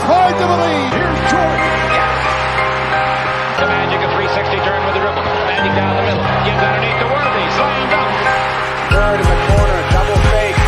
hard to believe. Here's Jordan. Yes. The Magic, a 360 turn with the dribble. Magic down the middle. Gives underneath to Worthy. Slam dunk. Third in the corner. Double fake.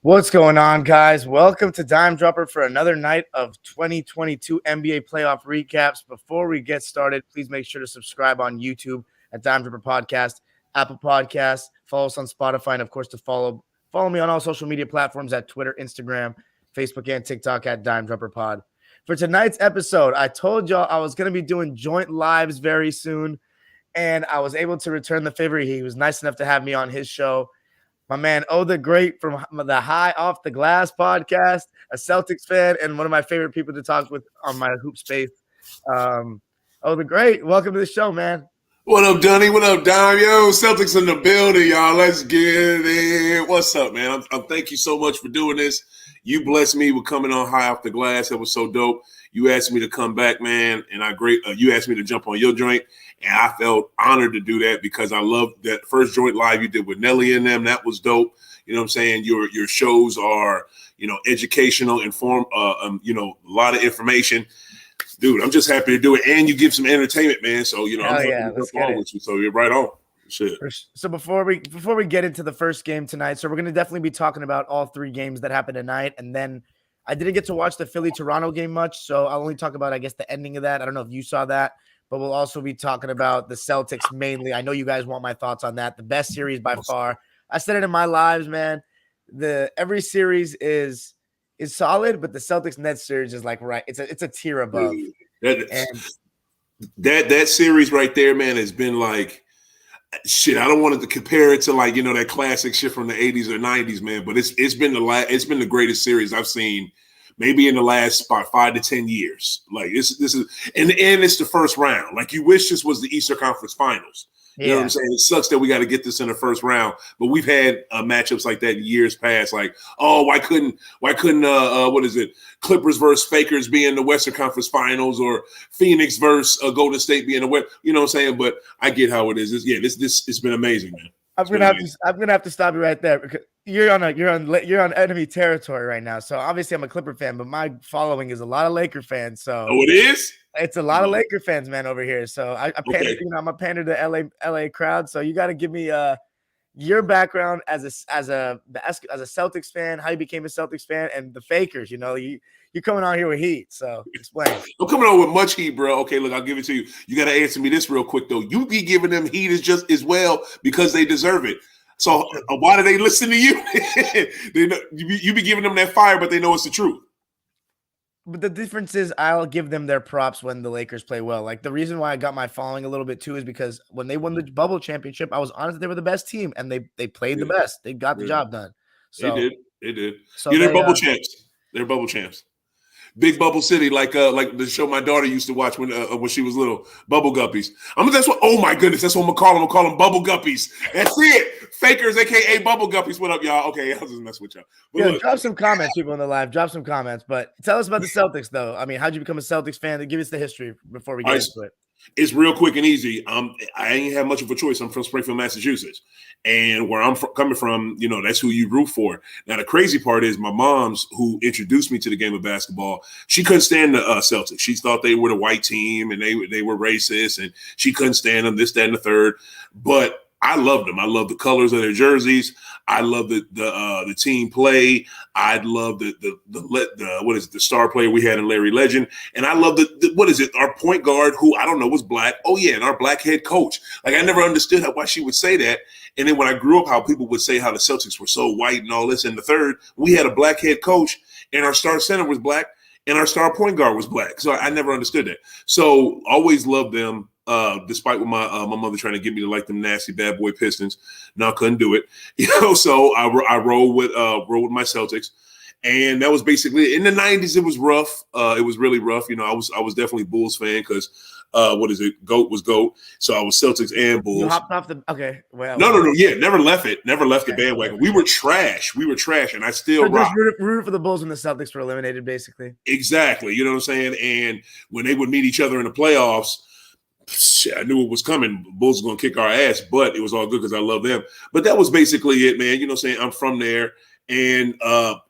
What's going on, guys? Welcome to Dime Dropper for another night of 2022 NBA playoff recaps. Before we get started, please make sure to subscribe on YouTube at Dime Dropper Podcast, Apple Podcasts, follow us on Spotify, and of course to follow me on all social media platforms at Twitter, Instagram, Facebook, and TikTok at Dime Dropper Pod. For tonight's episode, I told y'all I was going to be doing joint lives very soon, and I was able to return the favor. He was nice enough to have me on his show. My man, OthaGreat from the High Off the Glass podcast, a Celtics fan, and one of my favorite people to talk with on my hoop space. OthaGreat, welcome to the show, man. What up, Dunny? What up, Dime? Yo, Celtics in the building, y'all. Let's get it. What's up, man? Thank you so much for doing this. You blessed me with coming on High Off the Glass. That was so dope. You asked me to come back, man, and you asked me to jump on your joint, and I felt honored to do that because I loved that first joint live you did with Nelly and them. That was dope. You know what I'm saying? Your shows are, educational, inform, a lot of information. Dude, I'm just happy to do it, and you give some entertainment, man. So I'm let's get it. with you. So you're right on. Shit. So before we get into the first game tonight, so we're going to definitely be talking about all three games that happened tonight, and then I didn't get to watch the Philly-Toronto game much, so I'll only talk about, I guess, the ending of that. I don't know if you saw that, but we'll also be talking about the Celtics mainly. I know you guys want my thoughts on that. The best series by far. I said it in my lives, man. Every series is solid, but the Celtics-Nets series is like right. It's a tier above. That series right there, man, has been like shit. I don't want to compare it to that classic shit from the 80s or 90s, man. But it's been the greatest series I've seen maybe in the last about 5 to 10 years. Like this is and it's the first round. Like you wish this was the Eastern Conference Finals. You know what I'm saying? It sucks that we got to get this in the first round, but we've had matchups like that in years past. Like, oh, why couldn't Clippers versus Fakers be in the Western Conference Finals, or Phoenix versus Golden State be in the West? You know what I'm saying? But I get how it is. This it's been amazing, man. I'm gonna have to stop you right there because you're on enemy territory right now. So obviously I'm a Clipper fan, but my following is a lot of Laker fans. So it is. It's a lot of Laker fans, man, over here. So I pander, I'm a pander to LA crowd. So you got to give me your background as a Celtics fan, how you became a Celtics fan, and the Fakers. You're coming on here with heat. So explain. I'm coming on with much heat, bro. Okay, look, I'll give it to you. You got to answer me this real quick though. You be giving them heat as well because they deserve it. So why do they listen to you? You be giving them that fire, but they know it's the truth. But the difference is I'll give them their props when the Lakers play well. Like the reason why I got my following a little bit too is because when they won the bubble championship, I was honest that they were the best team and they played the best. They got the job done. So they did. So they're bubble champs. They're bubble champs. Big Bubble City, like the show my daughter used to watch when she was little. Bubble Guppies. Oh my goodness, that's what I'm gonna call them. I'm gonna call them Bubble Guppies. That's it. Fakers, aka Bubble Guppies. What up, y'all? Okay, I'll just mess with y'all. Yeah, drop some comments, people in the live. Drop some comments. But tell us about the Celtics, though. I mean, how'd you become a Celtics fan? Give us the history before we get into it. It's real quick and easy. I ain't have much of a choice. I'm from Springfield, Massachusetts. And where I'm coming from, that's who you root for. Now, the crazy part is my mom's, who introduced me to the game of basketball, she couldn't stand the Celtics. She thought they were the white team and they were racist and she couldn't stand them, this, that, and the third. But I loved them. I love the colors of their jerseys. I love the team play. I love the star player we had in Larry Legend, and I love our point guard, who I don't know was black. Oh yeah, and our black head coach. Like I never understood why she would say that. And then when I grew up, how people would say how the Celtics were so white and all this. And the third, we had a black head coach, and our star center was black, and our star point guard was black. So I never understood that. So always loved them. Despite what my mother trying to get me to like them nasty bad boy Pistons, no, I couldn't do it. So I rolled with my Celtics, and that was basically in the 90s. It was rough. It was really rough. I was definitely Bulls fan because GOAT was GOAT. So I was Celtics and Bulls. You hopped off the okay. Well, no. Yeah, never left it. Never left the bandwagon. We were trash, and I still rock. Rooted for the Bulls when the Celtics were eliminated, basically. Exactly. You know what I'm saying? And when they would meet each other in the playoffs, Shit, I knew it was coming. Bulls were going to kick our ass, but it was all good because I love them. But that was basically it, man. You know what I'm saying? I'm from there. And,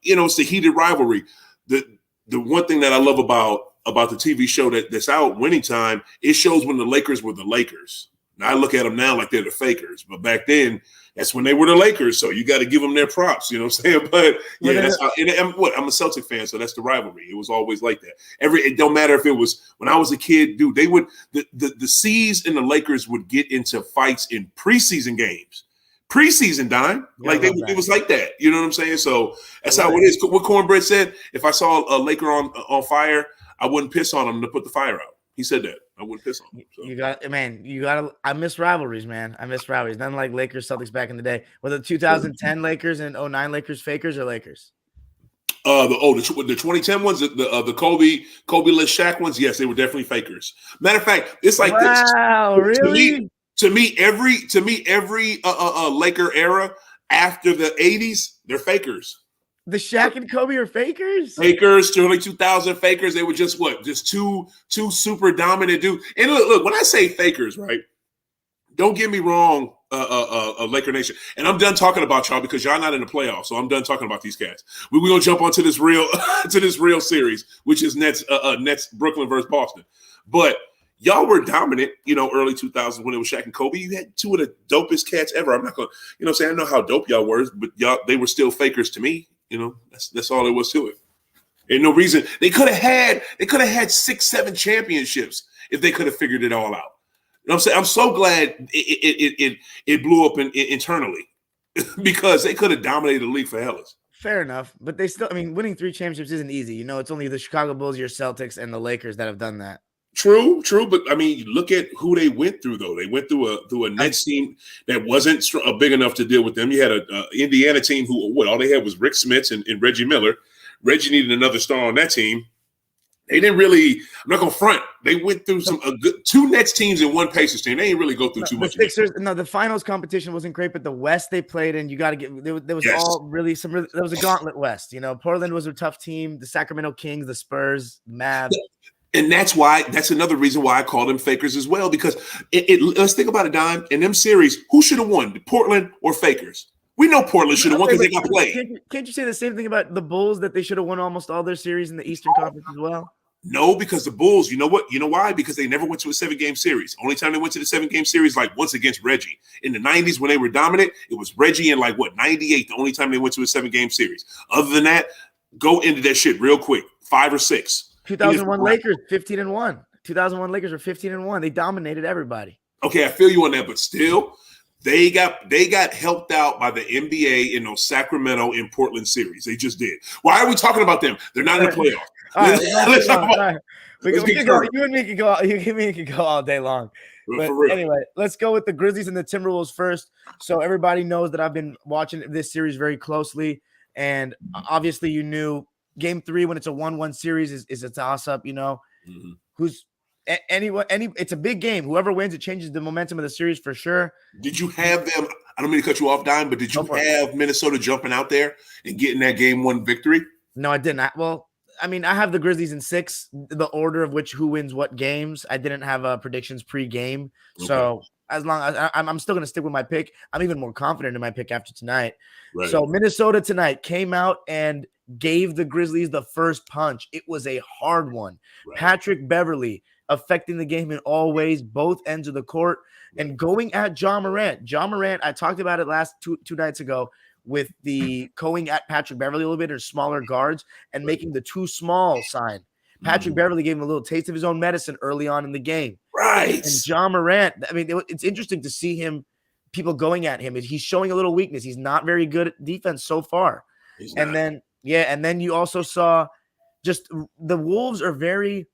it's the heated rivalry. The one thing that I love about the TV show that's out, Winning Time, it shows when the Lakers were the Lakers. Now I look at them now like they're the fakers. But back then, that's when they were the Lakers. So you got to give them their props. You know what I'm saying? But, yeah, that's how, I'm a Celtic fan, so that's the rivalry. It was always like that. It don't matter if it was when I was a kid, dude, they would the C's and the Lakers would get into fights in preseason games. Preseason, Dime. Like it was like that. You know what I'm saying? So that's how it is. What Cornbread said, if I saw a Laker on fire, I wouldn't piss on him to put the fire out. He said that. I wouldn't piss on him. So. You got I miss rivalries, man. I miss rivalries. Nothing like Lakers Celtics back in the day. Were the 2010 Lakers and 09 Lakers fakers or Lakers? The 2010 ones, the Kobe-less Shaq ones, yes, they were definitely fakers. Matter of fact, it's like this. Wow, really? To me, every Laker era after the 80s, they're fakers. The Shaq and Kobe are fakers? Fakers, early 2000 fakers. They were just two super dominant dudes. And look, when I say fakers, right? Don't get me wrong, Laker Nation. And I'm done talking about y'all because y'all not in the playoffs. So I'm done talking about these cats. We're gonna jump onto this real series, which is Nets Brooklyn versus Boston. But y'all were dominant, early 2000s when it was Shaq and Kobe. You had two of the dopest cats ever. I'm not gonna, I know how dope y'all were, but they were still fakers to me. That's all there was to it. Ain't no reason they could have had 6-7 championships if they could have figured it all out. You know what I'm saying? I'm so glad it blew up internally because they could have dominated the league for hellas. Fair enough, but they still. Winning 3 championships isn't easy. It's only the Chicago Bulls, your Celtics, and the Lakers that have done that. True, but look at who they went through though. They went through a Nets team that wasn't big enough to deal with them. You had a Indiana team who all they had was Rick Smits and Reggie Miller. Reggie needed another star on that team. They didn't really. I'm not gonna front. They went through two Nets teams and one Pacers team. They didn't really go through too much. The finals competition wasn't great, but the West they played in, you got to get. There was there was a gauntlet West. Portland was a tough team. The Sacramento Kings, the Spurs, the Mavs. And that's another reason why I call them fakers as well, because let's think about it, Dime. In them series, who should have won, Portland or fakers? We know Portland should have won because they got played. Can't you say the same thing about the Bulls, that they should have won almost all their series in the Eastern Conference as well? No, because the Bulls, you know what? You know why? Because they never went to a 7-game series. Only time they went to the 7-game series, once against Reggie. In the 90s when they were dominant, it was Reggie in 98, the only time they went to a 7-game series. Other than that, go into that shit real quick. 5 or 6. 2001 Lakers, 15-1. 2001 Lakers were 15-1. They dominated everybody. Okay, I feel you on that, but still, they got helped out by the NBA in those Sacramento and Portland series. They just did. Why are we talking about them? They're not in the playoffs. Let's talk about. You and me can go all day long. But anyway, let's go with the Grizzlies and the Timberwolves first. So everybody knows that I've been watching this series very closely, and obviously you knew Game 3 when it's a 1-1 series is a toss-up. Mm-hmm. It's a big game. Whoever wins, it changes the momentum of the series for sure. Did you have them? I don't mean to cut you off, Dime, but did you have Minnesota jumping out there and getting that Game 1 victory? No, I didn't. I have the Grizzlies in 6, the order of which who wins what games. I didn't have predictions pre-game. Okay. So as long as I'm still going to stick with my pick, I'm even more confident in my pick after tonight. Right. So Minnesota tonight came out and gave the Grizzlies the first punch. It was a hard one. Right. Patrick Beverley affecting the game in all ways, both ends of the court, and going at Ja Morant. Ja Morant, I talked about it last two nights ago with the going at Patrick Beverley a little bit, or smaller guards, and making the too small sign. Patrick Beverley gave him a little taste of his own medicine early on in the game. Right. And Ja Morant, it's interesting to see people going at him. He's showing a little weakness. He's not very good at defense so far. And then you also saw just the Wolves are very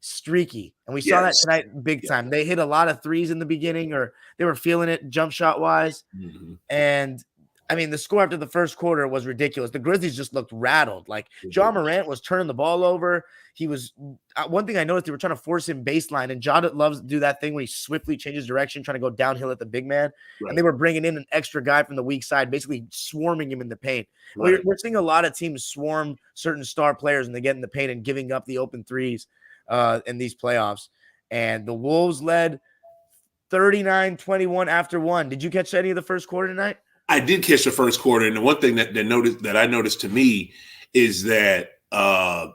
streaky. And we saw that tonight big time. They hit a lot of threes in the beginning, or they were feeling it jump shot wise. Mm-hmm. And the score after the first quarter was ridiculous. The Grizzlies just looked rattled. Ja Morant was turning the ball over. He was one thing I noticed, they were trying to force him baseline, and Ja loves to do that thing when he swiftly changes direction, trying to go downhill at the big man. Right. And they were bringing in an extra guy from the weak side, basically swarming him in the paint. Right. We're seeing a lot of teams swarm certain star players, and they get in the paint and giving up the open threes in these playoffs. and the Wolves led 39-21 after one. Did you catch any of the first quarter tonight? I did catch the first quarter, and the one thing that I noticed to me is that I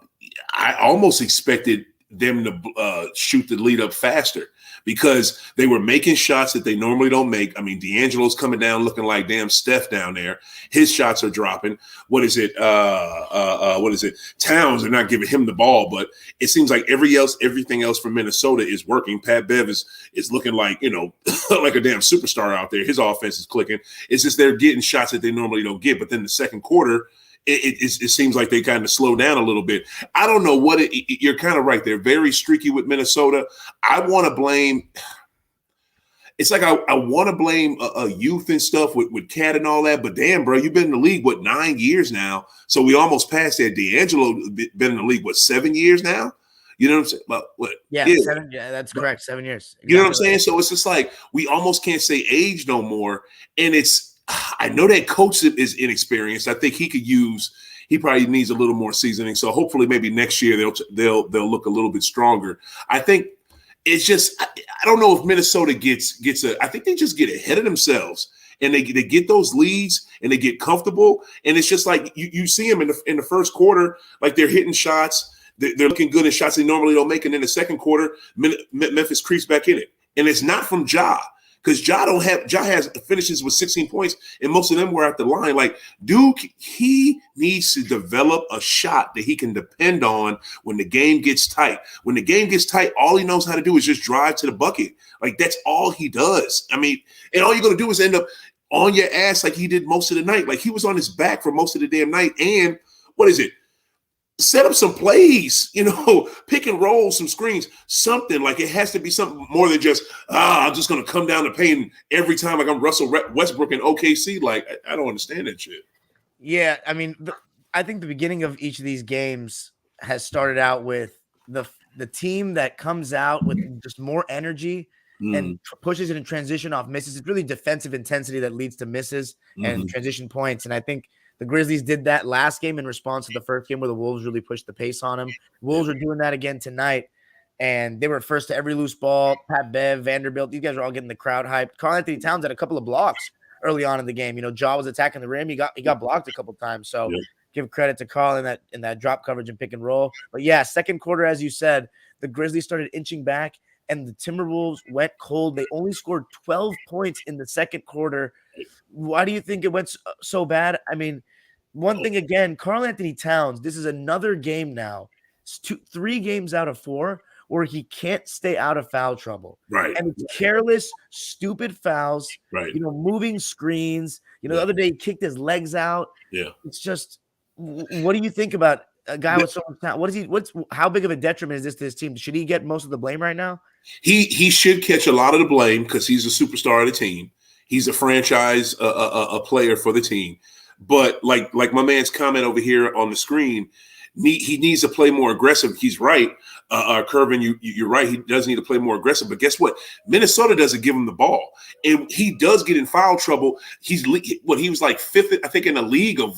almost expected them to shoot the lead up faster because they were making shots that they normally don't make. I mean, D'Angelo's coming down looking like damn Steph down there. His shots are dropping. What is it? Towns are not giving him the ball, but it seems like everything else from Minnesota is working. Pat Bev is looking like, like a damn superstar out there. His offense is clicking. It's just they're getting shots that they normally don't get. But then the second quarter, it seems like they kind of slow down a little bit. I don't know what you're kind of right. They're very streaky with Minnesota. I want to blame. It's like I want to blame youth and stuff with Cat and all that. But damn, bro, you've been in the league, 9 years now? So we almost passed that. D'Angelo been in the league, 7 years now? You know what I'm saying? Well, what? Yeah, 7. Yeah, that's correct. 7 years. Exactly. You know what I'm saying? So it's just like we almost can't say age no more. And I know that coach is inexperienced. I think he probably needs a little more seasoning. So hopefully maybe next year they'll look a little bit stronger. I think it's just I don't know if Minnesota gets I think they just get ahead of themselves and they get those leads and they get comfortable. And it's just like you see them in the first quarter, like they're hitting shots. They're looking good in shots they normally don't make. And in the second quarter, Memphis creeps back in it. And it's not from Ja. Because Ja has finishes with 16 points, and most of them were at the line. Like, dude, he needs to develop a shot that he can depend on when the game gets tight. When the game gets tight, all he knows how to do is just drive to the bucket. Like, that's all he does. I mean, and all you're going to do is end up on your ass like he did most of the night. Like, he was on his back for most of the damn night. And what is it? Set up some plays, pick and roll, some screens, something. Like it has to be something more than just, I'm just going to come down the paint every time like I'm Russell Westbrook in OKC. Like, I don't understand that shit. Yeah, I mean, I think the beginning of each of these games has started out with the team that comes out with just more energy and pushes it in transition off misses. It's really defensive intensity that leads to misses and transition points. And I think the Grizzlies did that last game in response to the first game where the Wolves really pushed the pace on them. Wolves are doing that again tonight, and they were first to every loose ball. Pat Bev, Vanderbilt, these guys are all getting the crowd hyped. Karl-Anthony Towns had a couple of blocks early on in the game. Ja was attacking the rim. He got blocked a couple times. So give credit to Karl in that drop coverage and pick and roll. But yeah, second quarter, as you said, the Grizzlies started inching back, and the Timberwolves went cold. They only scored 12 points in the second quarter. Why do you think it went so bad? I mean, one thing again, Karl-Anthony Towns, this is another game now. It's 3 games out of 4 where he can't stay out of foul trouble. Right. And it's careless, stupid fouls, right. Moving screens. The other day he kicked his legs out. Yeah. It's just, what do you think about a guy with so much talent? How big of a detriment is this to his team? Should he get most of the blame right now? He should catch a lot of the blame because he's a superstar of the team. He's a franchise a player for the team. But like my man's comment over here on the screen, he needs to play more aggressive. He's right, Curvin. You're right. He does need to play more aggressive. But guess what? Minnesota doesn't give him the ball, and he does get in foul trouble. He was like 5th, I think, in the league of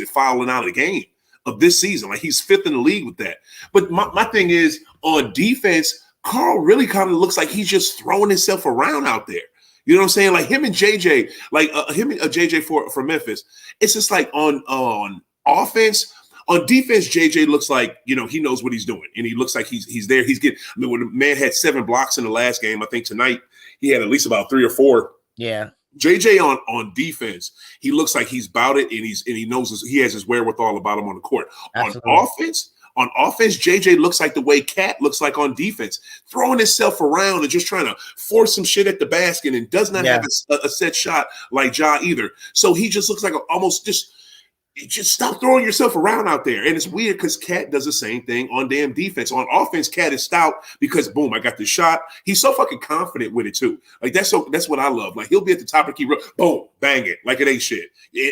fouling out of the game of this season. Like he's 5th in the league with that. But my thing is on defense, Karl really kind of looks like he's just throwing himself around out there. You know what I'm saying? Like him and JJ, JJ for Memphis. It's just like on offense, on defense, JJ looks like, he knows what he's doing. And he looks like he's there. He's getting, when the man had 7 blocks in the last game, I think tonight he had at least about 3 or 4. Yeah. JJ on defense, he looks like he's about it, and he knows he has his wherewithal about him on the court. Absolutely. On offense, JJ looks like the way Cat looks like on defense, throwing himself around and just trying to force some shit at the basket and does not have a set shot like Ja either. So he just looks like almost just stop throwing yourself around out there. And it's weird because Cat does the same thing on damn defense. On offense, Cat is stout because, boom, I got the shot. He's so fucking confident with it, too. Like, that's what I love. Like, he'll be at the top of the key, boom, bang it, like it ain't shit.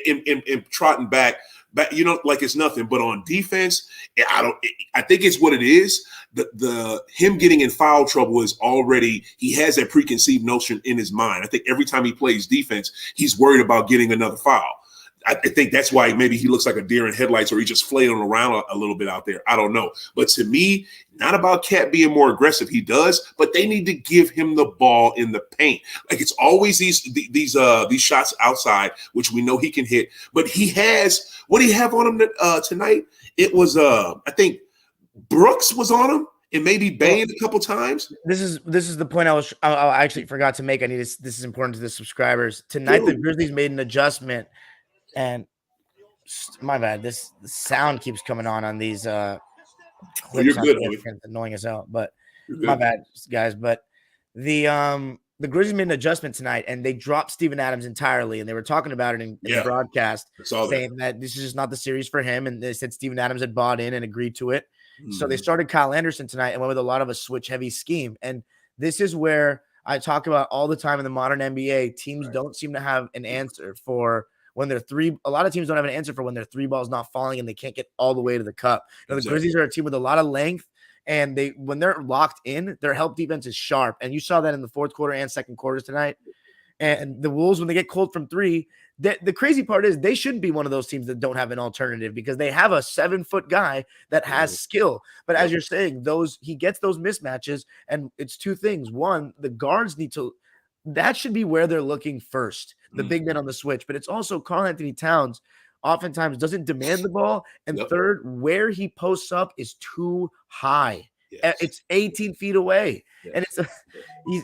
And trotting back, like it's nothing. But on defense, I think it's what it is. The him getting in foul trouble is already, he has that preconceived notion in his mind. I think every time he plays defense, he's worried about getting another foul. I think that's why maybe he looks like a deer in headlights, or he just flailing around a little bit out there. I don't know. But to me, not about Cat being more aggressive. He does, but they need to give him the ball in the paint. Like, it's always these shots outside, which we know he can hit. But he has – what do you have on him tonight? It was I think Brooks was on him. And maybe Bain a couple times. This is the point I actually forgot to make. This is important to the subscribers. Tonight, the Grizzlies made an adjustment, and my bad. The sound keeps coming on these clips. You're good. It's annoying as hell, but my bad, guys. But the Grizzlies made an adjustment tonight, and they dropped Steven Adams entirely. And they were talking about it in the broadcast, saying that this is just not the series for him. And they said Steven Adams had bought in and agreed to it. So they started Kyle Anderson tonight and went with a lot of a switch-heavy scheme. And this is where I talk about all the time in the modern NBA, teams don't seem to have an answer for when they're three. A lot of teams don't have an answer for when their three ball's not falling and they can't get all the way to the cup. You know, the Grizzlies are a team with a lot of length, and when they're locked in, their help defense is sharp. And you saw that in the fourth quarter and second quarters tonight. And the Wolves, when they get cold from three, the crazy part is they shouldn't be one of those teams that don't have an alternative, because they have a 7-foot guy that has skill. But as you're saying, he gets those mismatches, and it's two things. One, the guards that should be where they're looking first, the big men on the switch. But it's also Karl-Anthony Towns oftentimes doesn't demand the ball. And third, where he posts up is too high. Yes. It's 18 feet away, and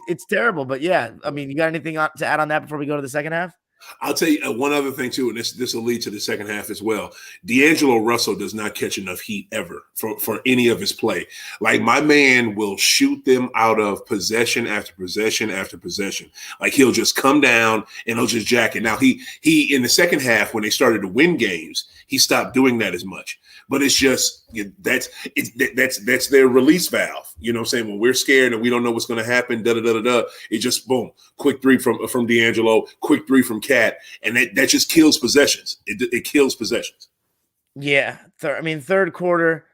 it's terrible. But yeah, I mean, you got anything to add on that before we go to the second half? I'll tell you one other thing too, and this will lead to the second half as well. D'Angelo Russell does not catch enough heat ever for any of his play. Like, my man will shoot them out of possession after possession after possession. Like, he'll just come down and he'll just jack it. Now he in the second half, when they started to win games, he stopped doing that as much. But it's just that's their release valve. You know what I'm saying? When we're scared and we don't know what's going to happen, it just boom, quick three from D'Angelo, quick three from Cat, and that just kills possessions. It kills possessions. Yeah, third quarter,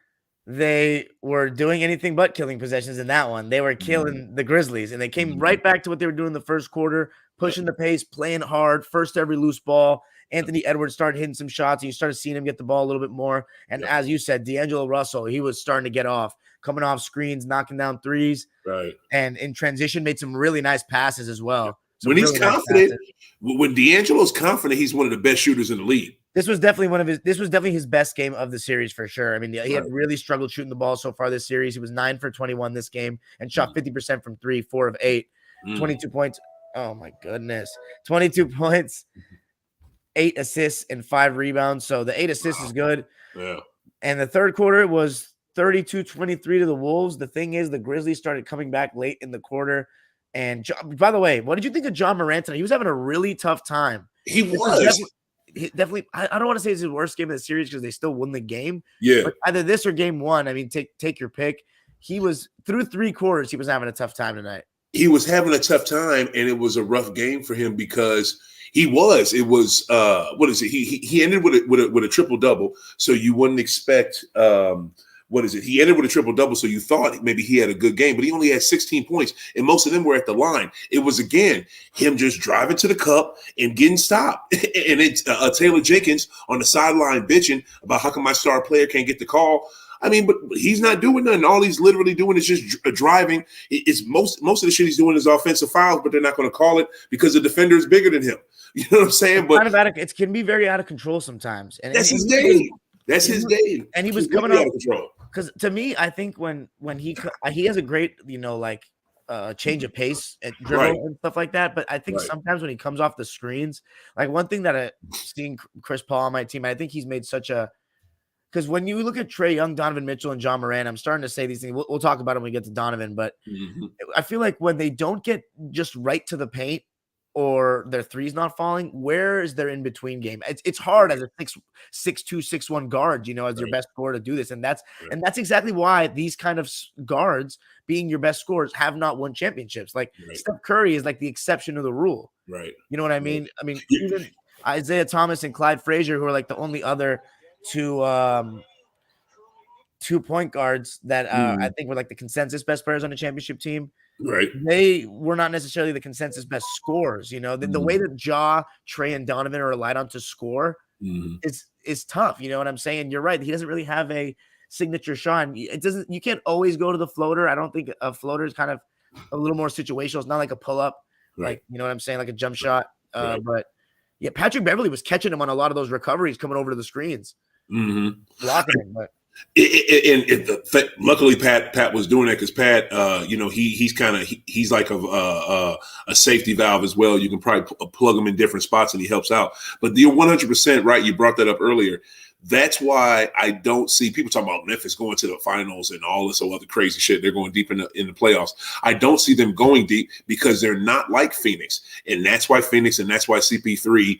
they were doing anything but killing possessions in that one. They were killing the Grizzlies, and they came right back to what they were doing in the first quarter, pushing the pace, playing hard, first every loose ball. Anthony Edwards started hitting some shots, and you started seeing him get the ball a little bit more. And as you said, D'Angelo Russell, he was starting to get off, coming off screens, knocking down threes. Right. And in transition, made some really nice passes as well. When he's confident, when D'Angelo's confident, he's one of the best shooters in the league. This was definitely his best game of the series for sure. I mean, he had really struggled shooting the ball so far this series. He was 9 for 21 this game and shot 50% from 3, 4 of 8, 22 points. Oh my goodness. 22 points. 8 assists and 5 rebounds. So the 8 assists is good. Yeah. And the third quarter was 32-23 to the Wolves. The thing is, the Grizzlies started coming back late in the quarter. And by the way, what did you think of John Morant tonight? He was having a really tough time. He was. Definitely. I don't want to say it's his worst game of the series because they still won the game. Yeah. But either this or game one. I mean, take your pick. He was through 3 quarters. He was having a tough time tonight. He was having a tough time, and it was a rough game for him because he was. It was what is it? He ended with a triple double, so you wouldn't expect. What is it? He ended with a triple double, so you thought maybe he had a good game, but he only had 16 points, and most of them were at the line. It was again him just driving to the cup and getting stopped, and it's Taylor Jenkins on the sideline bitching about how come my star player can't get the call. I mean, but he's not doing nothing. All he's literally doing is just driving. It's most of the shit he's doing is offensive fouls, but they're not going to call it because the defender is bigger than him. You know what I'm saying? But it can be very out of control sometimes. And that's his game. That's his game. And he was coming out of control. Because to me, I think when he has a great, change of pace and dribble and stuff like that. But I think sometimes when he comes off the screens, like one thing that I've seen Chris Paul on my team, I think he's made such a. Because when you look at Trae Young, Donovan Mitchell, and John Morant, I'm starting to say these things. We'll talk about it when we get to Donovan. But I feel like when they don't get just right to the paint or their three's not falling, where is their in-between game? It's hard as a 6'2", 6'1" guard, as your best scorer to do this. And that's exactly why these kind of guards, being your best scorers, have not won championships. Like Steph Curry is like the exception to the rule. Right. You know what I mean? I mean, even Isaiah Thomas and Clyde Frazier, who are like the only other two point guards that I think were like the consensus best players on the championship team. Right. They were not necessarily the consensus best scorers. The way that Ja, Trae, and Donovan are relied on to score is tough. You know what I'm saying? You're right. He doesn't really have a signature shot. You can't always go to the floater. I don't think a floater is kind of a little more situational. It's not like a pull up, like, you know what I'm saying? Like a jump shot. But yeah, Patrick Beverley was catching him on a lot of those recoveries coming over to the screens, blocking him. But luckily Pat was doing that because Pat, he's like a safety valve as well. You can probably plug him in different spots and he helps out. But you're 100% right. You brought that up earlier. That's why I don't see people talking about Memphis going to the finals and all this other crazy shit. They're going deep in the playoffs. I don't see them going deep because they're not like Phoenix. And that's why Phoenix and that's why CP3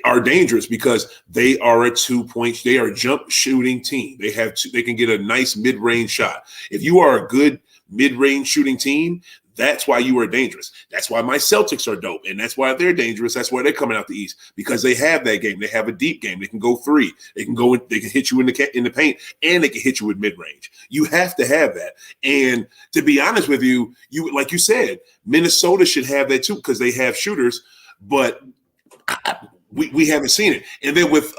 are dangerous, because they are a 2-point, they are a jump shooting team. They can get a nice mid-range shot. If you are a good mid-range shooting team, that's why you are dangerous. That's why my Celtics are dope, and that's why they're dangerous. That's why they're coming out the East, because they have that game. They have a deep game. They can go three. They can go. They can hit you in the paint, and they can hit you with mid range. You have to have that. And to be honest with you, like you said, Minnesota should have that too, because they have shooters. But we haven't seen it. And then with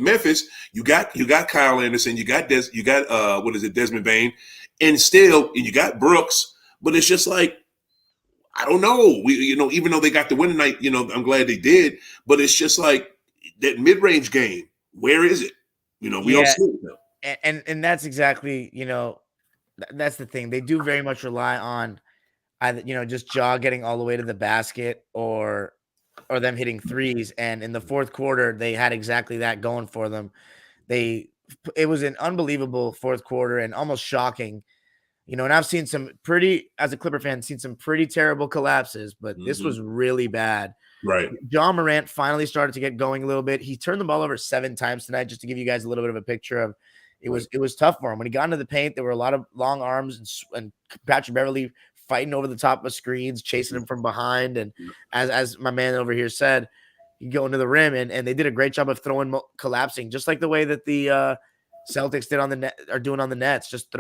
Memphis, you got Kyle Anderson, you got Desmond Bain, and you got Brooks. But it's just like, I don't know. Even though they got the win tonight, I'm glad they did. But it's just like that mid-range game. Where is it? We don't see it now. And that's exactly, that's the thing. They do very much rely on either, just Ja getting all the way to the basket or them hitting threes. And in the fourth quarter, they had exactly that going for them. It was an unbelievable fourth quarter and almost shocking. And I've seen as a Clipper fan, seen some pretty terrible collapses, but this was really bad. Right. John Morant finally started to get going a little bit. He turned the ball over 7 times tonight, just to give you guys a little bit of a picture of it was tough for him. When he got into the paint, there were a lot of long arms and Patrick Beverley fighting over the top of screens, chasing him from behind. And as my man over here said, you go into the rim, and they did a great job of collapsing, just like the way that the Celtics did on the net, are doing on the Nets, just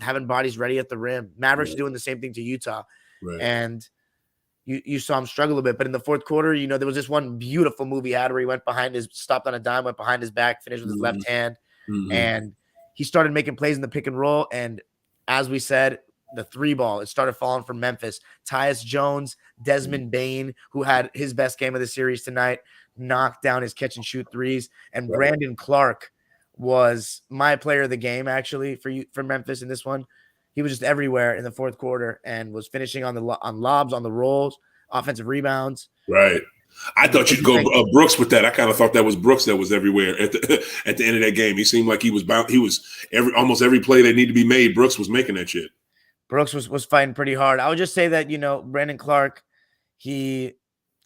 having bodies ready at the rim. Mavericks doing the same thing to Utah. Right. And you saw him struggle a bit. But in the fourth quarter, there was this one beautiful move he had where he went stopped on a dime, went behind his back, finished with his left hand. And he started making plays in the pick and roll. And as we said, the 3-ball, it started falling from Memphis. Tyus Jones, Desmond Bain, who had his best game of the series tonight, knocked down his catch and shoot threes. And Brandon Clark was my player of the game, actually, for Memphis in this one. He was just everywhere in the fourth quarter and was finishing on lobs, on the rolls, offensive rebounds. Right. I thought you'd go Brooks with that. I kind of thought that was Brooks that was everywhere at the end of that game. He seemed like he was almost every play that needed to be made, Brooks was making that shit. Brooks was fighting pretty hard. I would just say that, Brandon Clark, he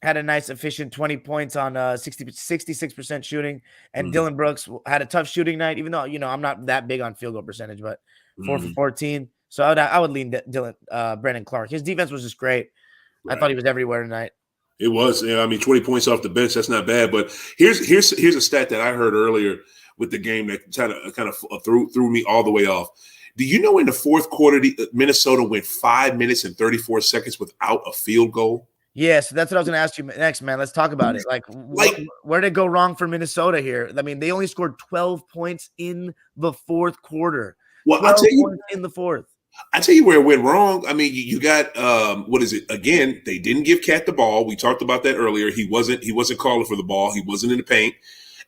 had a nice efficient 20 points on 66% shooting. And Dylan Brooks had a tough shooting night, even though, I'm not that big on field goal percentage, but 4 for 14. So I would lean Brandon Clark. His defense was just great. Right. I thought he was everywhere tonight. It was. Yeah, 20 points off the bench, that's not bad. But here's a stat that I heard earlier with the game that kind of threw me all the way off. Do you know in the fourth quarter, Minnesota went 5 minutes and 34 seconds without a field goal? Yeah, so that's what I was going to ask you next, man. Let's talk about it. Where did it go wrong for Minnesota here? I mean, they only scored 12 points in the fourth quarter. Well, I'll tell you in the fourth. I tell you where it went wrong. I mean, you got what is it? Again, they didn't give Cat the ball. We talked about that earlier. He wasn't calling for the ball. He wasn't in the paint.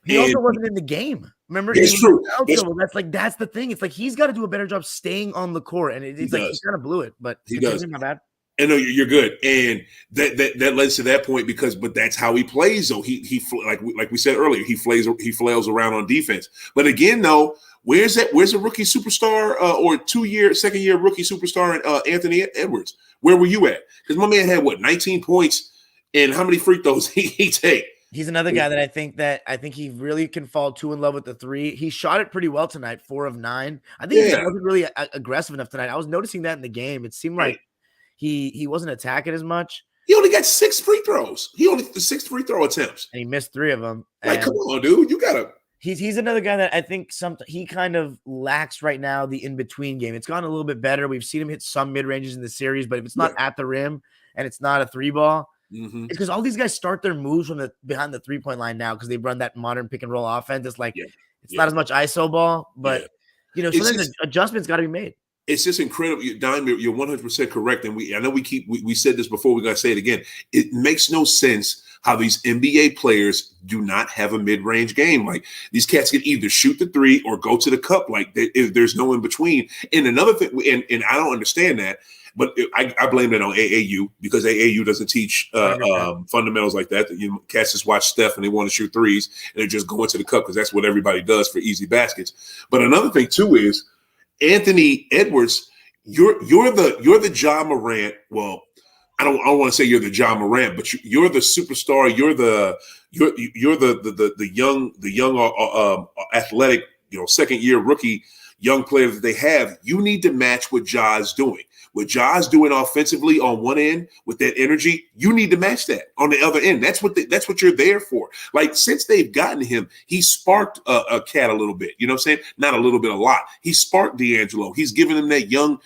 He also wasn't in the game. Remember? It's true. That's the thing. It's like he's got to do a better job staying on the court, and it's like he kind of blew it. But he does. My bad. And no, you're good, and that led to that point but that's how he plays. Though he like we said earlier, he flails around on defense. But again, though, where's a rookie superstar or second year rookie superstar Anthony Edwards? Where were you at? Because my man had 19 points, and how many free throws he take? He's another guy that I think he really can fall too in love with the three. He shot it pretty well tonight, 4 of 9. I think he wasn't really aggressive enough tonight. I was noticing that in the game. It seemed like he wasn't attacking as much. He only got 6 free throws. He only 6 free throw attempts, and he missed 3 of them. Like, come on, dude, you gotta. He's another guy that I think he kind of lacks right now the in between game. It's gone a little bit better. We've seen him hit some mid ranges in the series, but if it's not at the rim and it's not a 3-ball, Mm-hmm. It's because all these guys start their moves from behind the 3-point line now because they run that modern pick and roll offense. It's like it's not as much ISO ball, but so then the adjustments got to be made. It's just incredible. Dime, you're 100% correct. And I know we said this before, we're going to say it again. It makes no sense how these NBA players do not have a mid-range game. Like, these cats can either shoot the three or go to the cup. Like, there's no in between. And another thing, and I don't understand that, but I blame that on AAU because AAU doesn't teach fundamentals like that. Cats just watch Steph and they want to shoot threes and they're just going to the cup because that's what everybody does for easy baskets. But another thing too is Anthony Edwards. You're the Ja Morant. Well, I don't want to say you're the Ja Morant, but you're the superstar. You're the young athletic, second year rookie young player that they have. You need to match what Ja's doing. What Ja's doing offensively on one end with that energy, you need to match that on the other end. That's what you're there for. Like, since they've gotten him, he sparked a cat a little bit. You know what I'm saying? Not a little bit, a lot. He sparked D'Angelo. He's giving them that young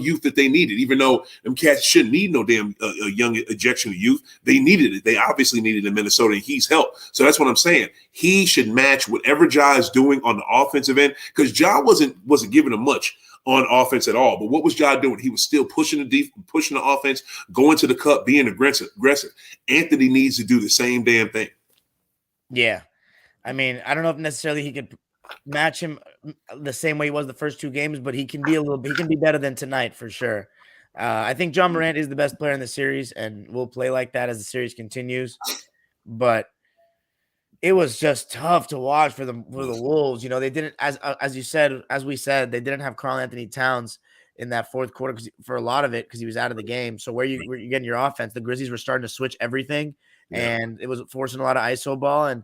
youth that they needed. Even though them cats shouldn't need no damn young ejection of youth, they needed it. They obviously needed it in Minnesota, and he's helped. So that's what I'm saying. He should match whatever Ja is doing on the offensive end, because Ja wasn't giving him much on offense at all. But what was Ja doing? He was still pushing the offense, going to the cup, being aggressive. Anthony needs to do the same damn thing. Yeah. I mean, I don't know if necessarily he could match him the same way he was the first two games, but he can be better than tonight for sure. I think Ja Morant is the best player in the series and will play like that as the series continues. But it was just tough to watch for the Wolves. They didn't, as we said, they didn't have Karl-Anthony Towns in that fourth quarter for a lot of it because he was out of the game. So where you getting your offense? The Grizzlies were starting to switch everything, and it was forcing a lot of ISO ball, and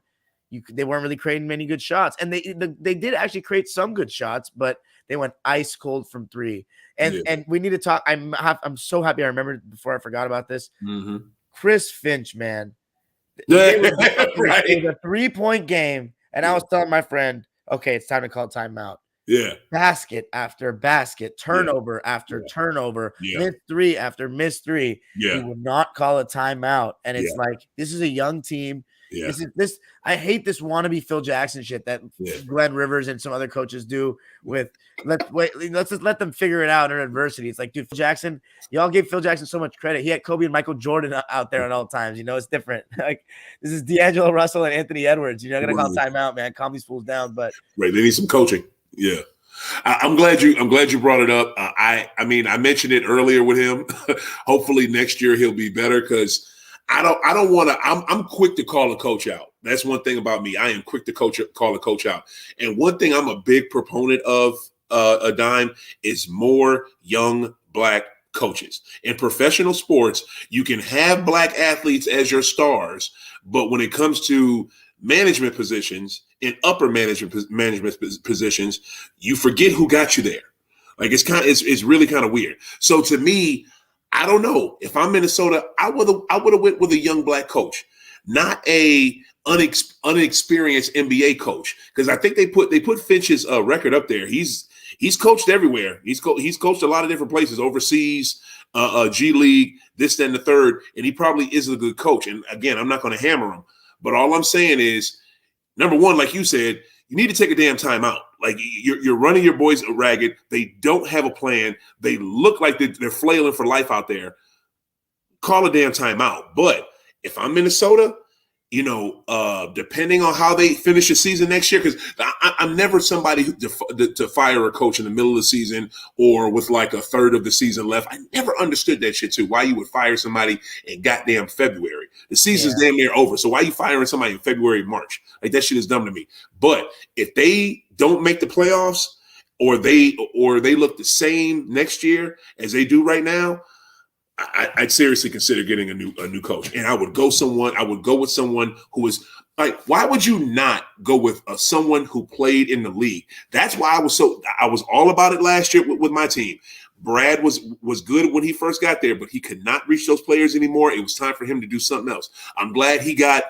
they weren't really creating many good shots. And they did actually create some good shots, but they went ice cold from three. And we need to talk. I'm so happy I remembered before I forgot about this. Mm-hmm. Chris Finch, man. Right. It was a 3-point game, and I was telling my friend, okay, it's time to call timeout. Yeah. Basket after basket, turnover after turnover, missed three after missed three. Yeah. He would not call a timeout. And it's like, this is a young team. Yeah. I hate this wannabe Phil Jackson shit that Glenn Rivers and some other coaches do with let's just let them figure it out in adversity. It's like, dude, Phil Jackson, y'all gave Phil Jackson so much credit. He had Kobe and Michael Jordan out there at all times. It's different. Like, this is D'Angelo Russell and Anthony Edwards. You're not gonna call timeout, man. Calm these fools down. But they need some coaching. Yeah. I'm glad you brought it up. I mentioned it earlier with him. Hopefully next year he'll be better, because I don't want to. I'm quick to call a coach out. That's one thing about me. I am quick to call a coach out. And one thing I'm a big proponent of, a dime, is more young black coaches. In professional sports, you can have black athletes as your stars, but when it comes to management positions, in upper management positions, you forget who got you there. Like, it's really kind of weird. So to me, I don't know. If I'm Minnesota, I would have went with a young black coach, not a unexperienced NBA coach, because I think they put Finch's record up there. He's coached everywhere. He's coached a lot of different places, overseas, G League, this, that, and the third, and he probably is a good coach. And again, I'm not going to hammer him, but all I'm saying is, number one, like you said, you need to take a damn timeout. Like, you're running your boys ragged. They don't have a plan. They look like they're flailing for life out there. Call a damn timeout. But if I'm Minnesota, depending on how they finish the season next year, because I'm never somebody to fire a coach in the middle of the season or with like a third of the season left. I never understood that shit too. Why you would fire somebody in goddamn February? The season's damn near over. So why are you firing somebody in February, March? Like, that shit is dumb to me. But if they don't make the playoffs, or they look the same next year as they do right now, I'd seriously consider getting a new coach. And I would go with someone who is like, why would you not go with someone who played in the league? That's why I was all about it last year with my team. Brad was good when he first got there, but he could not reach those players anymore. It was time for him to do something else. I'm glad he got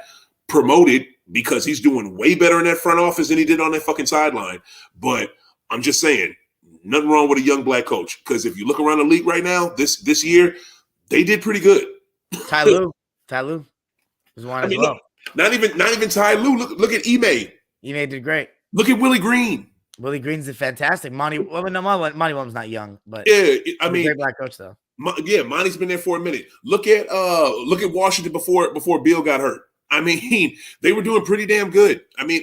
promoted, because he's doing way better in that front office than he did on that fucking sideline. But I'm just saying, nothing wrong with a young black coach, because if you look around the league right now, this year, they did pretty good. Ty Lue. Ty Lue was one I as mean, well. look, not even Ty Lue. Look at Ime. Ime did great. Look at Willie Green. Willie Green's fantastic. Monty Williams not young, but Yeah, I he's mean, a great black coach though. Monty's been there for a minute. Look at Washington before Bill got hurt. I mean, they were doing pretty damn good. I mean,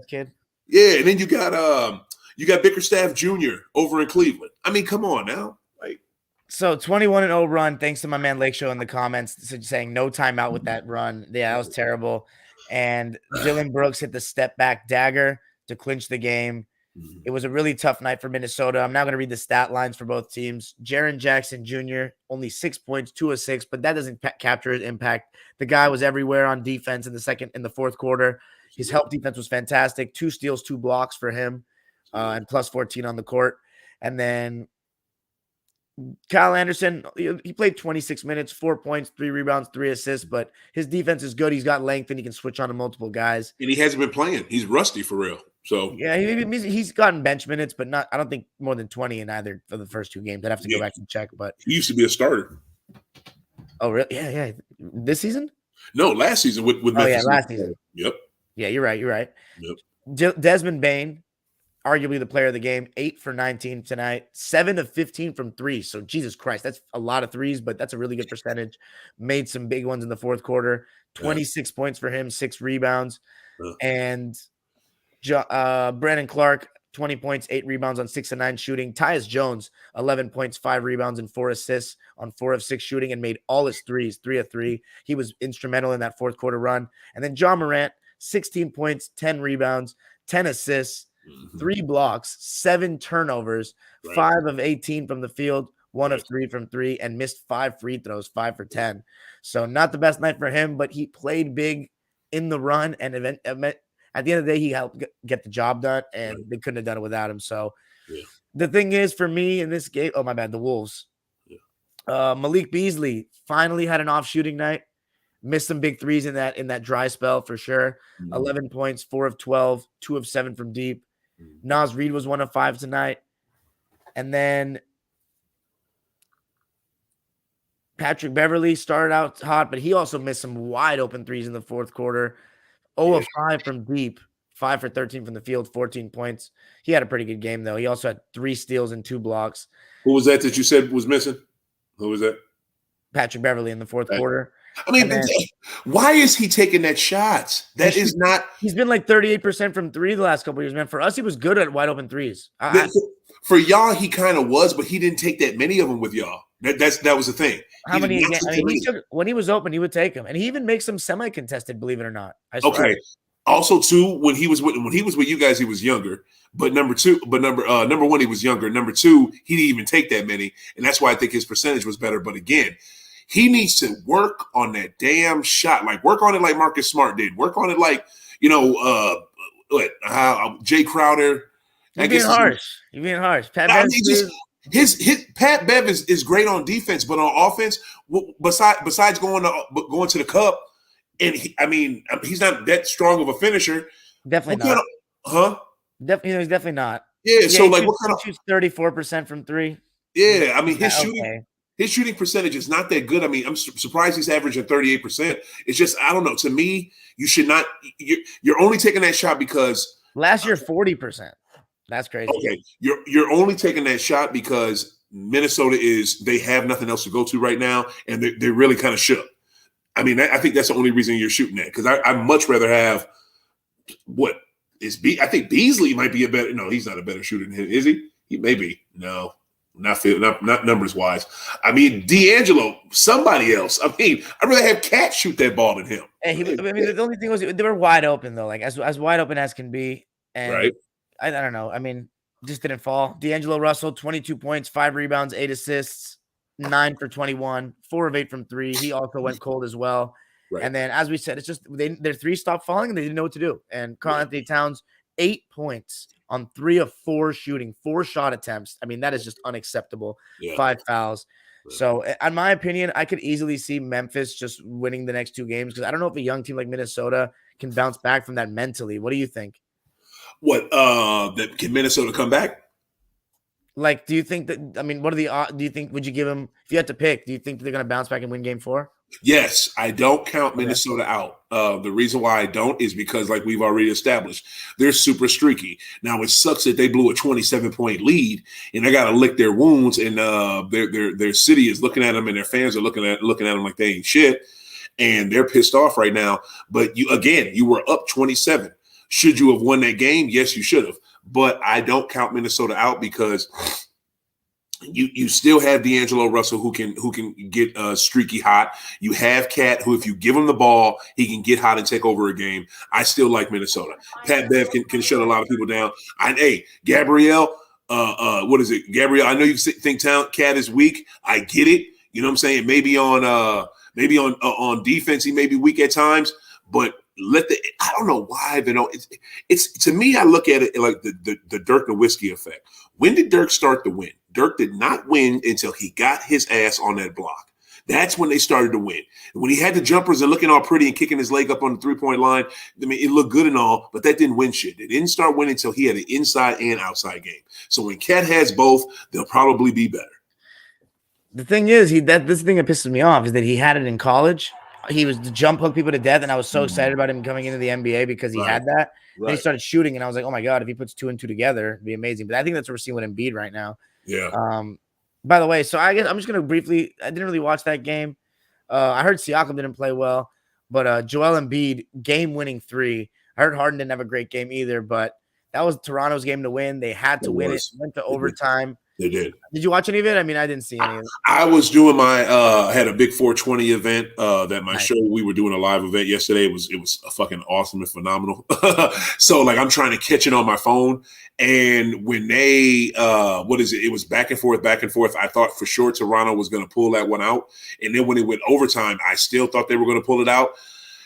Kid. Yeah, and then you got Bickerstaff Jr. over in Cleveland. I mean, come on now. Like, so 21-0 run, thanks to my man Lake Show in the comments saying no timeout with that run. Yeah, that was terrible. And Dylan Brooks hit the step back dagger to clinch the game. It was a really tough night for Minnesota. I'm now going to read the stat lines for both teams. Jaren Jackson Jr., only 6 points, 2 of 6, but that doesn't capture his impact. The guy was everywhere on defense in the fourth quarter. His help defense was fantastic. 2 steals, 2 blocks for him, and plus 14 on the court. And then Kyle Anderson, he played 26 minutes, 4 points, 3 rebounds, 3 assists, but his defense is good. He's got length and he can switch on to multiple guys. And he hasn't been playing. He's rusty for real. So yeah, he's gotten bench minutes, but I don't think more than 20 in either for the first 2 games. I'd have to go back and check. But he used to be a starter. Oh, really? Yeah. This season? No, last season with Memphis. Oh, yeah, last season. Yep. Yeah, you're right. Yep. Desmond Bain, arguably the player of the game, 8 for 19 tonight, 7 of 15 from 3. So Jesus Christ, that's a lot of threes, but that's a really good percentage. Made some big ones in the fourth quarter. 26 points for him, 6 rebounds. And Brandon Clark, 20 points, 8 rebounds on 6 of 9 shooting. Tyus Jones, 11 points, 5 rebounds, and 4 assists on 4 of 6 shooting, and made all his threes, 3 of 3. He was instrumental in that fourth quarter run. And then John Morant, 16 points, 10 rebounds, 10 assists, 3 blocks, 7 turnovers, 5 of 18 from the field, 1 of 3 from 3, and missed 5 free throws, 5 for 10. So not the best night for him, but he played big in the run, and at the end of the day, he helped get the job done, and they couldn't have done it without him. So the thing is, for me in this game, the Wolves. Malik Beasley finally had an off shooting night. Missed some big threes in that dry spell for sure. 11 points, 4 of 12, 2 of 7 from deep. Naz Reid was 1 of 5 tonight. And then Patrick Beverly started out hot, but he also missed some wide open threes in the fourth quarter. 0 of 5 from deep, 5 for 13 from the field, 14 points. He had a pretty good game, though. He also had 3 steals and 2 blocks. Who was that you said was missing? Who was that? Patrick Beverly in the fourth quarter. I mean, why is he taking that shot? That is not. He's been like 38% from 3 the last couple of years, man. For us, he was good at wide open threes. For y'all, he kind of was, but he didn't take that many of them with y'all. That was the thing. How many? When he was open, he would take them, and he even makes them semi-contested. Believe it or not. Okay. Also, too, when he was with you guys, he was younger. But number one, he was younger. Number 2, he didn't even take that many, and that's why I think his percentage was better. But again, he needs to work on that damn shot. Like, work on it like Marcus Smart did. Work on it like, Jay Crowder. You're being harsh. Pat Bev is great on defense, but on offense, besides going to the cup, and he's not that strong of a finisher. Definitely not. He's definitely not. Yeah. So like, what kind of shoots 34% from 3? Yeah, I mean his shooting percentage is not that good. I mean, I'm surprised he's averaging 38%. It's just, I don't know. To me, you should not. You're only taking that shot because last year 40%. That's crazy. Okay, you're only taking that shot because Minnesota they have nothing else to go to right now, and they're really kind of shook. I mean, I think that's the only reason you're shooting that, because I'd much rather have I think Beasley might be a better. No, he's not a better shooter than him, is he? He may be. No, not numbers wise. I mean, D'Angelo, somebody else. I mean, I'd rather have Cat shoot that ball than him. And the only thing was they were wide open though, like as wide open as can be. And right. I don't know. I mean, just didn't fall. D'Angelo Russell, 22 points, 5 rebounds, 8 assists, 9 for 21, 4 of 8 from 3. He also went cold as well. Right. And then, as we said, it's just their 3 stopped falling and they didn't know what to do. And Karl Anthony Towns, 8 points on 3 of 4 shooting, 4 shot attempts. I mean, that is just unacceptable. Yeah. 5 fouls. Right. So, in my opinion, I could easily see Memphis just winning the next 2 games, because I don't know if a young team like Minnesota can bounce back from that mentally. What do you think? That can Minnesota come back? Like, do you think that? I mean, what are the? Do you think would you give them if you had to pick? Do you think they're going to bounce back and win Game 4? Yes, I don't count Minnesota out. The reason why I don't is because, like we've already established, they're super streaky. Now, it sucks that they blew a 27-point lead and they got to lick their wounds, and their city is looking at them, and their fans are looking at them like they ain't shit, and they're pissed off right now. But you were up 27. Should you have won that game? Yes, you should have. But I don't count Minnesota out because you still have D'Angelo Russell who can get streaky hot. You have Cat who, if you give him the ball, he can get hot and take over a game. I still like Minnesota. Pat Bev can shut a lot of people down. Gabrielle, what is it? Gabrielle, I know you think Cat is weak. I get it. You know what I'm saying? Maybe on defense he may be weak at times, but I don't know why they don't. It's to me, I look at it like the Dirk Nowitzki effect. When did Dirk start to win? Dirk did not win until he got his ass on that block. That's when they started to win. And when he had the jumpers and looking all pretty and kicking his leg up on the three-point line, I mean, it looked good and all, but that didn't win shit. It didn't start winning until he had an inside and outside game. So when Cat has both, they'll probably be better. The thing is, this thing that pisses me off is that he had it in college. He was to jump hook people to death, and I was so excited about him coming into the NBA because he had that. Then he started shooting, and I was like, oh my God, if he puts 2 and 2 together, it'd be amazing. But I think that's what we're seeing with Embiid right now. Yeah. By the way, so I guess I'm just going to briefly – I didn't really watch that game. I heard Siakam didn't play well, but Joel Embiid, game-winning 3. I heard Harden didn't have a great game either, but that was Toronto's game to win. They had to win it. Went to overtime. They did. Did you watch any of it? I mean, I didn't see any of it. I was doing I had a big 420 event that my show, we were doing a live event yesterday. It was fucking awesome and phenomenal. So like I'm trying to catch it on my phone. And when they, it was back and forth. I thought for sure Toronto was going to pull that one out. And then when it went overtime, I still thought they were going to pull it out.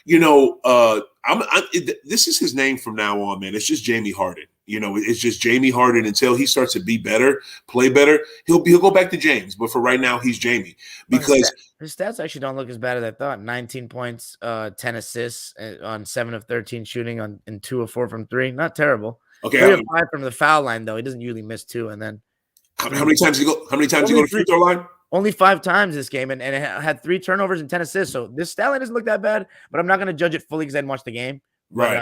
You know, this is his name from now on, man. It's just Jamie Harden. You know, it's just Jamie Harden until he starts to be better, play better. He'll go back to James, but for right now, he's Jamie because his stats actually don't look as bad as I thought. 19 points, 10 assists on 7 of 13 shooting and 2 of 4 from 3. Not terrible. Okay, 3 of 5 from the foul line though. He doesn't usually miss 2. And then how many times did he go? How many times did he go to free throw line? Only 5 times this game, and it had 3 turnovers and 10 assists. So this stat line doesn't look that bad, but I'm not going to judge it fully because I didn't watch the game. Right.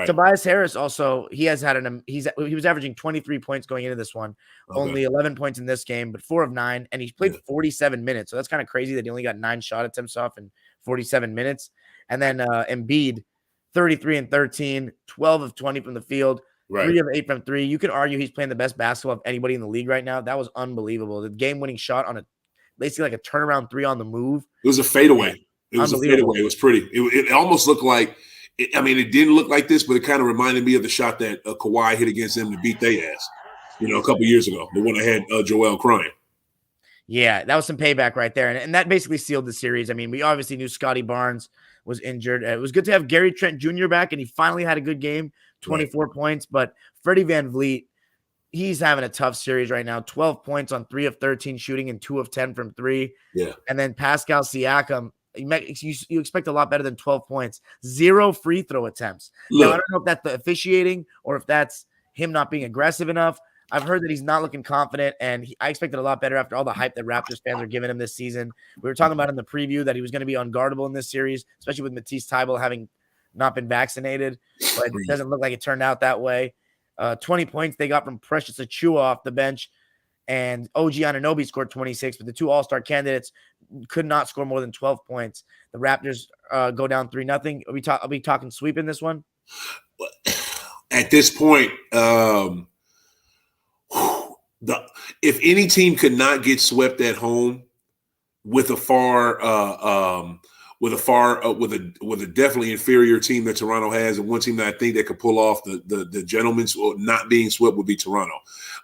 Tobias Harris also, he was averaging 23 points going into this one, only 11 points in this game, but 4 of 9, and he played 47 minutes. So that's kind of crazy that he only got 9 shot attempts off in 47 minutes. And then Embiid, 33 and 13, 12 of 20 from the field, 3 of 8 from 3. You could argue he's playing the best basketball of anybody in the league right now. That was unbelievable. The game-winning shot on basically like a turnaround 3 on the move. It was a fadeaway. It was a fadeaway. It was pretty. It almost looked like. It didn't look like this, but it kind of reminded me of the shot that Kawhi hit against them to beat their ass, a couple years ago. The one that had Joel crying. Yeah, that was some payback right there. And that basically sealed the series. I mean, we obviously knew Scotty Barnes was injured. It was good to have Gary Trent Jr. back, and he finally had a good game, 24 points. But Freddie VanVleet, he's having a tough series right now. 12 points on 3 of 13 shooting and 2 of 10 from 3. Yeah. And then Pascal Siakam, you expect a lot better than 12 points. 0 free throw attempts. Now, I don't know if that's the officiating or if that's him not being aggressive enough. I've heard that he's not looking confident, and I expected a lot better after all the hype that Raptors fans are giving him this season. We were talking about in the preview that he was going to be unguardable in this series, especially with Matisse Thybulle having not been vaccinated. But it doesn't look like it turned out that way. 20 points they got from Precious Achiuwa off the bench, and OG Anunoby scored 26, but the 2 all-star candidates could not score more than 12 points. The Raptors go down 3-0. Are we talking sweep in this one? At this point, if any team could not get swept at home with a definitely inferior team that Toronto has, and one team that I think that could pull off the gentleman's not being swept would be Toronto.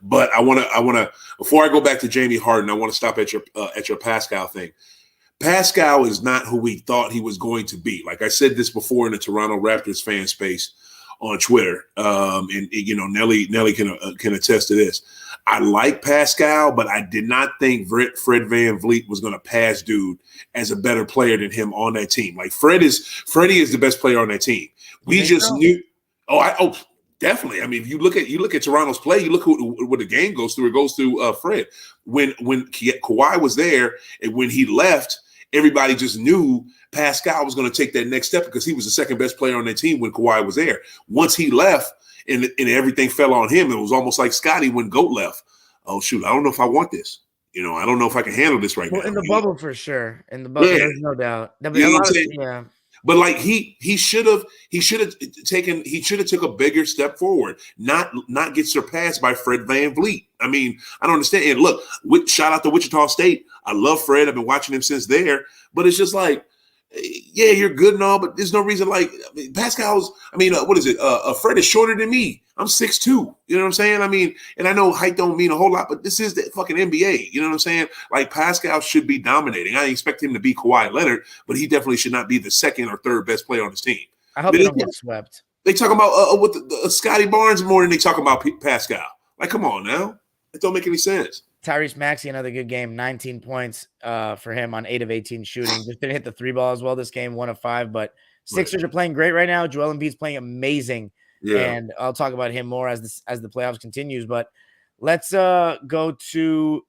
But I want to before I go back to Jamie Harden, I want to stop at your Pascal thing. Pascal is not who we thought he was going to be. Like I said this before in the Toronto Raptors fan space on Twitter, and Nelly can attest to this. I like Pascal, but I did not think Fred VanVleet was going to pass dude as a better player than him on that team. Like Freddie is the best player on that team. We just knew. Definitely. I mean, if you look at Toronto's play, you look what the game goes through. It goes through Fred. When Kawhi was there and when he left, everybody just knew Pascal was going to take that next step because he was the second best player on that team when Kawhi was there. Once he left and everything fell on him, it was almost like Scotty when Goat left. Oh, shoot, I don't know if I want this. I don't know if I can handle this right now. In the bubble, for sure. In the bubble, there's no doubt. Yeah. But like he should have took a bigger step forward, not get surpassed by Fred VanVleet. I mean, I don't understand. And look, shout out to Wichita State. I love Fred. I've been watching him since there. But it's just like, yeah, you're good and all, but there's no reason. Like Pascal's. I mean, what is it? Fred is shorter than me. I'm 6'2". You know what I'm saying? I mean, and I know height don't mean a whole lot, but this is the fucking NBA. You know what I'm saying? Like Pascal should be dominating. I expect him to be Kawhi Leonard, but he definitely should not be the second or third best player on his team. I hope they don't get swept. They talk about Scotty Barnes more than they talk about Pascal. Like, come on now, it don't make any sense. Tyrese Maxey, another good game, 19 points for him on 8 of 18 shooting. Just didn't hit the 3 ball as well this game, 1 of 5. But Sixers are playing great right now. Joel Embiid's playing amazing. Yeah. And I'll talk about him more as the playoffs continues. But let's go to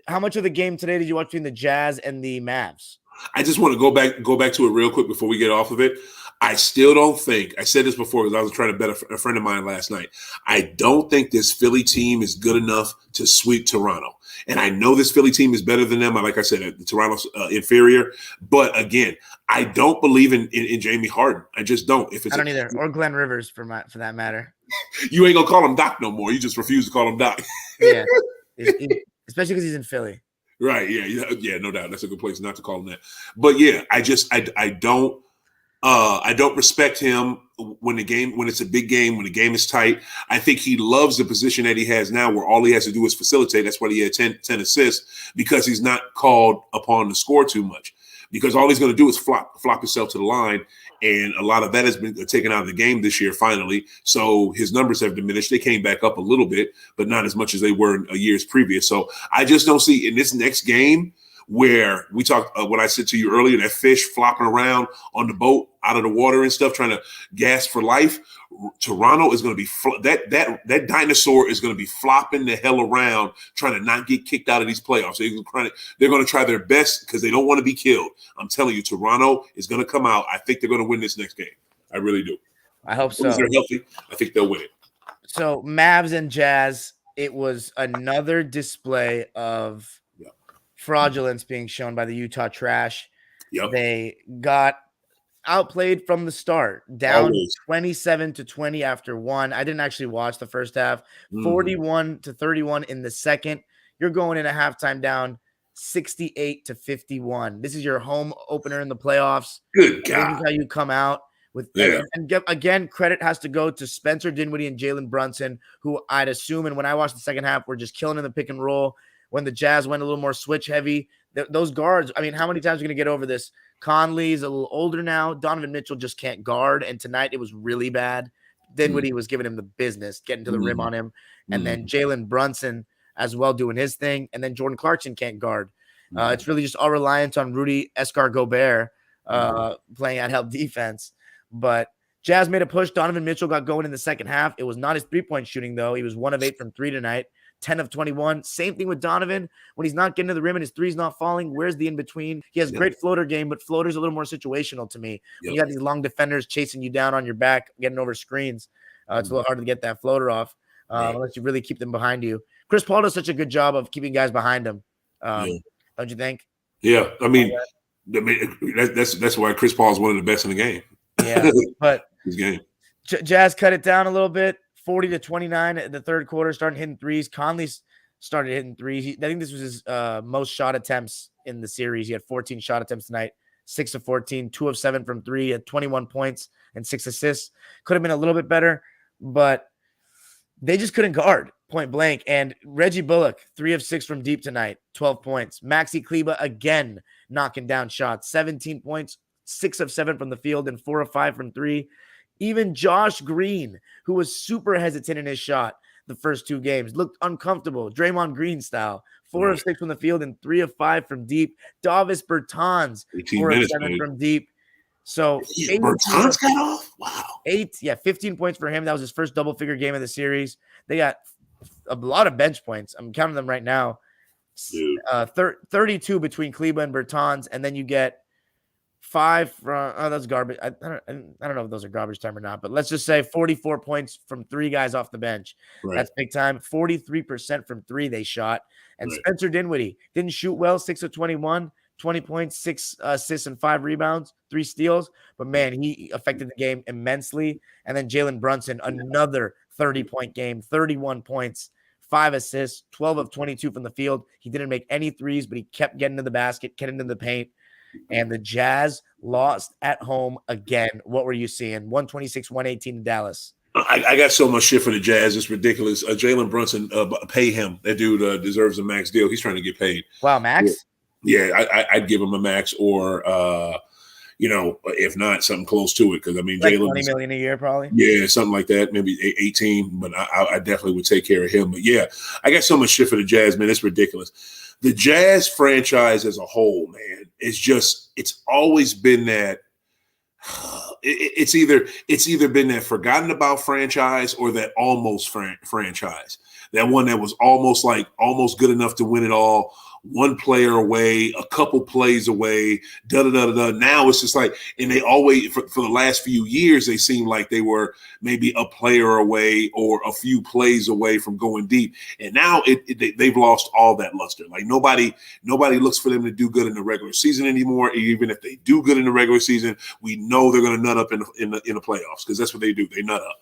how much of the game today did you watch between the Jazz and the Mavs? I just want to go back to it real quick before we get off of it. I still don't think – I said this before because I was trying to bet a friend of mine last night. I don't think this Philly team is good enough to sweep Toronto. And I know this Philly team is better than them. Like I said, the Toronto's inferior. But, again, I don't believe in Jamie Harden. I just don't. I don't either. Or Glenn Rivers, for that matter. You ain't going to call him Doc no more. You just refuse to call him Doc. Yeah, especially because he's in Philly. Right, yeah, no doubt. That's a good place not to call him that. But yeah, I don't respect him when it's a big game, when the game is tight. I think he loves the position that he has now where all he has to do is facilitate. That's why he had 10 assists, because he's not called upon to score too much. Because all he's going to do is flop himself to the line, and a lot of that has been taken out of the game this year finally. So his numbers have diminished. They came back up a little bit, but not as much as they were in years previous. So I just don't see in this next game where we talked, what I said to you earlier, that fish flopping around on the boat out of the water and stuff, trying to gasp for life. Toronto is going to be that dinosaur is going to be flopping the hell around, trying to not get kicked out of these playoffs. They're going to try their best because they don't want to be killed. I'm telling you, Toronto is going to come out. I think they're going to win this next game. I really do. I hope so. If they're healthy, I think they'll win it. So Mavs and Jazz, it was another display of fraudulence being shown by the Utah Trash. Yep. They got outplayed from the start, down 27-20 after 1. I didn't actually watch the first half. 41-31 in the second. You're going in a halftime down 68-51. This is your home opener in the playoffs. Good God. This is how you come out with. And again, credit has to go to Spencer Dinwiddie and Jalen Brunson, who I'd assume, and when I watched the second half, were just killing in the pick and roll. When the Jazz went a little more switch heavy, those guards, I mean, how many times are we going to get over this? Conley's a little older now. Donovan Mitchell just can't guard. And tonight it was really bad. Dinwiddie was giving him the business, getting to the rim on him. And then Jalen Brunson as well doing his thing. And then Jordan Clarkson can't guard. It's really just all reliant on Rudy Escar-Gobert playing at help defense. But Jazz made a push. Donovan Mitchell got going in the second half. It was not his three-point shooting, though. He was 1 of 8 from 3 tonight. 10 of 21. Same thing with Donovan. When he's not getting to the rim and his three's not falling, where's the in-between? He has great floater game, but floater's a little more situational to me. When you got these long defenders chasing you down on your back, getting over screens, it's a little hard to get that floater off unless you really keep them behind you. Chris Paul does such a good job of keeping guys behind him. Don't you think? Yeah. I mean, that's why Chris Paul is one of the best in the game. Yeah, but his game. Jazz cut it down a little bit. 40-29 in the third quarter, starting hitting threes. Conley started hitting threes. I think this was his most shot attempts in the series. He had 14 shot attempts tonight, 6 of 14, 2 of 7 from 3, at 21 points and 6 assists. Could have been a little bit better, but they just couldn't guard point blank. And Reggie Bullock, 3 of 6 from deep tonight, 12 points. Maxi Kleba again knocking down shots, 17 points, 6 of 7 from the field and 4 of 5 from 3. Even Josh Green, who was super hesitant in his shot the first 2 games, looked uncomfortable, Draymond Green style. 4 of 6 from the field and 3 of 5 from deep. Davis Bertans, 4 of 7 from deep. So Bertans got off? Wow. 15 points for him. That was his first double-figure game of the series. They got a lot of bench points. I'm counting them right now. Dude. 32 between Cleveland and Bertans, and then you get 5 from that's garbage. I don't know if those are garbage time or not, but let's just say 44 points from 3 guys off the bench. Right. That's big time. 43% from 3 they shot. And Right. Spencer Dinwiddie didn't shoot well, 6 of 21, 20 points, 6 assists, and 5 rebounds, 3 steals. But man, he affected the game immensely. And then Jalen Brunson, another 30-point game, 31 points, 5 assists, 12 of 22 from the field. He didn't make any threes, but he kept getting to the basket, getting into the paint. And the Jazz lost at home again. What were you seeing? 126-118 in Dallas. I got so much shit for the Jazz. It's ridiculous. Jalen Brunson, pay him. That dude deserves a max deal. He's trying to get paid. Wow, max? Yeah, I'd give him a max or, if not, something close to it. Because, I mean, like Jalen. $20 million a year probably? Yeah, something like that. Maybe 18. But I definitely would take care of him. But, yeah, I got so much shit for the Jazz, man. It's ridiculous. The Jazz franchise as a whole, man, it's always been that it's either been that forgotten about franchise or that almost franchise. That one that was almost good enough to win it all. One player away, a couple plays away, Now it's just like, and they always, for the last few years, they seem like they were maybe a player away or a few plays away from going deep. And now they've lost all that luster. Like nobody looks for them to do good in the regular season anymore. Even if they do good in the regular season, we know they're going to nut up in the playoffs because that's what they do. They nut up.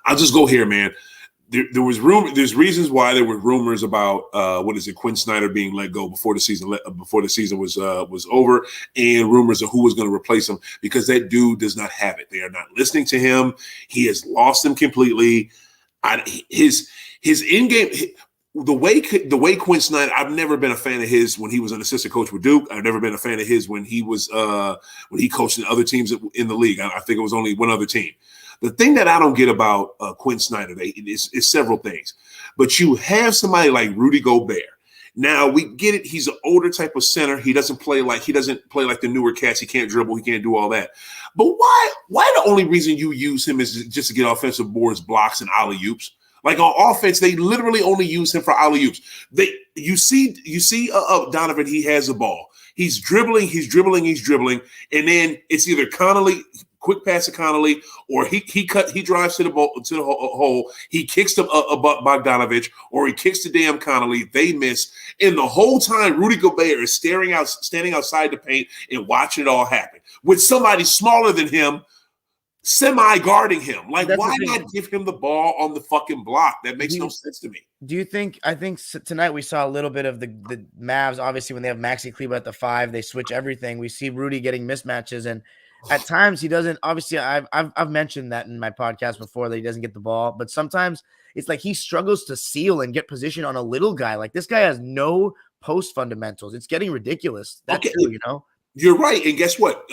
I'll just go here, man. There's reasons why there were rumors about Quinn Snyder being let go before the season was over, and rumors of who was going to replace him because that dude does not have it. They are not listening to him. He has lost them completely. His in-game, the way Quinn Snyder, I've never been a fan of his when he was an assistant coach with Duke. I've never been a fan of his when he was when he coached in other teams in the league. I think it was only one other team. The thing that I don't get about Quinn Snyder is several things. But you have somebody like Rudy Gobert. Now, we get it. He's an older type of center. He doesn't play like the newer cats. He can't dribble. He can't do all that. But why the only reason you use him is just to get offensive boards, blocks, and alley-oops? Like on offense, they literally only use him for alley-oops. You see Donovan, he has the ball. He's dribbling, and then it's either Connolly, quick pass to Connolly, or he drives to the hole. He kicks to Bogdanovich, or he kicks to damn Connolly. They miss, and the whole time Rudy Gobert is standing outside the paint and watching it all happen with somebody smaller than him, semi-guarding him. Like, why not give him the ball on the fucking block? That makes no sense to me. Do you think? I think tonight we saw a little bit of the Mavs. Obviously, when they have Maxi Kleber at the 5, they switch everything. We see Rudy getting mismatches, and at times he doesn't. Obviously, I've mentioned that in my podcast before that he doesn't get the ball, but sometimes it's like he struggles to seal and get position on a little guy. Like this guy has no post fundamentals. It's getting ridiculous. That's true, you know. You're right, and guess what?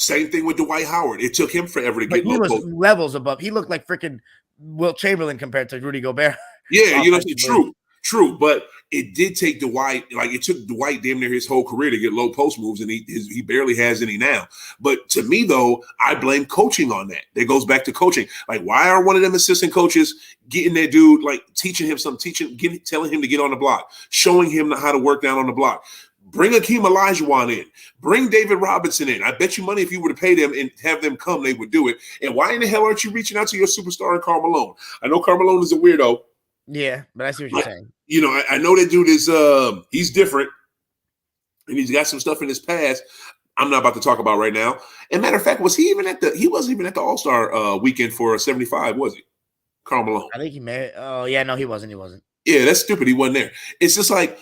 Same thing with Dwight Howard. It took him forever to get. He was levels above. He looked like freaking Wilt Chamberlain compared to Rudy Gobert. Yeah, true. But it did take Dwight. Like it took Dwight damn near his whole career to get low post moves, and he barely has any now. But to me, though, I blame coaching on that. That goes back to coaching. Like, why are one of them assistant coaches getting that dude, like teaching him something, telling him to get on the block, showing him how to work down on the block? Bring Akeem Olajuwon in. Bring David Robinson in. I bet you money if you were to pay them and have them come, they would do it. And why in the hell aren't you reaching out to your superstar in Karl Malone? I know Karl Malone is a weirdo. Yeah, but I see what you're saying. You know, I know that dude is he's different, and he's got some stuff in his past I'm not about to talk about right now. And matter of fact, he wasn't even at the All-Star weekend for 75, was he? Karl Malone. I think he may. Oh, yeah, no, he wasn't. Yeah, that's stupid. He wasn't there. It's just like,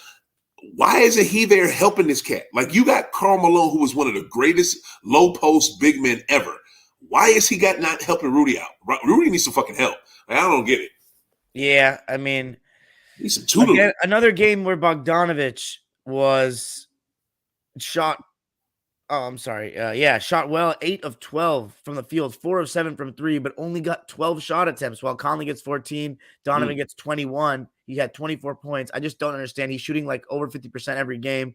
why isn't he there helping this cat? Like, you got Karl Malone, who was one of the greatest low-post big men ever. Why is he not helping Rudy out? Rudy needs some fucking help. Like, I don't get it. Yeah, I mean, he's some tutelage. Again, another game where Bogdanovich was shot. Oh, I'm sorry. Shot well, 8 of 12 from the field, 4 of 7 from 3, but only got 12 shot attempts. While Conley gets 14, Donovan gets 21. He had 24 points. I just don't understand. He's shooting like over 50% every game.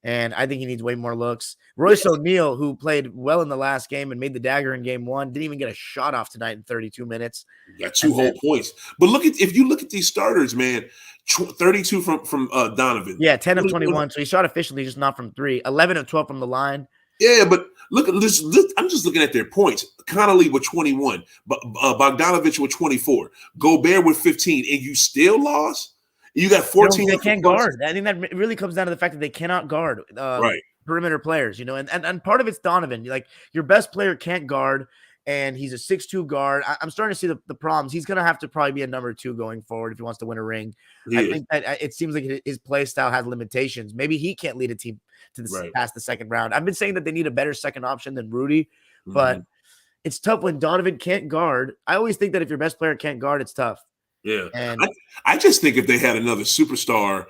And I think he needs way more looks. Royce O'Neal, who played well in the last game and made the dagger in game 1, didn't even get a shot off tonight in 32 minutes. Got 2 whole points. But if you look at these starters, man, 32 from Donovan. Yeah, 10 of 21. So he shot efficiently, just not from 3. 11 of 12 from the line. Yeah, but look at this. I'm just looking at their points. Connolly with 21, Bogdanovich with 24, Gobert with 15, and you still lost? You got 14. They can't guard. I think that really comes down to the fact that they cannot guard right. perimeter players, and part of it's Donovan. Like, your best player can't guard, and he's a 6'2" guard. I'm starting to see the problems. He's going to have to probably be a number 2 going forward if he wants to win a ring. I think that it seems like his play style has limitations. Maybe he can't lead a team to past the second round. I've been saying that they need a better second option than Rudy, but it's tough when Donovan can't guard. I always think that if your best player can't guard, it's tough. Yeah. And I just think if they had another superstar,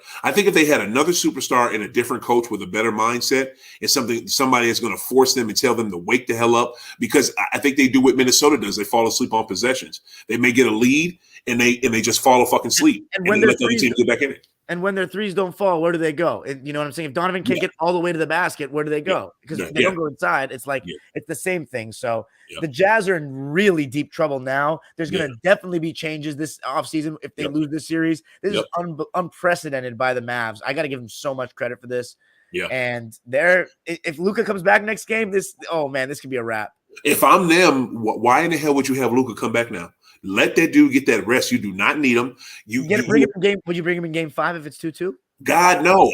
and a different coach with a better mindset, and somebody is going to force them and tell them to wake the hell up, because I think they do what Minnesota does. They fall asleep on possessions. They may get a lead and they just fall fucking sleep. And when they let the other team get back in it. And when their threes don't fall, where do they go? And you know what I'm saying? If Donovan can't get all the way to the basket, where do they go? Because if they don't go inside, it's like it's the same thing. So the Jazz are in really deep trouble now. There's going to definitely be changes this offseason if they lose this series. This is unprecedented by the Mavs. I got to give them so much credit for this. Yeah. And if Luka comes back next game, this could be a wrap. If I'm them, why in the hell would you have Luka come back now? Let that dude get that rest. You do not need him. Would you bring him in game 5 if it's 2-2? God, no.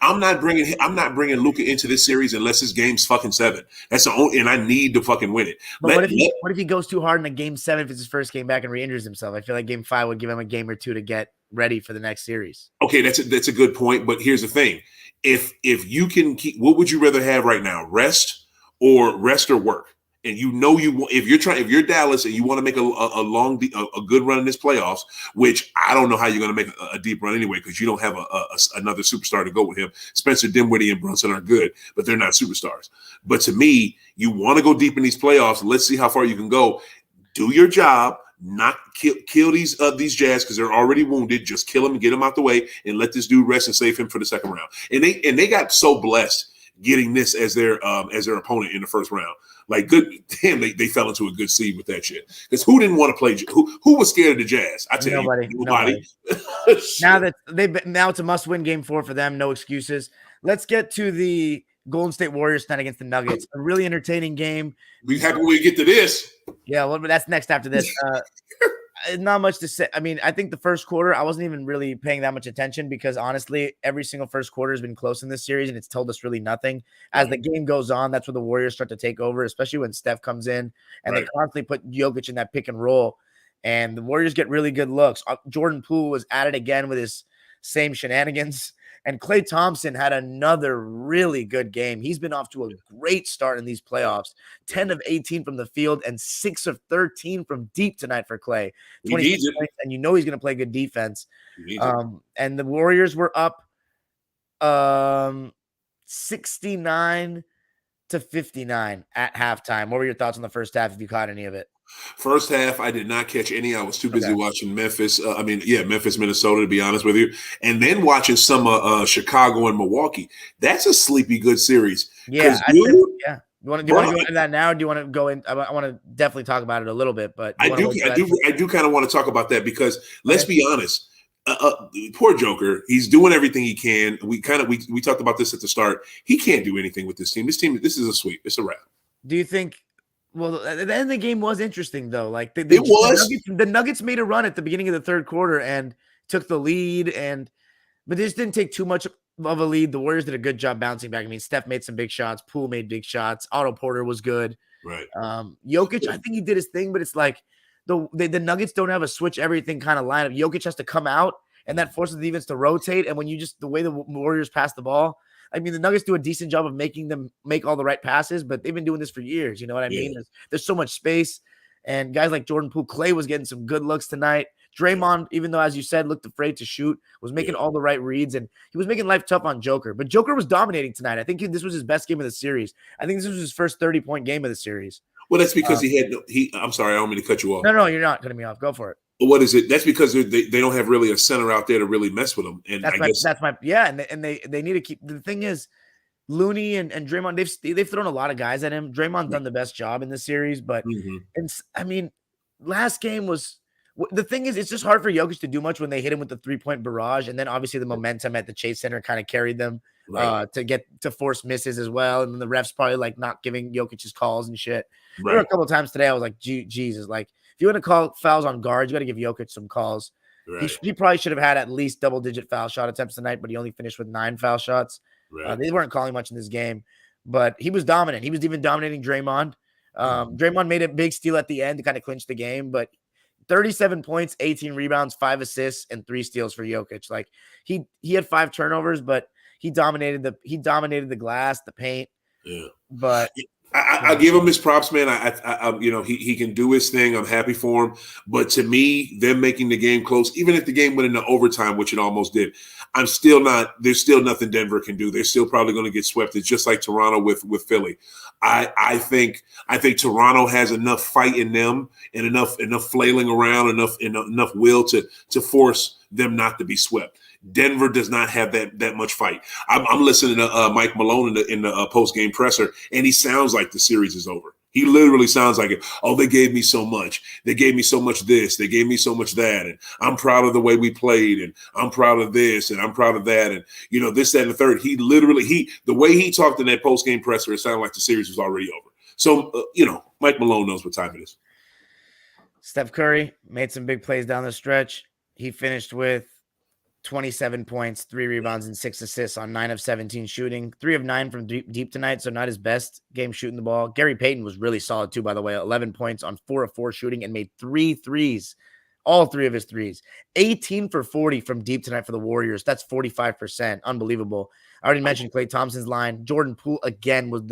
I'm not bringing Luka into this series unless it's game's fucking 7. That's the only, and I need to fucking win it. But what if he goes too hard in a game 7 if it's his first game back and re-injures himself? I feel like game 5 would give him a game or 2 to get ready for the next series. Okay, that's a good point. But here's the thing: if you can keep, what would you rather have right now? Rest or work? And if you're Dallas and you want to make a good run in this playoffs, which I don't know how you're going to make a deep run anyway, because you don't have another superstar to go with him. Spencer Dinwiddie and Brunson are good, but they're not superstars. But to me, you want to go deep in these playoffs. Let's see how far you can go. Do your job. Not kill these Jazz because they're already wounded. Just kill them and get them out the way, and let this dude rest and save him for the second round. And they got so blessed getting this as their opponent in the first round. Like, good, damn, they fell into a good seed with that shit. Because who didn't want to play? Who was scared of the Jazz? I tell you, nobody. Now it's a must-win game 4 for them. No excuses. Let's get to the Golden State Warriors tonight against the Nuggets. A really entertaining game. Be happy when we get to this. Yeah, well, that's next after this. Not much to say. I mean, I think the first quarter, I wasn't even really paying that much attention because honestly, every single first quarter has been close in this series and it's told us really nothing. As the game goes on, that's where the Warriors start to take over, especially when Steph comes in and they constantly put Jokic in that pick and roll. And the Warriors get really good looks. Jordan Poole was at it again with his same shenanigans. And Klay Thompson had another really good game. He's been off to a great start in these playoffs. 10 of 18 from the field and 6 of 13 from deep tonight for Klay. 26 points, and you know he's going to play good defense. And the Warriors were up 69 to 59 at halftime. What were your thoughts on the first half if you caught any of it? First half, I did not catch any. I was too busy watching Memphis, Minnesota, to be honest with you. And then watching some Chicago and Milwaukee. That's a sleepy good series. Yeah. Do you want to go into that now? Or do you want to go in? I want to definitely talk about it a little bit, but I do kind of want to talk about that because let's be honest. Poor Joker. He's doing everything he can. We talked about this at the start. He can't do anything with this team. This is a sweep. It's a wrap. Do you think? Well, the end of the game was interesting, though. Like the Nuggets made a run at the beginning of the third quarter and took the lead, but they just didn't take too much of a lead. The Warriors did a good job bouncing back. I mean, Steph made some big shots. Poole made big shots. Otto Porter was good. Right. Jokic, I think he did his thing, but it's like the Nuggets don't have a switch everything kind of lineup. Jokic has to come out, and that forces the defense to rotate. And when the way the Warriors pass the ball. I mean, the Nuggets do a decent job of making them make all the right passes, but they've been doing this for years. You know what I mean? There's so much space, and guys like Jordan Poole, Klay was getting some good looks tonight. Draymond, even though, as you said, looked afraid to shoot, was making all the right reads, and he was making life tough on Joker. But Joker was dominating tonight. I think this was his best game of the series. I think this was his first 30-point game of the series. Well, that's because I'm sorry, I don't mean to cut you off. No, you're not cutting me off. Go for it. What is it? That's because they don't have really a center out there to really mess with them. And and they need to keep. The thing is, Looney and Draymond, they've thrown a lot of guys at him. Draymond's done the best job in this series, but I mean, last game was the thing is it's just hard for Jokic to do much when they hit him with the 3-point barrage, and then obviously the momentum at the Chase Center kind of carried them to force misses as well, and then the refs probably like not giving Jokic his calls and shit. There were a couple of times today I was like, Jesus, like if you want to call fouls on guards, you got to give Jokic some calls. Right. He probably should have had at least double-digit foul shot attempts tonight, but he only finished with 9 foul shots. Right. They weren't calling much in this game, but he was dominant. He was even dominating Draymond. Draymond made a big steal at the end to kind of clinch the game, but 37 points, 18 rebounds, 5 assists, and 3 steals for Jokic. Like he had 5 turnovers, but he dominated the glass, the paint. Yeah, but I give him his props, man. I he can do his thing. I'm happy for him. But to me, them making the game close, even if the game went into overtime, which it almost did, I'm still not. There's still nothing Denver can do. They're still probably going to get swept. It's just like Toronto with Philly. I think Toronto has enough fight in them and enough flailing around, enough will to force them not to be swept. Denver does not have that much fight. I'm listening to Mike Malone in the post-game presser, and he sounds like the series is over. He literally sounds like it. Oh, they gave me so much. They gave me so much this. They gave me so much that. And I'm proud of the way we played. And I'm proud of this. And I'm proud of that. And, this, that, and the third. The way he talked in that post-game presser, it sounded like the series was already over. So, Mike Malone knows what time it is. Steph Curry made some big plays down the stretch. He finished with 27 points, 3 rebounds, and 6 assists on 9 of 17 shooting. 3 of 9 from deep tonight, so not his best game shooting the ball. Gary Payton was really solid too, by the way. 11 points on 4 of 4 shooting and made 3 threes. All 3 of his threes. 18 for 40 from deep tonight for the Warriors. That's 45%. Unbelievable. I already mentioned Klay Thompson's line. Jordan Poole, again, was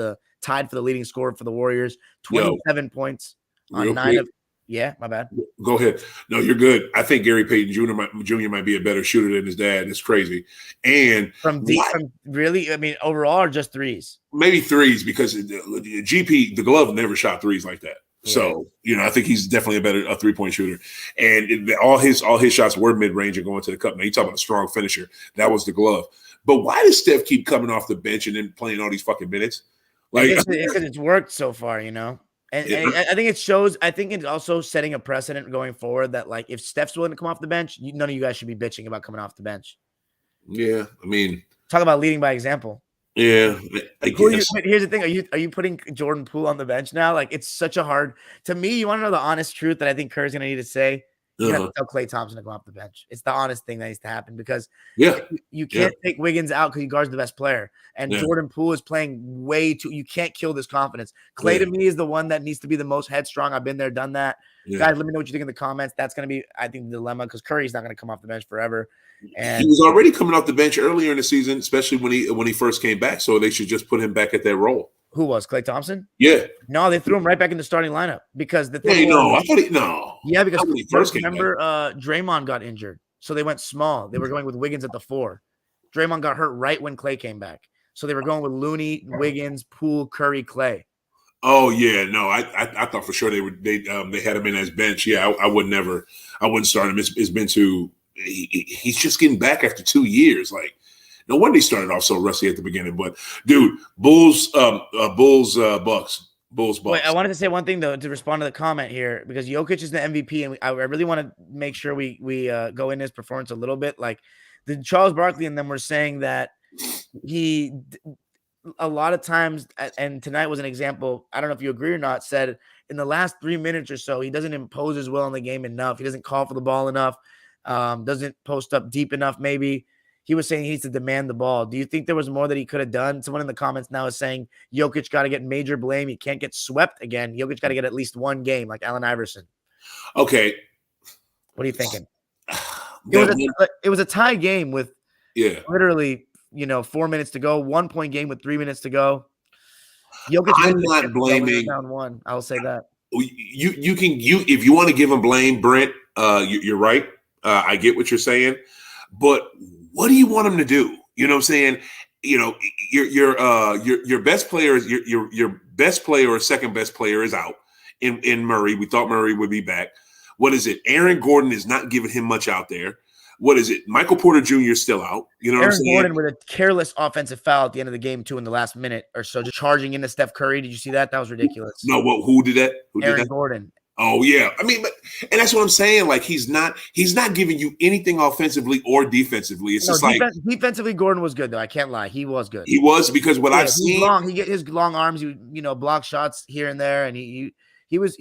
tied for the leading scorer for the Warriors. 27 points on 9 of... Yeah, my bad. Go ahead. No, you're good. I think Gary Payton Jr. might be a better shooter than his dad. It's crazy. And from really, I mean, overall or just threes? Maybe threes because GP, the glove never shot threes like that. Yeah. So, I think he's definitely a 3-point shooter. And all his shots were mid-range and going to the cup. Now, you talk about a strong finisher. That was the glove. But why does Steph keep coming off the bench and then playing all these fucking minutes? Like, because it's worked so far, And I think it shows. I think it's also setting a precedent going forward that, like, if Steph's willing to come off the bench, none of you guys should be bitching about coming off the bench. Yeah, I mean, talk about leading by example. Yeah, I guess. Here's the thing: are you putting Jordan Poole on the bench now? Like, it's such a hard. To me, you want to know the honest truth that I think Kerr's gonna need to say. You have to tell Klay Thompson to go off the bench. It's the honest thing that needs to happen because you can't take Wiggins out because he guards the best player. And Jordan Poole is playing way too – you can't kill this confidence. Klay to me is the one that needs to be the most headstrong. I've been there, done that. Guys, let me know what you think in the comments. That's going to be, I think, the dilemma because Curry's not going to come off the bench forever. And he was already coming off the bench earlier in the season, especially when he first came back. So they should just put him back at that role. Who was Klay Thompson? Yeah. No, they threw him right back in the starting lineup because the thing. Yeah, because remember, Draymond got injured, so they went small. They were going with Wiggins at the 4. Draymond got hurt right when Klay came back, so they were going with Looney, Wiggins, Poole, Curry, Klay. Oh yeah, no, I thought for sure they had him in as bench. Yeah, I wouldn't start him. It's been too. He's just getting back after 2 years, like. No wonder he started off so rusty at the beginning. But, dude, Bulls, Bucks. Wait, I wanted to say one thing, though, to respond to the comment here, because Jokic is the MVP, and I really want to make sure we go into his performance a little bit. Like, the Charles Barkley and them were saying that he a lot of times, and tonight was an example, I don't know if you agree or not, said in the last 3 minutes or so, he doesn't impose his will in the game enough. He doesn't call for the ball enough, doesn't post up deep enough maybe. He was saying he needs to demand the ball. Do you think there was more that he could have done? Someone in the comments now is saying Jokic got to get major blame. He can't get swept again. Jokic got to get at least one game like Allen Iverson. Okay. What are you thinking? It was a tie game with literally, 4 minutes to go, 1 point game with 3 minutes to go. Jokic I'm not blaming down one. I'll say that. You can if you want to give him blame, Brent, you're right. I get what you're saying. But what do you want him to do? You know what I'm saying? Your best player is your best player or second best player is out in Murray. We thought Murray would be back. What is it? Aaron Gordon is not giving him much out there. What is it? Michael Porter Jr. is still out. You know what I'm Aaron saying? Gordon with a careless offensive foul at the end of the game, too, in the last minute or so, just charging into Steph Curry. Did you see that? That was ridiculous. No, who did that? Aaron Gordon. Oh yeah, I mean, and that's what I'm saying. Like he's not giving you anything offensively or defensively. It's just like defensively, Gordon was good though. I can't lie, he was good. He was because what I've seen, he get his long arms. He block shots here and there, and he was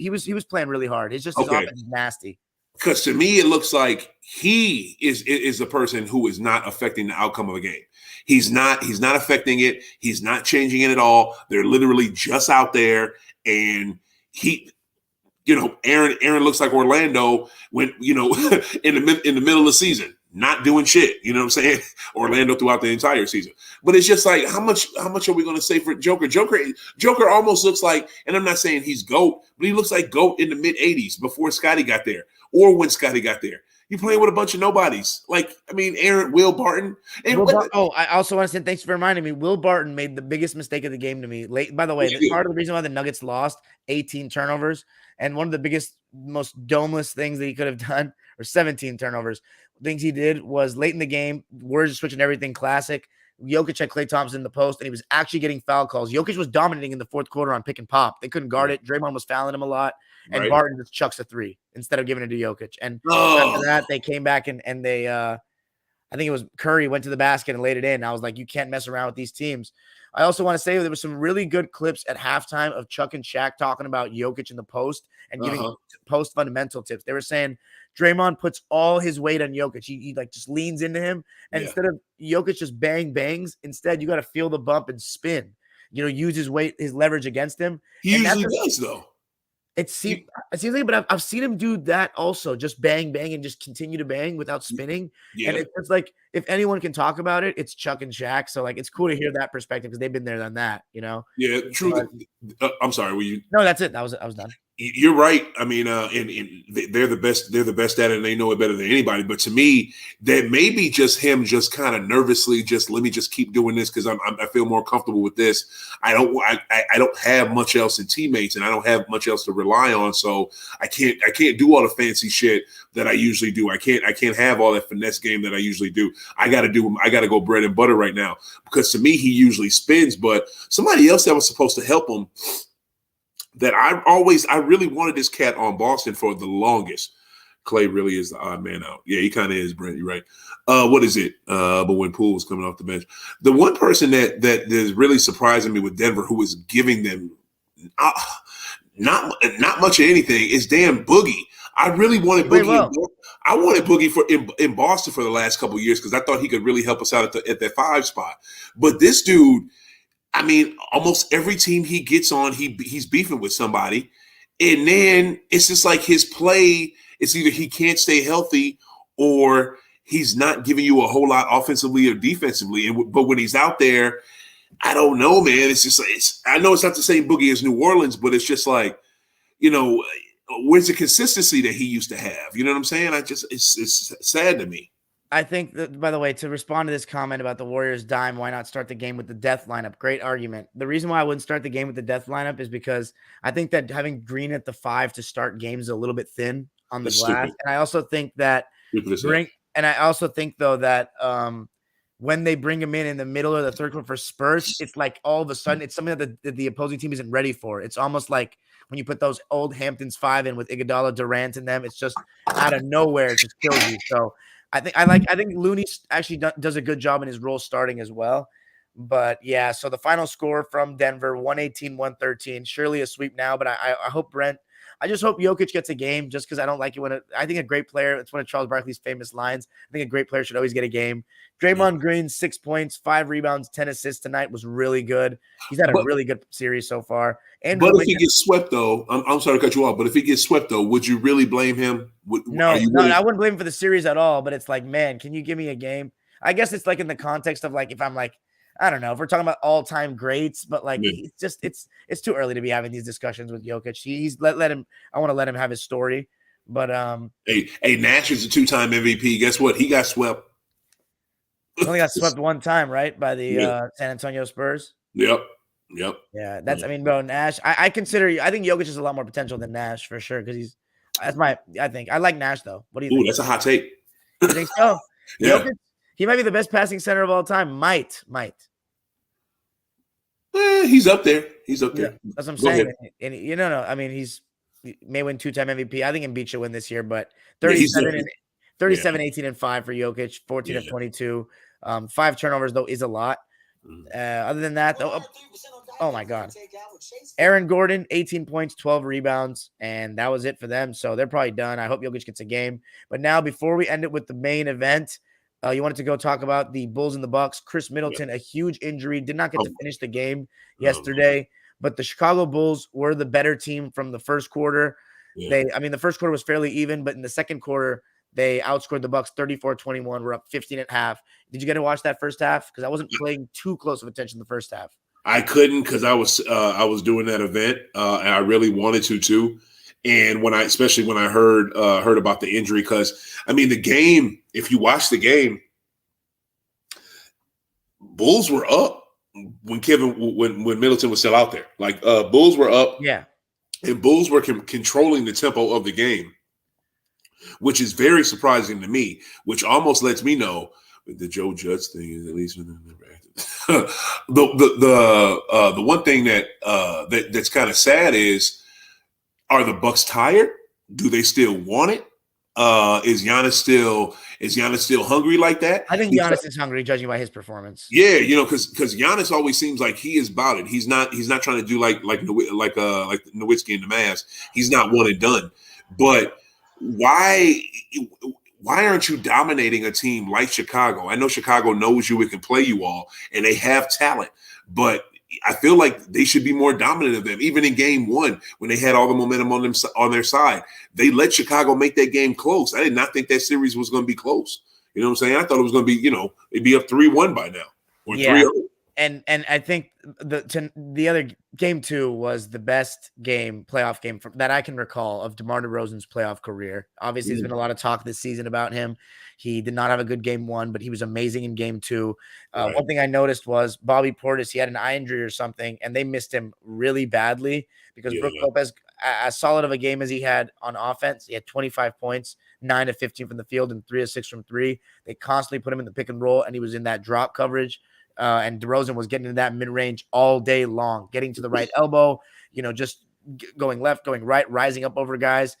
playing really hard. It's just his offense is nasty. Because to me, it looks like he is the person who is not affecting the outcome of a game. He's not affecting it. He's not changing it at all. They're literally just out there, and he. Aaron looks like Orlando when, in the middle of the season, not doing shit. You know what I'm saying? Orlando throughout the entire season. But it's just like, how much are we going to say for Joker? Joker almost looks like, and I'm not saying he's GOAT, but he looks like GOAT in the mid 80s before Scotty got there or when Scotty got there. You're playing with a bunch of nobodies. Aaron, Will Barton. And I also want to say thanks for reminding me. Will Barton made the biggest mistake of the game to me. By the way, part of the reason why the Nuggets lost, 18 turnovers, and one of the biggest, most domeless things that he could have done, or 17 turnovers, things he did was late in the game, Warriors are switching everything classic. Jokic had Klay Thompson in the post, and he was actually getting foul calls. Jokic was dominating in the fourth quarter on pick and pop. They couldn't guard it. Draymond was fouling him a lot. And Barton just chucks a three instead of giving it to Jokic. And after that, they came back and they I think it was Curry went to the basket and laid it in. I was like, you can't mess around with these teams. I also want to say there was some really good clips at halftime of Chuck and Shaq talking about Jokic in the post and giving post fundamental tips. They were saying Draymond puts all his weight on Jokic. He just leans into him. And instead of Jokic just bangs, instead you got to feel the bump and spin. Use his weight, his leverage against him. He usually does, though. It seems like, but I've seen him do that also, just bang, and just continue to bang without spinning. Yeah. And it's like, if anyone can talk about it, it's Chuck and Shaq. So it's cool to hear that perspective because they've been there, done that, Yeah, true. I'm sorry. Were you? No, that's it. I was done. You're right. I mean, and they're the best. They're the best at it, and they know it better than anybody. But to me, that may be just him, just kind of nervously, just let me just keep doing this because I feel more comfortable with this. I don't have much else in teammates, and I don't have much else to rely on. So I can't do all the fancy shit that I usually do. I can't have all that finesse game that I usually do. I got to go bread and butter right now because to me he usually spins. But somebody else that was supposed to help him. That I really wanted this cat on Boston for the longest. Clay really is the odd man out. Yeah, he kind of is, Brent. You're right. What is it? But when Poole was coming off the bench, the one person that is really surprising me with Denver, who is giving them not much of anything, is damn Boogie. I really wanted Boogie. I wanted Boogie in Boston for the last couple of years because I thought he could really help us out at that 5 spot. But this dude. I mean, almost every team he gets on, he's beefing with somebody. And then it's just like his play, it's either he can't stay healthy or he's not giving you a whole lot offensively or defensively. But when he's out there, I don't know, man. It's just I know it's not the same Boogie as New Orleans, but it's just like, where's the consistency that he used to have? You know what I'm saying? It's sad to me. I think that, by the way, to respond to this comment about the Warriors dime, why not start the game with the death lineup? Great argument. The reason why I wouldn't start the game with the death lineup is because I think that having Green at the 5 to start games is a little bit thin on the glass. Stupid. And I also think that when they bring him in the middle of the third quarter for Spurs, it's like all of a sudden it's something that the opposing team isn't ready for. It's almost like when you put those old Hamptons 5 in with Iguodala, Durant in them, it's just out of nowhere. It just kills you. So I think Looney actually does a good job in his role starting as well. But yeah, so the final score from Denver, 118-113, surely a sweep now. But I hope I just hope Jokic gets a game just because I don't like it I think a great player, it's one of Charles Barkley's famous lines. I think a great player should always get a game. Draymond Green, 6 points, 5 rebounds, 10 assists tonight was really good. He's had a really good series so far. But if he gets swept, though, I'm sorry to cut you off, but if he gets swept, though, would you really blame him? No, I wouldn't blame him for the series at all. But it's like, man, can you give me a game? I guess it's like in the context of like if I'm like, I don't know if we're talking about all-time greats, but like it's just it's too early to be having these discussions with Jokic. He's let him. I want to let him have his story. But hey, Nash is a 2-time MVP. Guess what? He got swept. He only got swept one time, right? By the San Antonio Spurs. Yep. Yeah, that's. I mean, bro, Nash. I think Jokic has a lot more potential than Nash for sure because I think I like Nash though. What do you think? That's a hot take. You think so? Yeah. Jokic, he might be the best passing center of all time. Might. He's up there. He's up there. Yeah, that's what I'm Go saying. ahead. And no. I mean, he may win 2-time MVP. I think Embiid should win this year, but Yeah, he's 37, 18, and 5 for Jokic, 14 of 22. 5 turnovers, though, is a lot. Other than that, though, oh my God. Aaron Gordon, 18 points, 12 rebounds, and that was it for them. So they're probably done. I hope Jokic gets a game. But now, before we end it with the main event, you wanted to go talk about the Bulls and the Bucks. Chris Middleton, a huge injury, did not get to finish the game yesterday. But the Chicago Bulls were the better team from the first quarter. Yeah. The first quarter was fairly even, but in the second quarter, they outscored the Bucks 34-21. We're up 15 at half. Did you get to watch that first half? Because I wasn't paying too close of attention the first half. I couldn't because I was doing that event, and I really wanted to too. And especially when I heard about the injury, because I mean the game. If you watch the game, Bulls were up when Middleton was still out there. Like Bulls were up, and Bulls were controlling the tempo of the game, which is very surprising to me. Which almost lets me know the Joe Judge thing is at least the one thing that's kind of sad is, are the Bucks tired? Do they still want it? Is Giannis still hungry like that? I think Giannis is hungry, judging by his performance. Yeah, because Giannis always seems like he is about it. He's not trying to do like Nowitzki and the Mavs. He's not one and done. But why aren't you dominating a team like Chicago? I know Chicago knows you and can play you all, and they have talent, but I feel like they should be more dominant of them. Even in game one, when they had all the momentum on their side, they let Chicago make that game close. I did not think that series was going to be close. You know what I'm saying? I thought it was going to be, it'd be up 3-1 by now or 3-0. And I think the other game 2 was the best playoff game that I can recall of DeMar DeRozan's playoff career. Obviously, there's been a lot of talk this season about him. He did not have a good game 1, but he was amazing in game 2. Right. One thing I noticed was Bobby Portis, he had an eye injury or something, and they missed him really badly because Brook Lopez, as solid of a game as he had on offense, he had 25 points, 9 of 15 from the field, and 3 of 6 from 3. They constantly put him in the pick and roll, and he was in that drop coverage. And DeRozan was getting into that mid-range all day long, getting to the right elbow, just going left, going right, rising up over guys.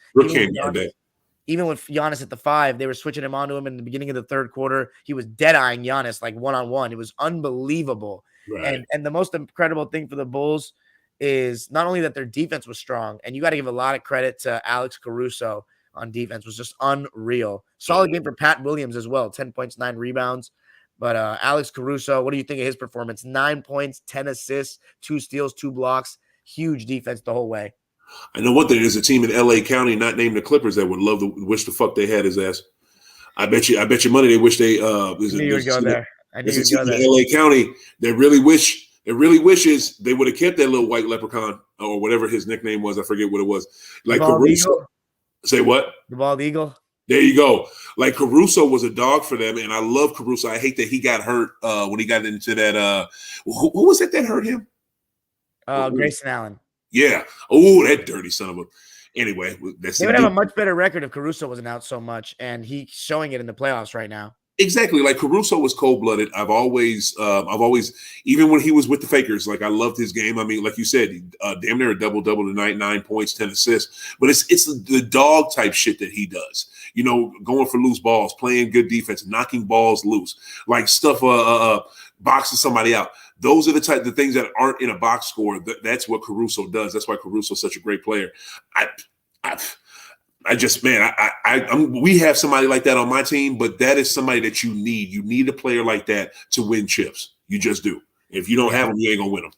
Even with Giannis at the 5, they were switching him onto him in the beginning of the third quarter. He was dead-eyeing Giannis like one-on-one. It was unbelievable. Right. And the most incredible thing for the Bulls is not only that their defense was strong, and you got to give a lot of credit to Alex Caruso on defense, was just unreal. Solid game for Pat Williams as well, 10 points, 9 rebounds. But Alex Caruso, what do you think of his performance? 9 points, 10 assists, 2 steals, 2 blocks. Huge defense the whole way. I know one thing. There's a team in L.A. County not named the Clippers that would love to wish the fuck they had his ass. I bet you money they wish they. I knew you would go there. I knew you'd go there. L.A. County that really wishes they would have kept that little white leprechaun or whatever his nickname was. I forget what it was. Like Caruso. Say what? The bald eagle. There you go. Like Caruso was a dog for them, and I love Caruso. I hate that he got hurt when he got into that. Who was it that hurt him? Grayson Allen. Yeah. Oh, that dirty son of a. Anyway, they would have a much better record if Caruso wasn't out so much, and he's showing it in the playoffs right now. Exactly. Like Caruso was cold-blooded. I've always, even when he was with the Fakers, like I loved his game. I mean, like you said, damn near a double-double tonight, 9 points, 10 assists. But it's the dog type shit that he does. Going for loose balls, playing good defense, knocking balls loose, like stuff, boxing somebody out. Those are the things that aren't in a box score. That's what Caruso does. That's why Caruso's such a great player. We have somebody like that on my team, but that is somebody that you need. You need a player like that to win chips. You just do. If you don't have them, you ain't gonna win them.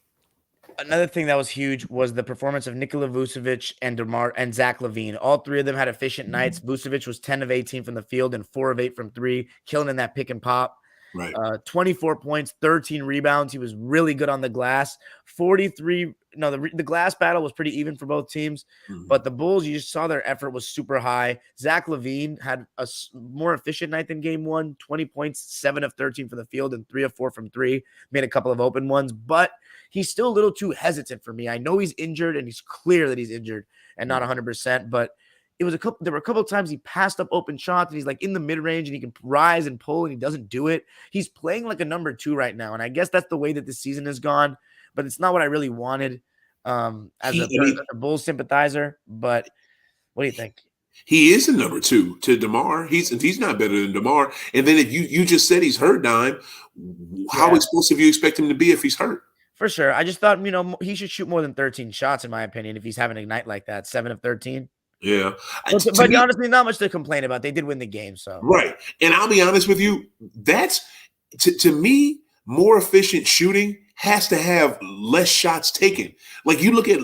Another thing that was huge was the performance of Nikola Vucevic and Zach LaVine. All 3 of them had efficient nights. Vucevic was 10 of 18 from the field and 4 of 8 from 3, killing in that pick and pop. Right. 24 points, 13 rebounds. He was really good on the glass. 43. No, the glass battle was pretty even for both teams, but the Bulls, you just saw their effort was super high. Zach LaVine had a more efficient night than game 1, 20 points, 7 of 13 from the field and 3 of 4 from 3, made a couple of open ones, but he's still a little too hesitant for me. I know he's injured and he's clear that he's injured and not 100%, but there were a couple of times he passed up open shots and he's like in the mid-range and he can rise and pull and he doesn't do it. He's playing like a number 2 right now. And I guess that's the way that this season has gone, but it's not what I really wanted as a Bulls sympathizer. But what do you think? He is a number 2 to DeMar. He's not better than DeMar. And then if you just said he's hurt, Dime, how explosive you expect him to be if he's hurt? For sure. I just thought, he should shoot more than 13 shots, in my opinion, if he's having a night like that, 7 of 13. Yeah. But honestly, not much to complain about. They did win the game, so. Right. And I'll be honest with you, that's, to me, more efficient shooting has to have less shots taken. Like you look at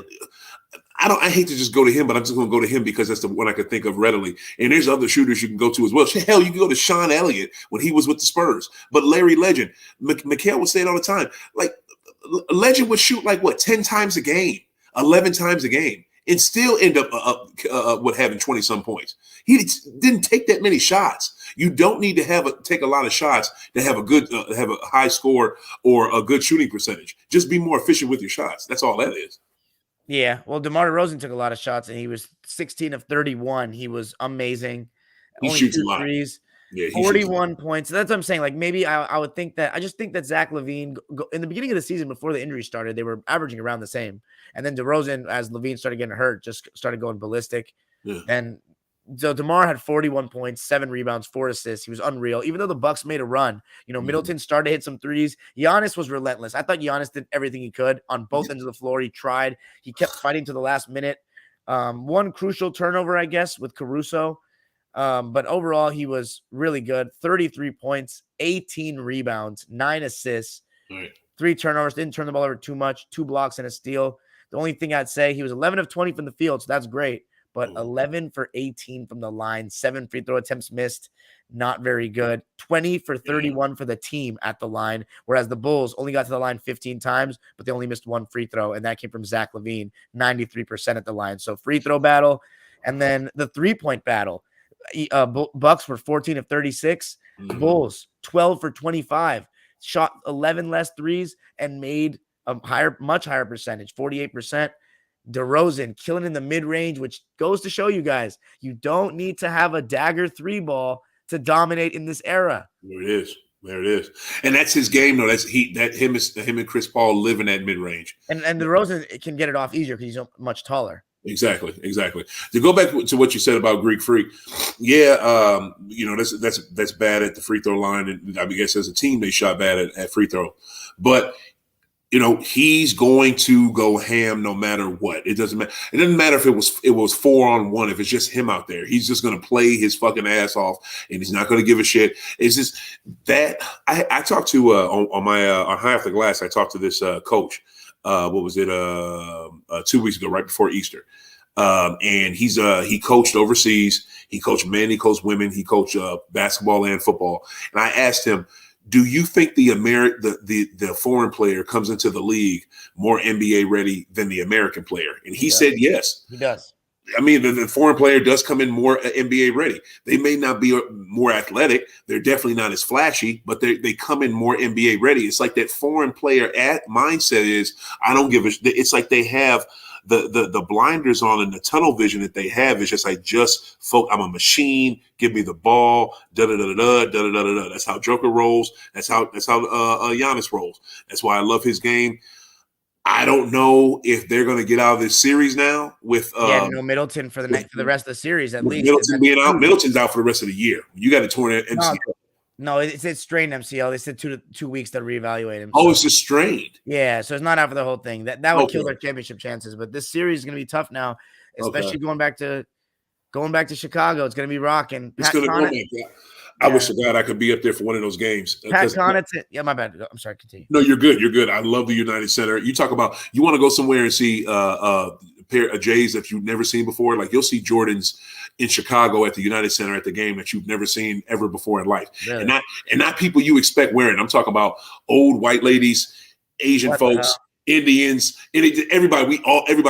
I hate to just go to him, but I'm just going to go to him because that's the one I could think of readily. And there's other shooters you can go to as well. Hell, you can go to Sean Elliott when he was with the Spurs. But Larry Legend, Mikhail would say it all the time. Like, Legend would shoot 10 times a game, 11 times a game, and still end up having 20-some points. He didn't take that many shots. You don't need to take a lot of shots to have a good have a high score or a good shooting percentage. Just be more efficient with your shots. That's all that is. Yeah, well, DeMar DeRozan took a lot of shots, and he was 16 of 31. He was amazing. He Only shoots 2 a lot. threes, Yeah, 41 points. That's what I'm saying. Like, maybe I would think that – I just think that Zach LaVine – in the beginning of the season, before the injury started, they were averaging around the same. And then DeRozan, as LaVine started getting hurt, just started going ballistic. Yeah. And so DeMar had 41 points, 7 rebounds, 4 assists. He was unreal. Even though the Bucks made a run, Middleton started to hit some threes. Giannis was relentless. I thought Giannis did everything he could on both ends of the floor. He tried. He kept fighting to the last minute. One crucial turnover, I guess, with Caruso. But overall, he was really good. 33 points, 18 rebounds, 9 assists, 3 turnovers. Didn't turn the ball over too much. 2 blocks and a steal. The only thing I'd say, he was 11 of 20 from the field, so that's great. But 11 for 18 from the line, 7 free throw attempts missed, not very good. 20 for 31 for the team at the line, whereas the Bulls only got to the line 15 times, but they only missed 1 free throw, and that came from Zach LaVine, 93% at the line. So free throw battle, and then the three-point battle. Bucks were 14 of 36. Bulls 12 for 25, shot 11 less threes, and made a much higher percentage, 48%. DeRozan killing in the mid-range, which goes to show you guys, you don't need to have a dagger 3 ball to dominate in this era. There it is. And that's his game, though. Him and Chris Paul live in that mid-range. And DeRozan can get it off easier because he's much taller. Exactly. To go back to what you said about Greek Freak, that's bad at the free throw line, and I guess as a team they shot bad at free throw, but he's going to go ham no matter what. It doesn't matter. It doesn't matter if it was 4-on-1. If it's just him out there, he's just going to play his fucking ass off, and he's not going to give a shit. It's just that I talked to on my on High Off the Glass. I talked to this coach. What was it? 2 weeks ago, right before Easter. And he coached overseas. He coached men. He coached women. He coached basketball and football. And I asked him, do you think the foreign player comes into the league more NBA ready than the American player? And he said yes. He does. I mean, the foreign player does come in more NBA ready. They may not be more athletic. They're definitely not as flashy, but they come in more NBA ready. It's like that foreign player mindset is, I don't give a – it's like they have the blinders on, and the tunnel vision that they have is just like, I'm a machine. Give me the ball. Da-da-da-da-da. That's how Joker rolls. That's how Giannis rolls. That's why I love his game. I don't know if they're going to get out of this series now with Middleton for the rest of the series at least. Middleton being out, Middleton's out for the rest of the year. You got to torn MCL. No, it's strained MCL. They said 2 weeks to reevaluate him. Oh, it's just strained. Yeah, so it's not out for the whole thing. That would kill their championship chances. But this series is going to be tough now, especially going back to Chicago. It's going to be rocking. I wish to God I could be up there for one of those games. Pat Connaughton. Yeah, my bad. I'm sorry. Continue. No, you're good. You're good. I love the United Center. You talk about you want to go somewhere and see a pair of Jays that you've never seen before. Like you'll see Jordans in Chicago at the United Center at the game that you've never seen ever before in life, really? and not people you expect wearing. I'm talking about old white ladies, Asian folks, Indians, everybody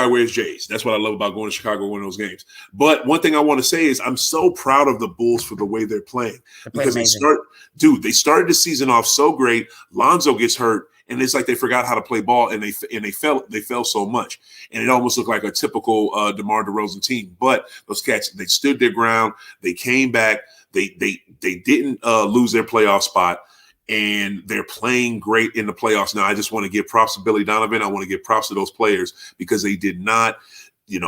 wears J's. That's what I love about going to Chicago, one of those games. But one thing I want to say is I'm so proud of the Bulls for the way they're playing because they started the season off so great. Lonzo gets hurt and it's like they forgot how to play ball, and they fell so much, and it almost looked like a typical DeMar DeRozan team. But those cats, they stood their ground, they came back, they didn't lose their playoff spot, and they're playing great in the playoffs now. I just want to give props to Billy Donovan. I want to give props to those players because they did not,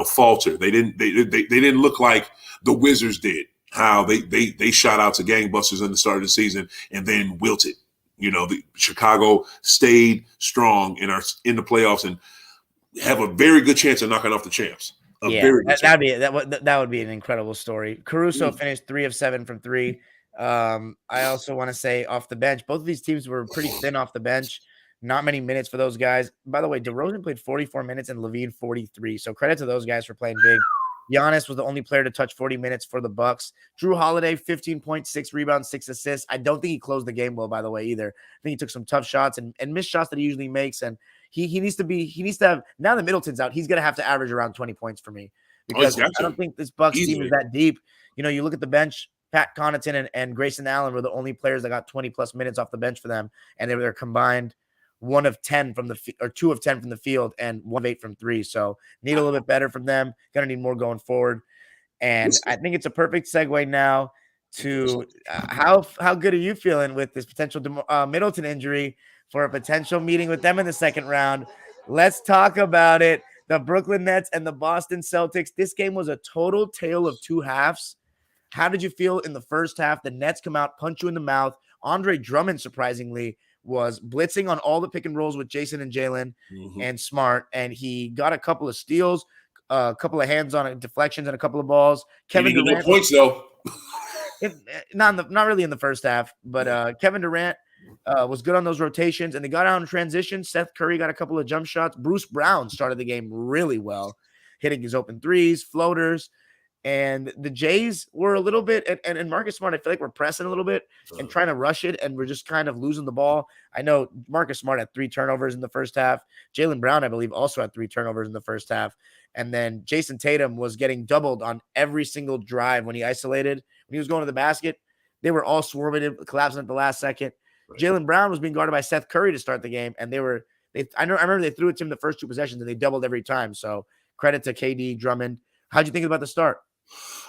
falter. They didn't look like the Wizards did. How they shot out to gangbusters in the start of the season and then wilted. The Chicago stayed strong and are in the playoffs and have a very good chance of knocking off the champs. That would be an incredible story. Caruso finished 3 of 7 from 3. I also want to say off the bench, both of these teams were pretty thin off the bench. Not many minutes for those guys. By the way, DeRozan played 44 minutes and Levine 43. So credit to those guys for playing big. Giannis was the only player to touch 40 minutes for the Bucks. Drew Holiday, 15.6 rebounds, 6 assists. I don't think he closed the game well, by the way, either. I think he took some tough shots and missed shots that he usually makes. And he needs to have, now that Middleton's out, he's going to have to average around 20 points for me. Because I don't think this Bucks team is that deep. You look at the bench, Pat Connaughton and Grayson Allen were the only players that got 20-plus minutes off the bench for them. And they were combined 1 of 10 from or 2 of 10 from the field and 1 of 8 from 3. So need a little bit better from them. Going to need more going forward. And I think it's a perfect segue now to how good are you feeling with this potential Middleton injury for a potential meeting with them in the second round? Let's talk about it. The Brooklyn Nets and the Boston Celtics. This game was a total tale of two halves. How did you feel in the first half? The Nets come out, punch you in the mouth. Andre Drummond, surprisingly, was blitzing on all the pick and rolls with Jason and Jalen and Smart, and he got a couple of steals, a couple of hands-on deflections, and a couple of balls. Kevin Durant, no points though. Not really in the first half, but Kevin Durant was good on those rotations, and they got out in transition. Seth Curry got a couple of jump shots. Bruce Brown started the game really well, hitting his open threes, floaters. And the Jays were a little bit, and Marcus Smart, I feel like we're pressing a little bit and trying to rush it, and we're just kind of losing the ball. I know Marcus Smart had 3 turnovers in the first half. Jaylen Brown, I believe, also had 3 turnovers in the first half. And then Jason Tatum was getting doubled on every single drive when he isolated. When he was going to the basket, they were all swarming him, collapsing at the last second. Right. Jaylen Brown was being guarded by Seth Curry to start the game, and I remember they threw it to him the first 2 possessions, and they doubled every time. So credit to KD, Drummond. How'd you think about the start?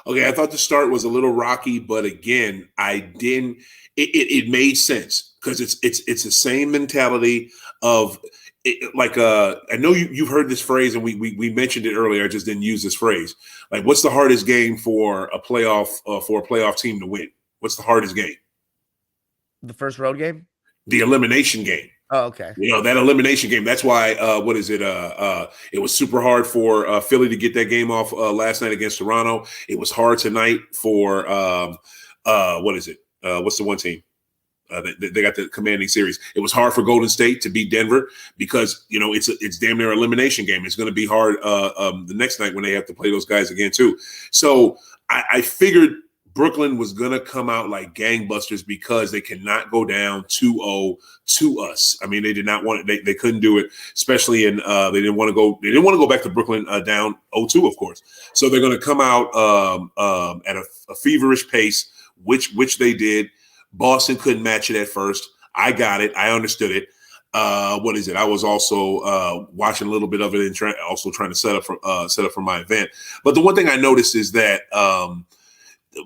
Okay, I thought the start was a little rocky, but again, it made sense because it's the same mentality of I know you've heard this phrase, and we mentioned it earlier. I just didn't use this phrase. Like, what's the hardest game for a playoff team to win? What's the hardest game? The first road game? The elimination game. Oh, okay. That elimination game. That's why, it was super hard for Philly to get that game off last night against Toronto. It was hard tonight for, what's the one team? They got the commanding series. It was hard for Golden State to beat Denver because, it's damn near elimination game. It's going to be hard the next night when they have to play those guys again too. So I figured Brooklyn was going to come out like gangbusters because they cannot go down 2-0 to us. I mean, they did not want it. They couldn't do it, especially in they didn't want to go back to Brooklyn down 0-2, of course. So they're going to come out at a feverish pace, which they did. Boston couldn't match it at first. I got it. I understood it. I was also watching a little bit of it and trying to set up for my event. But the one thing I noticed is that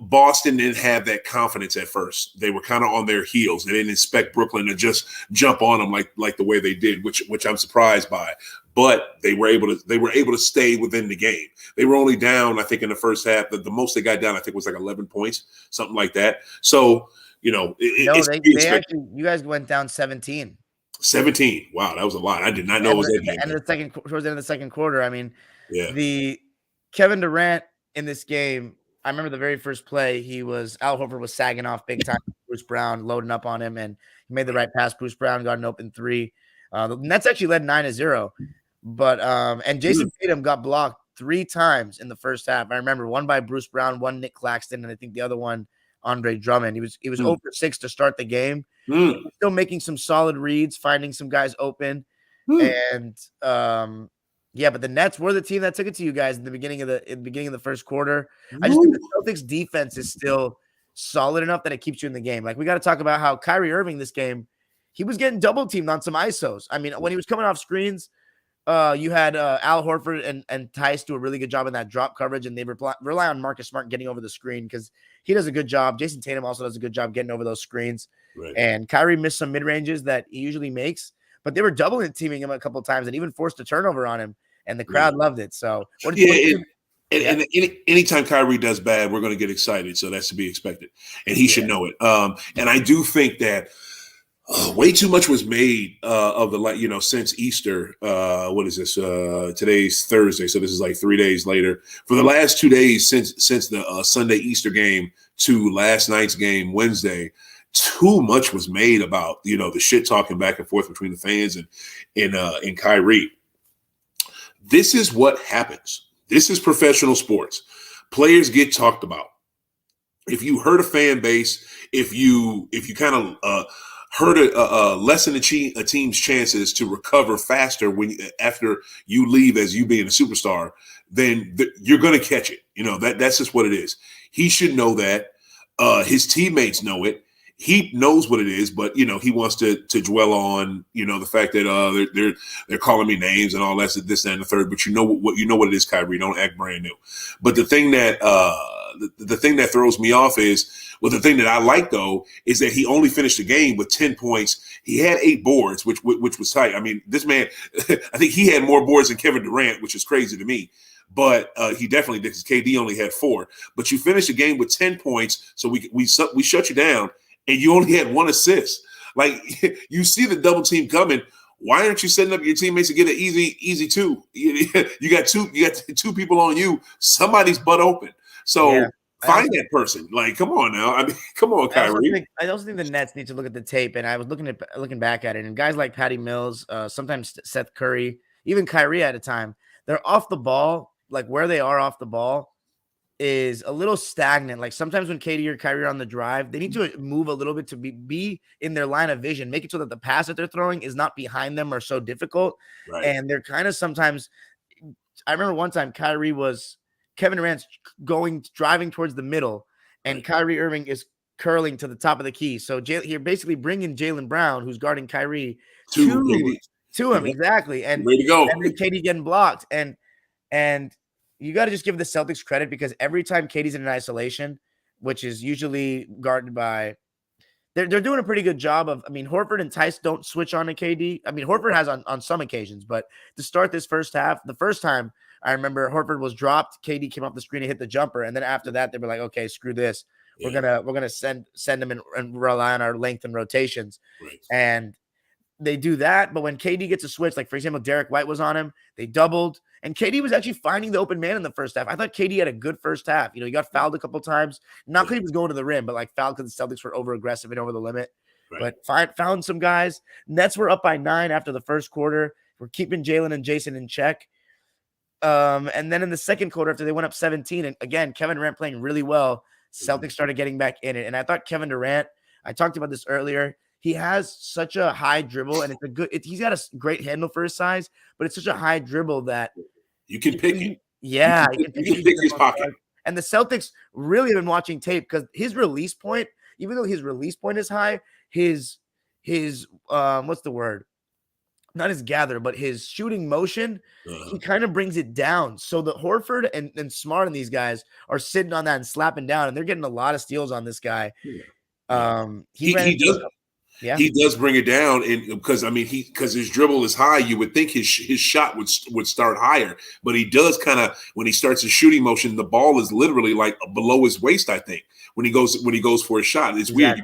Boston didn't have that confidence at first. They were kind of on their heels. They didn't expect Brooklyn to just jump on them like the way they did, which I'm surprised by. But they were able to stay within the game. They were only down, I think, in the first half. The most they got down, I think, was like 11 points, something like that. So, you guys went down 17. 17. Wow, that was a lot. I did not know it was that game. And towards the end of the second quarter, I mean, yeah. The Kevin Durant in this game, I remember the very first play, Al Horford was sagging off big time. Bruce Brown loading up on him, and he made the right pass. Bruce Brown got an open 3. The Nets actually led 9-0, but and Jason Tatum got blocked 3 times in the first half. I remember one by Bruce Brown, one Nick Claxton, and I think the other one Andre Drummond. He was 0 for 6 to start the game. Still making some solid reads, finding some guys open, and but the Nets were the team that took it to you guys in the beginning of the first quarter. I just think the Celtics defense is still solid enough that it keeps you in the game. Like, we got to talk about how Kyrie Irving this game, he was getting double teamed on some ISOs. I mean, when he was coming off screens, you had Al Horford and Tice do a really good job in that drop coverage, and they rely on Marcus Smart getting over the screen because he does a good job. Jason Tatum also does a good job getting over those screens. Right. And Kyrie missed some mid-ranges that he usually makes, but they were doubling teaming him a couple of times and even forced a turnover on him, and the crowd loved it. So and anytime Kyrie does bad, we're going to get excited. So that's to be expected, and he should know it. And I do think that way too much was made of the since Easter. What is this? Today's Thursday, so this is like 3 days later. For the last 2 days since the Sunday Easter game to last night's game Wednesday, too much was made about the shit talking back and forth between the fans and Kyrie. This is what happens. This is professional sports. Players get talked about. If you hurt a fan base, if you kind of lessen a team's chances to recover faster after you leave as you being a superstar, then you're going to catch it. That's just what it is. He should know that. His teammates know it. He knows what it is, but he wants to dwell on the fact that they're calling me names and all that, this, that, and the third. But you know what it is, Kyrie. Don't act brand new. But the thing that the thing that throws me off is, well, the thing that I like though is that he only finished the game with 10 points. He had 8 boards, which was tight. I mean, this man, I think he had more boards than Kevin Durant, which is crazy to me. But he definitely did, because KD only had 4. But you finished the game with 10 points, so we shut you down. And you only had 1 assist. Like, you see the double team coming. Why aren't you setting up your teammates to get an easy 2? You got two people on you. Somebody's butt open. So find that person. Like, come on now. I mean, come on, Kyrie. I also think the Nets need to look at the tape. And I was looking back at it, and guys like Patty Mills, sometimes Seth Curry, even Kyrie at a time, they're off the ball. Like, where they are off the ball is a little stagnant. Like, sometimes when KD or Kyrie are on the drive, they need to move a little bit to be in their line of vision, make it so that the pass that they're throwing is not behind them or so difficult. Right. And they're kind of sometimes, I remember one time Kevin Durant's driving towards the middle, and Kyrie Irving is curling to the top of the key. So you're basically bringing Jaylen Brown, who's guarding Kyrie, to him. Exactly. And way to go. And then KD getting blocked. And you got to just give the Celtics credit, because every time KD's in an isolation, which is usually guarded by, they're doing a pretty good job of, I mean, Horford and Tice don't switch on to KD. I mean, Horford has on some occasions, but to start this first half, the first time I remember Horford was dropped, KD came off the screen and hit the jumper. And then after that, they were like, okay, screw this. Yeah. We're gonna send him and rely on our length and rotations. Right. And they do that, but when KD gets a switch, like for example, Derek White was on him, they doubled, and KD was actually finding the open man in the first half. I thought KD had a good first half. He got fouled a couple times, not because he was going to the rim, but like fouled because the Celtics were over aggressive and over the limit. Right. But found some guys. Nets were up by 9 after the first quarter. We're keeping Jalen and Jason in check. And then in the second quarter, after they went up 17, and again, Kevin Durant playing really well, Celtics started getting back in it. And I thought Kevin Durant, I talked about this earlier, he has such a high dribble, and he's got a great handle for his size, but it's such a high dribble that you can pick it. Yeah. You can pick his pocket. And the Celtics really have been watching tape, because his release point, even though his release point is high, his what's the word? Not his gather, but his shooting motion, he kind of brings it down. So the Horford and Smart and these guys are sitting on that and slapping down, and they're getting a lot of steals on this guy. He does bring it down, and because his dribble is high, you would think his shot would start higher, but he does kind of, when he starts his shooting motion, the ball is literally like below his waist. I think when he goes for a shot, it's weird.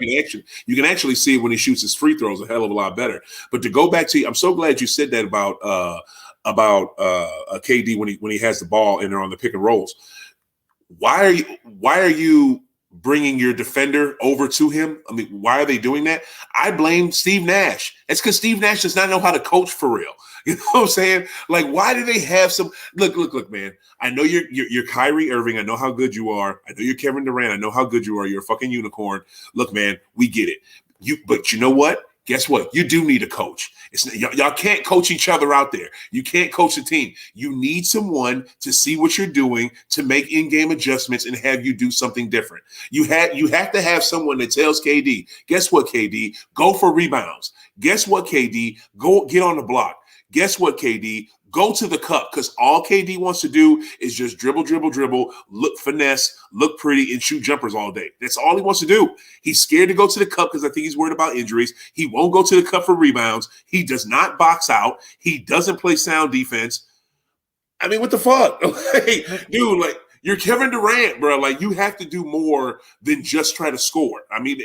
You can actually see it when he shoots his free throws a hell of a lot better. But to go back to, I'm so glad you said that about KD when he has the ball and they're on the pick and rolls. Why are you bringing your defender over to him? I mean, why are they doing that? I blame Steve Nash. It's because Steve Nash does not know how to coach for real. You know what I'm saying? Like, why do they have some look, man? I know you're Kyrie Irving. I know how good you are. I know you're Kevin Durant. I know how good you are. You're a fucking unicorn. Look, man, we get it. But you know what? guess what? You do need a coach. Y'all can't coach each other out there. You can't coach the team. You need someone to see what you're doing, to make in-game adjustments and have you do something different. You have to have someone that tells KD, guess what, KD? Go for rebounds. Guess what, KD? Go get on the block. Guess what, KD? Go to the cup, because all KD wants to do is just dribble, look finesse, look pretty, and shoot jumpers all day. That's all he wants to do. He's scared to go to the cup because I think he's worried about injuries. He won't go to the cup for rebounds. He does not box out. He doesn't play sound defense. I mean, what the fuck? Dude, like, you're Kevin Durant, bro. Like, you have to do more than just try to score. I mean,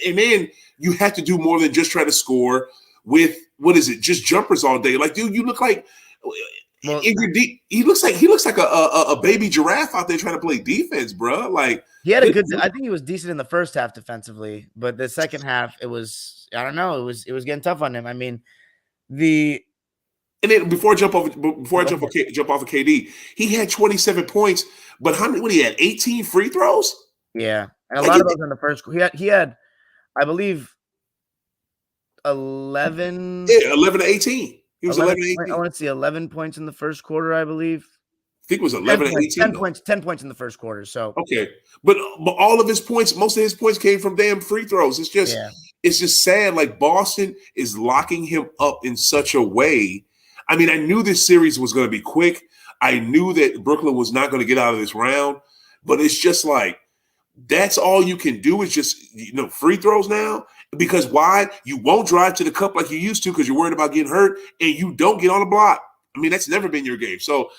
and then you have to do more than just try to score with, what is it, just jumpers all day. Like, dude, you look like he looks like a baby giraffe out there trying to play defense, bro. Like, he had I think he was decent in the first half defensively, but the second half, I don't know, it was getting tough on him. I mean, and then before I jump off of KD, he had 27 points, but how many? What, he had 18 free throws? Yeah, and a lot of those in the first. He had, I believe, 11. Yeah, 11 to 18. He was 11 to 18. I want to see 11 points in the first quarter, I believe. I think it was 11 to 18. 10 points in the first quarter. So okay, but all of his points, most of his points came from damn free throws. It's just sad. Like, Boston is locking him up in such a way. I mean, I knew this series was going to be quick. I knew that Brooklyn was not going to get out of this round, but it's just like, that's all you can do is just, free throws now. Because why? You won't drive to the cup like you used to because you're worried about getting hurt, and you don't get on the block. I mean, that's never been your game. So,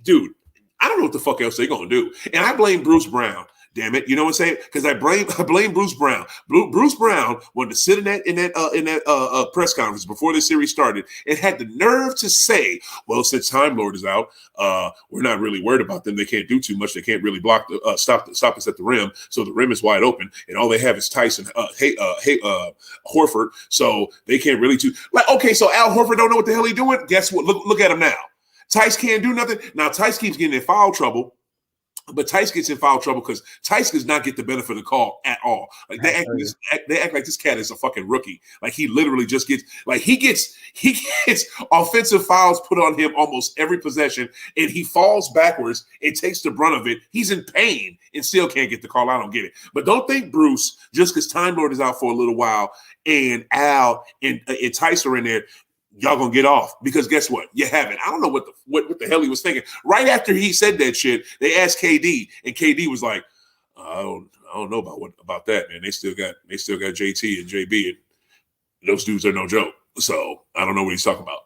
dude, I don't know what the fuck else they're going to do. And I blame Bruce Brown. Damn it, you know what I'm saying? Because I blame Bruce Brown. Bruce Brown wanted to sit in that press conference before the series started and had the nerve to say, "Well, since Time Lord is out, we're not really worried about them. They can't do too much. They can't really block stop us at the rim. So the rim is wide open, and all they have is Tyson, Horford. So they can't really do like okay. So Al Horford don't know what the hell he's doing. Guess what? Look at him now. Tice can't do nothing. Now Tice keeps getting in foul trouble. But Tice gets in foul trouble because Tice does not get the benefit of the call at all. Like they act like this cat is a fucking rookie. Like he literally just gets he gets offensive fouls put on him almost every possession, and he falls backwards and takes the brunt of it. He's in pain and still can't get the call. I don't get it. But don't think Bruce, just because Time Lord is out for a little while and Al and Tice are in there, y'all gonna get off, because guess what? You haven't. I don't know what the hell he was thinking. Right after he said that shit, they asked KD, and KD was like, I don't know about that, man. They still got JT and JB, and those dudes are no joke. So I don't know what he's talking about.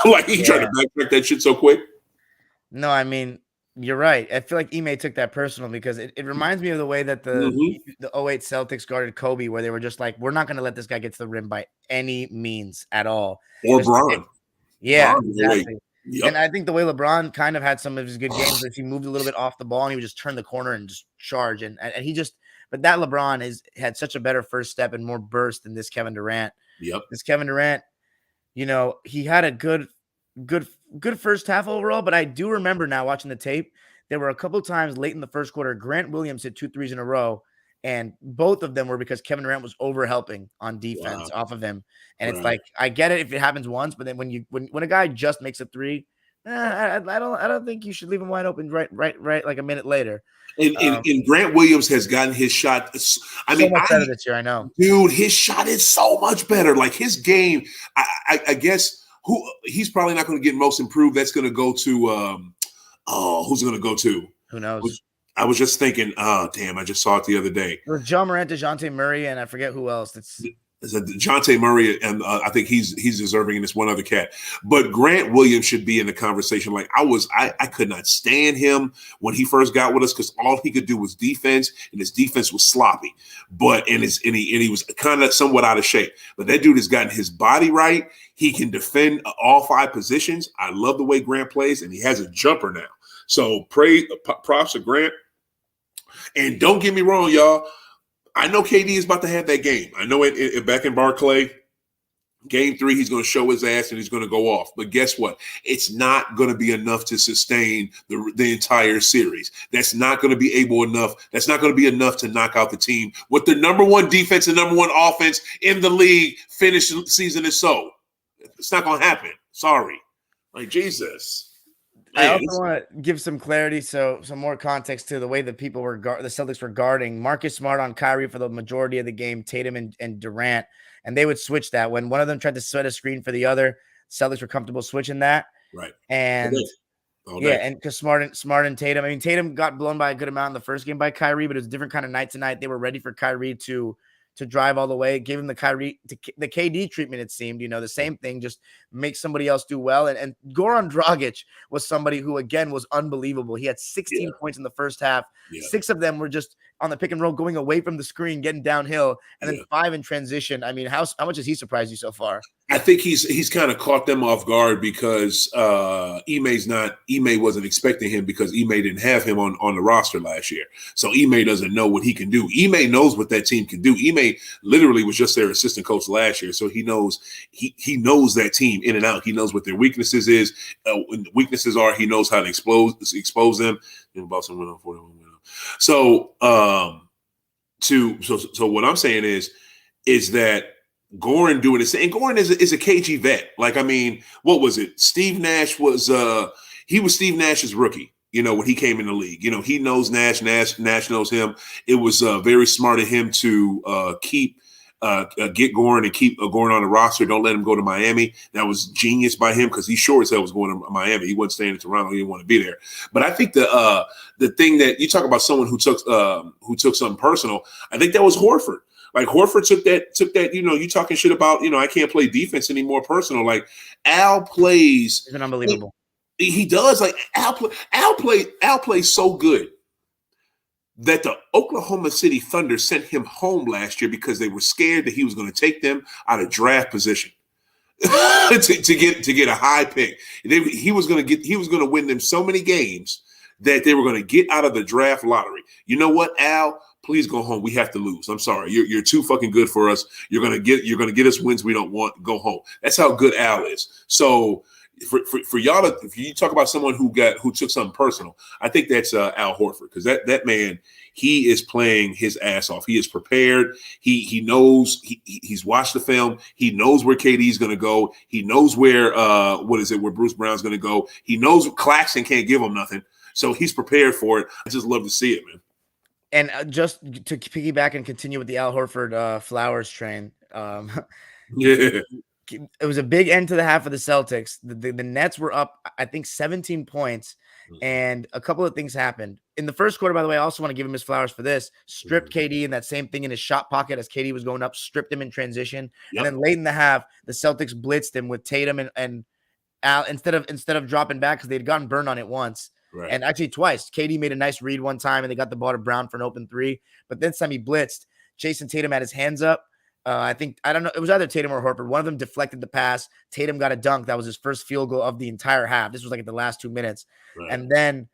Like he tried to backtrack that shit so quick. No, I mean, you're right. I feel like Ime took that personal because it reminds me of the way that the 08 Celtics guarded Kobe, where they were just like, we're not going to let this guy get to the rim by any means at all. Or Bron. Yeah, exactly. Yep. And I think the way LeBron kind of had some of his good games, if he moved a little bit off the ball and he would just turn the corner and just charge. And he just – but that LeBron had such a better first step and more burst than this Kevin Durant. Yep. This Kevin Durant, he had a good first half overall, but I do remember now watching the tape, there were a couple of times late in the first quarter, Grant Williams hit 2 threes in a row, and both of them were because Kevin Durant was over helping on defense off of him. And it's like, I get it if it happens once, but then when a guy just makes a three, I don't think you should leave him wide open right like a minute later. And Grant Williams has gotten his shot. I mean, much better this year, I know, dude. His shot is so much better. Like his game, I guess. He's probably not going to get most improved. That's going to go to who's going to go to? Who knows? I was just thinking, damn, I just saw it the other day. It was John Morant, DeJounte Murray, and I forget who else. It's DeJounte Murray, and I think he's deserving, and this one other cat. But Grant Williams should be in the conversation. Like I could not stand him when he first got with us because all he could do was defense, and his defense was sloppy. But he was kind of somewhat out of shape. But that dude has gotten his body right. He can defend all 5 positions. I love the way Grant plays, and he has a jumper now. So props to Grant. And don't get me wrong, y'all. I know KD is about to have that game. I know it back in Barclay. Game 3, he's going to show his ass and he's going to go off. But guess what? It's not going to be enough to sustain the entire series. That's not going to be enough. That's not going to be enough to knock out the team with the number one defense and number one offense in the league. Finish the season is so. It's not going to happen. Sorry. Like, Jesus. I also want to give some clarity, so some more context to the way that people were the Celtics were guarding Marcus Smart on Kyrie for the majority of the game, Tatum and Durant, and they would switch that when one of them tried to set a screen for the other. Celtics were comfortable switching that, right? And and because Smart and Tatum. I mean, Tatum got blown by a good amount in the first game by Kyrie, but it was a different kind of night tonight. They were ready for Kyrie to drive all the way, gave him the KD treatment. It seemed, the same thing, just make somebody else do well. And Goran Dragic was somebody who, again, was unbelievable. He had 16 points in the first half. 6 of them were just on the pick and roll, going away from the screen, getting downhill, and then 5 in transition. I mean, how much has he surprised you so far? I think he's kind of caught them off guard because Ime wasn't expecting him because Ime didn't have him on the roster last year. So Ime doesn't know what he can do. Ime knows what that team can do. Ime literally was just their assistant coach last year, so he knows that team in and out. He knows what their weaknesses are. He knows how to expose them. Boston went on 41. So what I'm saying is that Goran doing this, and Goran is a KG vet. Like, I mean, what was it? Steve Nash was Steve Nash's rookie. When he came in the league, he knows Nash. Nash knows him. It was very smart of him to get Goran and keep Goran on the roster. Don't let him go to Miami. That was genius by him because he sure as hell was going to Miami. He wasn't staying in Toronto. He didn't want to be there. But I think the thing that you talk about, someone who took something personal, I think that was Horford. Like, Horford took that, you talking shit about, I can't play defense anymore personal. Like, Al plays. It's been unbelievable. He does. Like, Al plays so good that the Oklahoma City Thunder sent him home last year because they were scared that he was going to take them out of draft position to get a high pick. He was going to win them so many games that they were going to get out of the draft lottery. You know what, Al? Please go home. We have to lose. I'm sorry. You're too fucking good for us. You're gonna get us wins we don't want. Go home. That's how good Al is. So for y'all, if you talk about someone who took something personal, I think that's Al Horford, because that man, he is playing his ass off. He is prepared. He knows. He's watched the film. He knows where KD is gonna go. He knows where where Bruce Brown's gonna go. He knows Claxton can't give him nothing. So he's prepared for it. I just love to see it, man. And just to piggyback and continue with the Al Horford Flowers train, it was a big end to the half of the Celtics. The Nets were up, I think, 17 points, and a couple of things happened. In the first quarter, by the way, I also want to give him his flowers for this. Stripped KD, and that same thing in his shot pocket as KD was going up, stripped him in transition. Yep. And then late in the half, the Celtics blitzed him with Tatum and Al instead of dropping back because they'd gotten burned on it once. Right. And actually twice. KD made a nice read one time, and they got the ball to Brown for an open 3. But this time he blitzed. Jason Tatum had his hands up. I don't know. It was either Tatum or Horford. One of them deflected the pass. Tatum got a dunk. That was his first field goal of the entire half. This was like in the last 2 minutes. Right. And then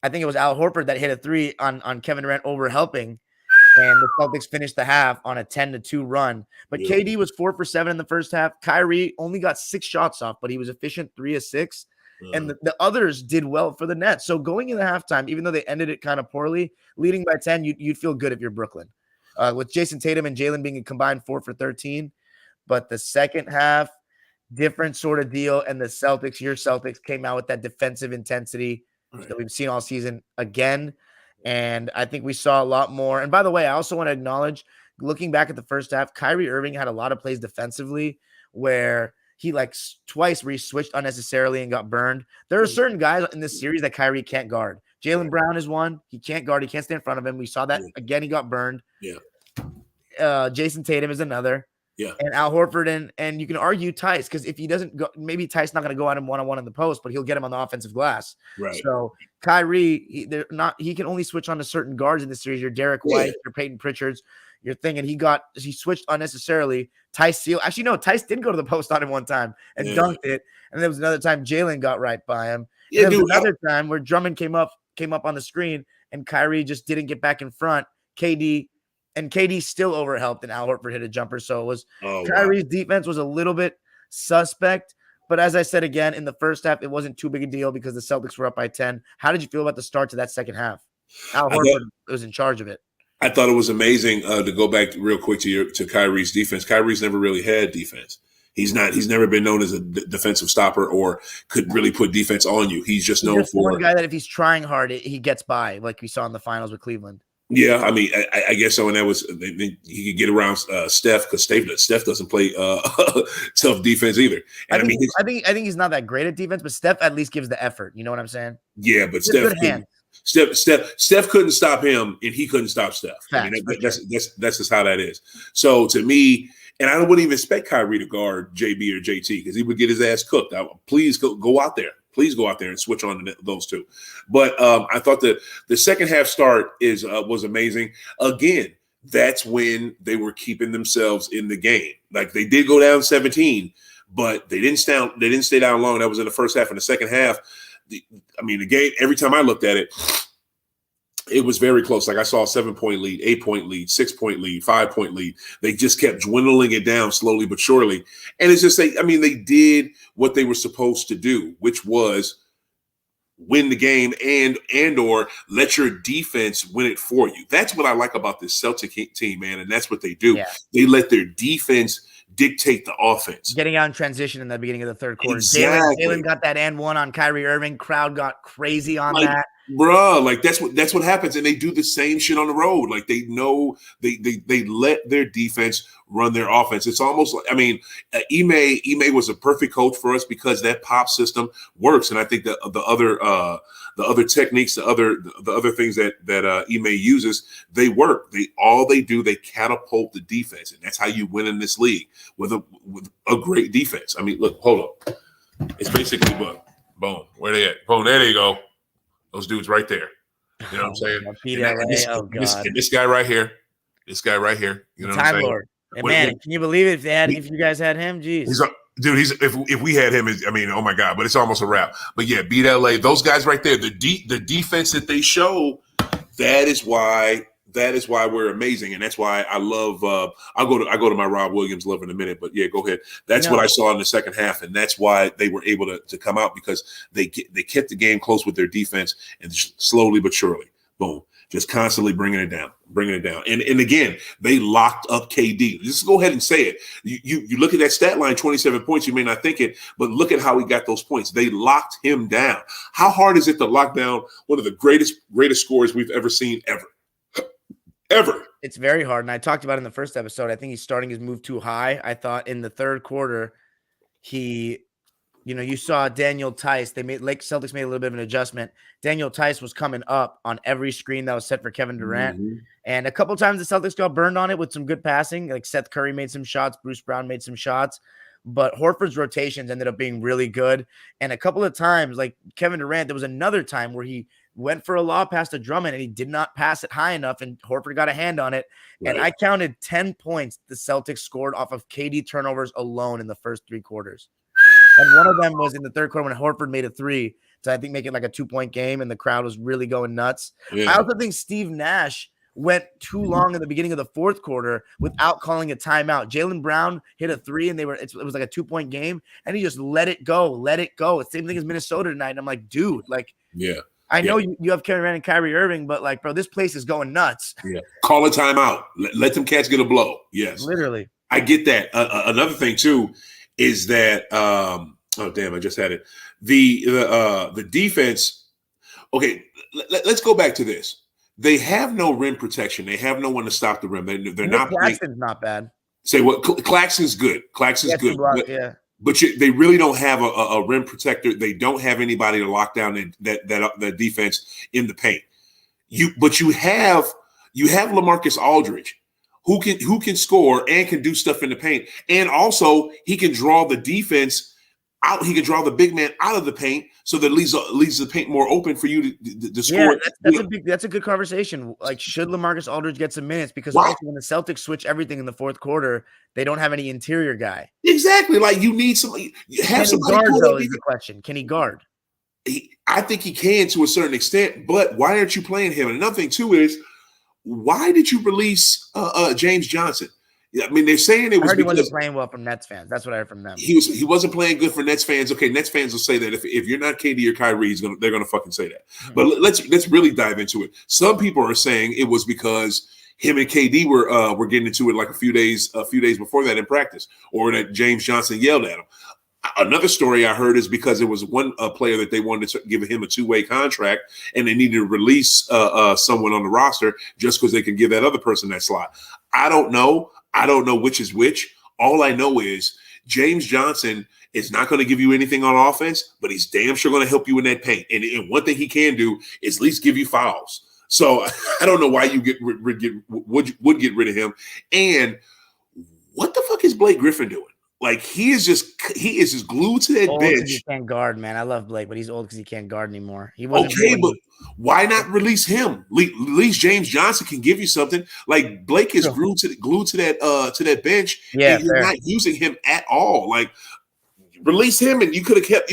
I think it was Al Horford that hit a 3 on Kevin Durant over helping. And the Celtics finished the half on a 10-2 run. But KD was 4 for 7 in the first half. Kyrie only got 6 shots off, but he was efficient, 3 of 6. And the others did well for the Nets. So going into halftime, even though they ended it kind of poorly, leading by 10, you'd feel good if you're Brooklyn. With Jason Tatum and Jalen being a combined 4 for 13. But the second half, different sort of deal. And your Celtics came out with that defensive intensity that we've seen all season again. And I think we saw a lot more. And by the way, I also want to acknowledge, looking back at the first half, Kyrie Irving had a lot of plays defensively where he twice where he switched unnecessarily and got burned. There are certain guys in this series that Kyrie can't guard. Jaylen Brown is one. He can't guard. He can't stay in front of him. We saw that again. He got burned. Yeah. Jason Tatum is another. Yeah. And Al Horford and you can argue Tice, because if he doesn't go, maybe Tice not going to go at him one-on-one in the post, but he'll get him on the offensive glass. Right. So Kyrie, he can only switch on to certain guards in this series. Your Derek White, your Peyton Pritchards, your thing, and he switched unnecessarily. Tice did go to the post on him one time and dunked it, and there was another time Jalen got right by him. Yeah, there was another time where Drummond came up on the screen and Kyrie just didn't get back in front. KD and KD still overhelped, and Al Horford hit a jumper. So it was Kyrie's defense was a little bit suspect. But as I said again, in the first half, it wasn't too big a deal because the Celtics were up by 10. How did you feel about the start to that second half? Al Horford was in charge of it. I thought it was amazing to go back real quick to Kyrie's defense. Kyrie's never really had defense. He's never been known as a defensive stopper or could really put defense on you. He's just known for one guy that if he's trying hard, he gets by, like we saw in the finals with Cleveland. Yeah, I mean, I guess so. And that was he could get around Steph because Steph doesn't play tough defense either. And I think he's not that great at defense, but Steph at least gives the effort. You know what I'm saying? Yeah, but Steph couldn't stop him, and he couldn't stop Steph. Facts, I mean, that's just how that is. So to me, and I wouldn't even expect Kyrie to guard JB or JT because he would get his ass cooked. Please go out there. Please go out there and switch on to those two. But I thought the second half start was amazing. Again, that's when they were keeping themselves in the game. Like they did go down 17, but they didn't stay down long. That was in the first half. In the second half, the game. Every time I looked at it, it was very close. Like I saw a 7-point lead, 8-point lead, 6-point lead, 5-point lead. They just kept dwindling it down slowly but surely. And it's just they did what they were supposed to do, which was win the game and or let your defense win it for you. That's what I like about this Celtic team, man. And that's what they do. Yeah. They let their defense dictate the offense. Getting out in transition in the beginning of the third quarter. Exactly. Jalen got that and one on Kyrie Irving. Crowd got crazy on that. Bruh, like that's what happens, and they do the same shit on the road. Like they know they let their defense run their offense. It's almost like Ime was a perfect coach for us because that pop system works, and I think that the other techniques, the other things that Ime uses, they work. They catapult the defense, and that's how you win in this league with a great defense. I mean, look, hold up, it's basically boom. Where they at? Boom, there they go. Those dudes right there. You know what I'm saying? And this guy right here. You know what I'm saying? Lord. And man, can you believe it if you guys had him? Jeez. If we had him, oh my God, but it's almost a wrap. But yeah, beat LA. Those guys right there, the defense that they show, that is why we're amazing, and that's why I love. I'll go to my Rob Williams love in a minute, but yeah, go ahead. That's what I saw in the second half, and that's why they were able to come out because they kept the game close with their defense, and slowly but surely, boom, just constantly bringing it down. And again, they locked up KD. Just go ahead and say it. You look at that stat line, 27 points. You may not think it, but look at how he got those points. They locked him down. How hard is it to lock down one of the greatest scorers we've ever seen ever? It's very hard. And I talked about it in the first episode. I think he's starting his move too high. I thought in the third quarter, you saw Daniel Tice. Celtics made a little bit of an adjustment. Daniel Tice was coming up on every screen that was set for Kevin Durant. Mm-hmm. And a couple times the Celtics got burned on it with some good passing. Like Seth Curry made some shots. Bruce Brown made some shots. But Horford's rotations ended up being really good. And a couple of times, like Kevin Durant, there was another time where he went for a lob pass to Drummond and he did not pass it high enough, and Horford got a hand on it. Right. And I counted 10 points the Celtics scored off of KD turnovers alone in the first three quarters. And one of them was in the third quarter when Horford made a three to, I think, make it like a 2-point game, and the crowd was really going nuts. Yeah. I also think Steve Nash went too long in the beginning of the fourth quarter without calling a timeout. Jaylen Brown hit a three, and it was like a 2-point game, and he just let it go. It's the same thing as Minnesota tonight. And I'm like, dude, like, yeah. I know you have Kevin Durant and Kyrie Irving, but like, bro, this place is going nuts. Yeah. Call a timeout. Let them cats get a blow. Yes. Literally. I get that. Another thing too is that oh damn, I just had it. The defense. Okay, let's go back to this. They have no rim protection. They have no one to stop the rim. They're not. Claxton's not bad. Say what? Claxton's good. Claxton's good. Yeah. But they really don't have a rim protector. They don't have anybody to lock down that defense in the paint. But you have LaMarcus Aldridge, who can score and can do stuff in the paint, and also he can draw the defense out. He can draw the big man out of the paint, so that leaves the paint more open for you to score. Yeah, that's a good conversation. Like, should LaMarcus Aldridge get some minutes? Because also when the Celtics switch everything in the fourth quarter, they don't have any interior guy. Exactly. Like, you need somebody. Have somebody guard, though, is the question. Can he guard? I think he can to a certain extent, but why aren't you playing him? And another thing too is, why did you release James Johnson? I mean, they're saying it was I heard he because wasn't playing well from Nets fans. That's what I heard from them. he wasn't playing good for Nets fans. Okay, Nets fans will say that if you're not KD or Kyrie, they're gonna fucking say that. But let's really dive into it. Some people are saying it was because him and KD were getting into it like a few days before that in practice, or that James Johnson yelled at him. Another story I heard is because it was one player that they wanted to give him a two-way contract, and they needed to release someone on the roster just because they could give that other person that slot. I don't know. I don't know which is which. All I know is James Johnson is not going to give you anything on offense, but he's damn sure going to help you in that paint. And one thing he can do is at least give you fouls. So I don't know why you would get rid of him. And what the fuck is Blake Griffin doing? Like he is just glued to that bench. He can't guard, man. I love Blake, but he's old because he can't guard anymore. He wasn't okay, but why not release him? At least James Johnson can give you something. Like Blake is glued to that bench. Yeah, and you're not using him at all. Like release him, and you could have kept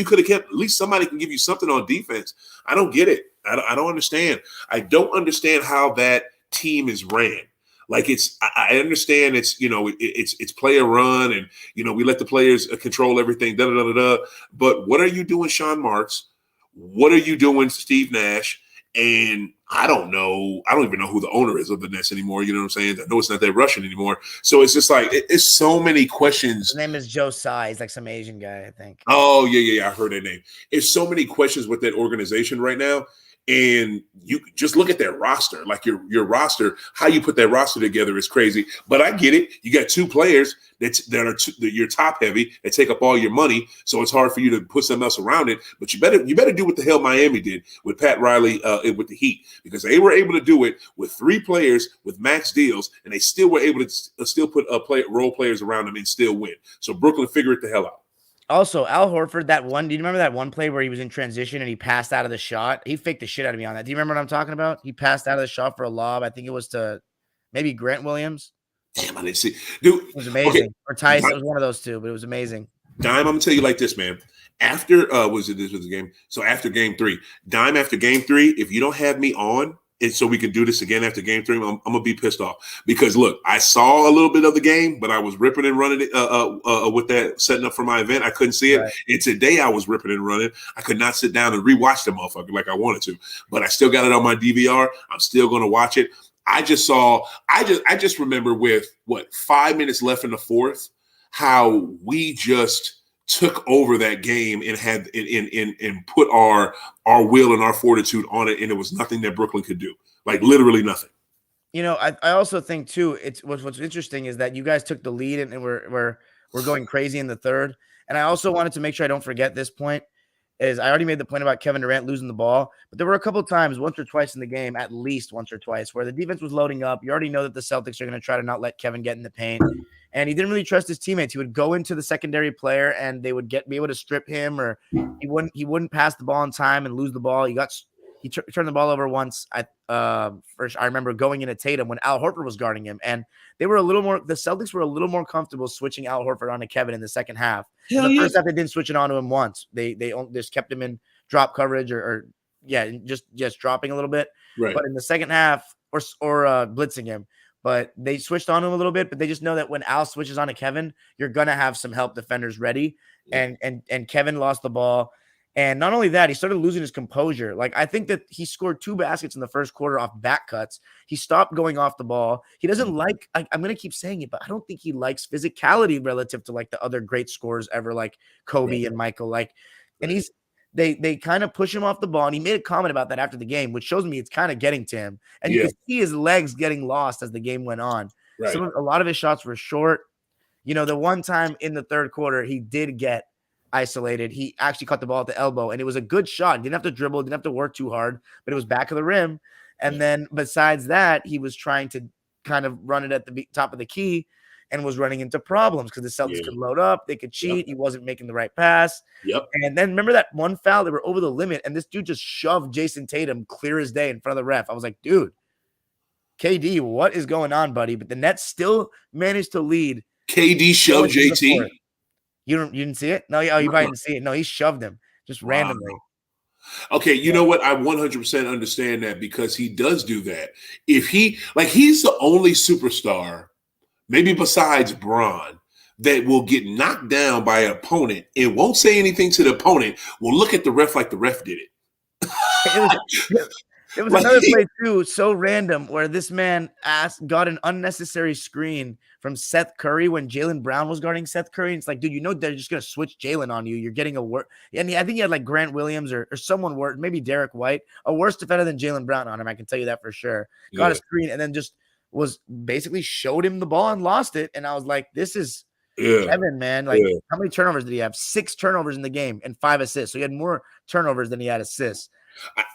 at least somebody can give you something on defense. I don't get it. I don't understand. I don't understand how that team is ran. Like I understand it's player run, and we let the players control everything. But what are you doing, Sean Marks? What are you doing, Steve Nash? And I don't know. I don't even know who the owner is of the Nets anymore. You know what I'm saying? I know it's not that Russian anymore. So it's just like it's so many questions. His name is Joe Tsai. He's like some Asian guy, I think. Oh yeah. I heard that name. It's so many questions with that organization right now. And you just look at their roster, like your roster, how you put that roster together is crazy. But I get it. You got two players that are you're top heavy that take up all your money, so it's hard for you to put something else around it. But you better do what the hell Miami did with Pat Riley with the Heat, because they were able to do it with three players with max deals, and they still were able to still put role players around them and still win. So Brooklyn, figure it the hell out. Also, Al Horford, do you remember that one play where he was in transition and he passed out of the shot? He faked the shit out of me on that. Do you remember what I'm talking about? He passed out of the shot for a lob. I think it was to maybe Grant Williams. Damn, I didn't see. Dude, it was amazing. Okay. Or Tyson. It was one of those two, but it was amazing. Dime, I'm going to tell you like this, man. After, this was the game. So after game 3, Dime, after game 3, if you don't have me on, and so we can do this again after game 3, I'm going to be pissed off. Because, look, I saw a little bit of the game, but I was ripping and running it with that, setting up for my event. I couldn't see it. Right. And today I was ripping and running. I could not sit down and rewatch the motherfucker like I wanted to. But I still got it on my DVR. I'm still going to watch it. I just remember with, 5 minutes left in the fourth, how we just took over that game and had and put our will and our fortitude on it, and it was nothing that Brooklyn could do, like literally nothing. I also think too, what's interesting is that you guys took the lead and we're going crazy in the third. And I also wanted to make sure I don't forget this point. Is I already made the point about Kevin Durant losing the ball, but there were a couple of times, once or twice in the game, at least once or twice, where the defense was loading up. You already know that the Celtics are going to try to not let Kevin get in the paint, and he didn't really trust his teammates. He would go into the secondary player, and they would be able to strip him, or he wouldn't pass the ball in time and lose the ball. He turned the ball over once. First, I remember going into Tatum when Al Horford was guarding him, and the Celtics were a little more comfortable switching Al Horford onto Kevin in the second half. In the first half, they didn't switch it onto him once. They just kept him in drop coverage or just dropping a little bit. Right. But in the second half, or blitzing him, but they switched on him a little bit. But they just know that when Al switches onto Kevin, you're gonna have some help defenders ready. Yeah. And Kevin lost the ball. And not only that, he started losing his composure. Like, I think that he scored 2 baskets in the first quarter off back cuts. He stopped going off the ball. He doesn't like, I'm going to keep saying it, but I don't think he likes physicality relative to like the other great scorers ever, like Kobe and Michael. Like, and they kind of push him off the ball. And he made a comment about that after the game, which shows me it's kind of getting to him. And you can see his legs getting lost as the game went on. Right. A lot of his shots were short. The one time in the third quarter, he did get isolated. He actually caught the ball at the elbow, and it was a good shot. Didn't have to dribble, didn't have to work too hard, but it was back of the rim. And then besides that, he was trying to kind of run it at the top of the key and was running into problems because the Celtics could load up, they could cheat. He wasn't making the right pass. And then remember that one foul, they were over the limit, and this dude just shoved Jason Tatum clear as day in front of the ref. I was like, dude, KD, what is going on, buddy? But the Nets still managed to lead. KD shoved JT. You didn't see it? No, you probably didn't see it. No, he shoved him just randomly. Okay, you know what? I 100% understand that because he does do that. If he's the only superstar, maybe besides Bron, that will get knocked down by an opponent and won't say anything to the opponent, will look at the ref like the ref did it. It was another play too, so random, where this man got an unnecessary screen from Seth Curry when Jaylen Brown was guarding Seth Curry. And it's like, dude, you know they're just gonna switch Jaylen on you. You're getting a worse, and I think he had like Grant Williams or someone worse, maybe Derek White, a worse defender than Jaylen Brown on him. I can tell you that for sure. Got a screen and then just was basically showed him the ball and lost it. And I was like, this is Kevin, man. Like, how many turnovers did he have? 6 turnovers in the game and 5 assists. So he had more turnovers than he had assists.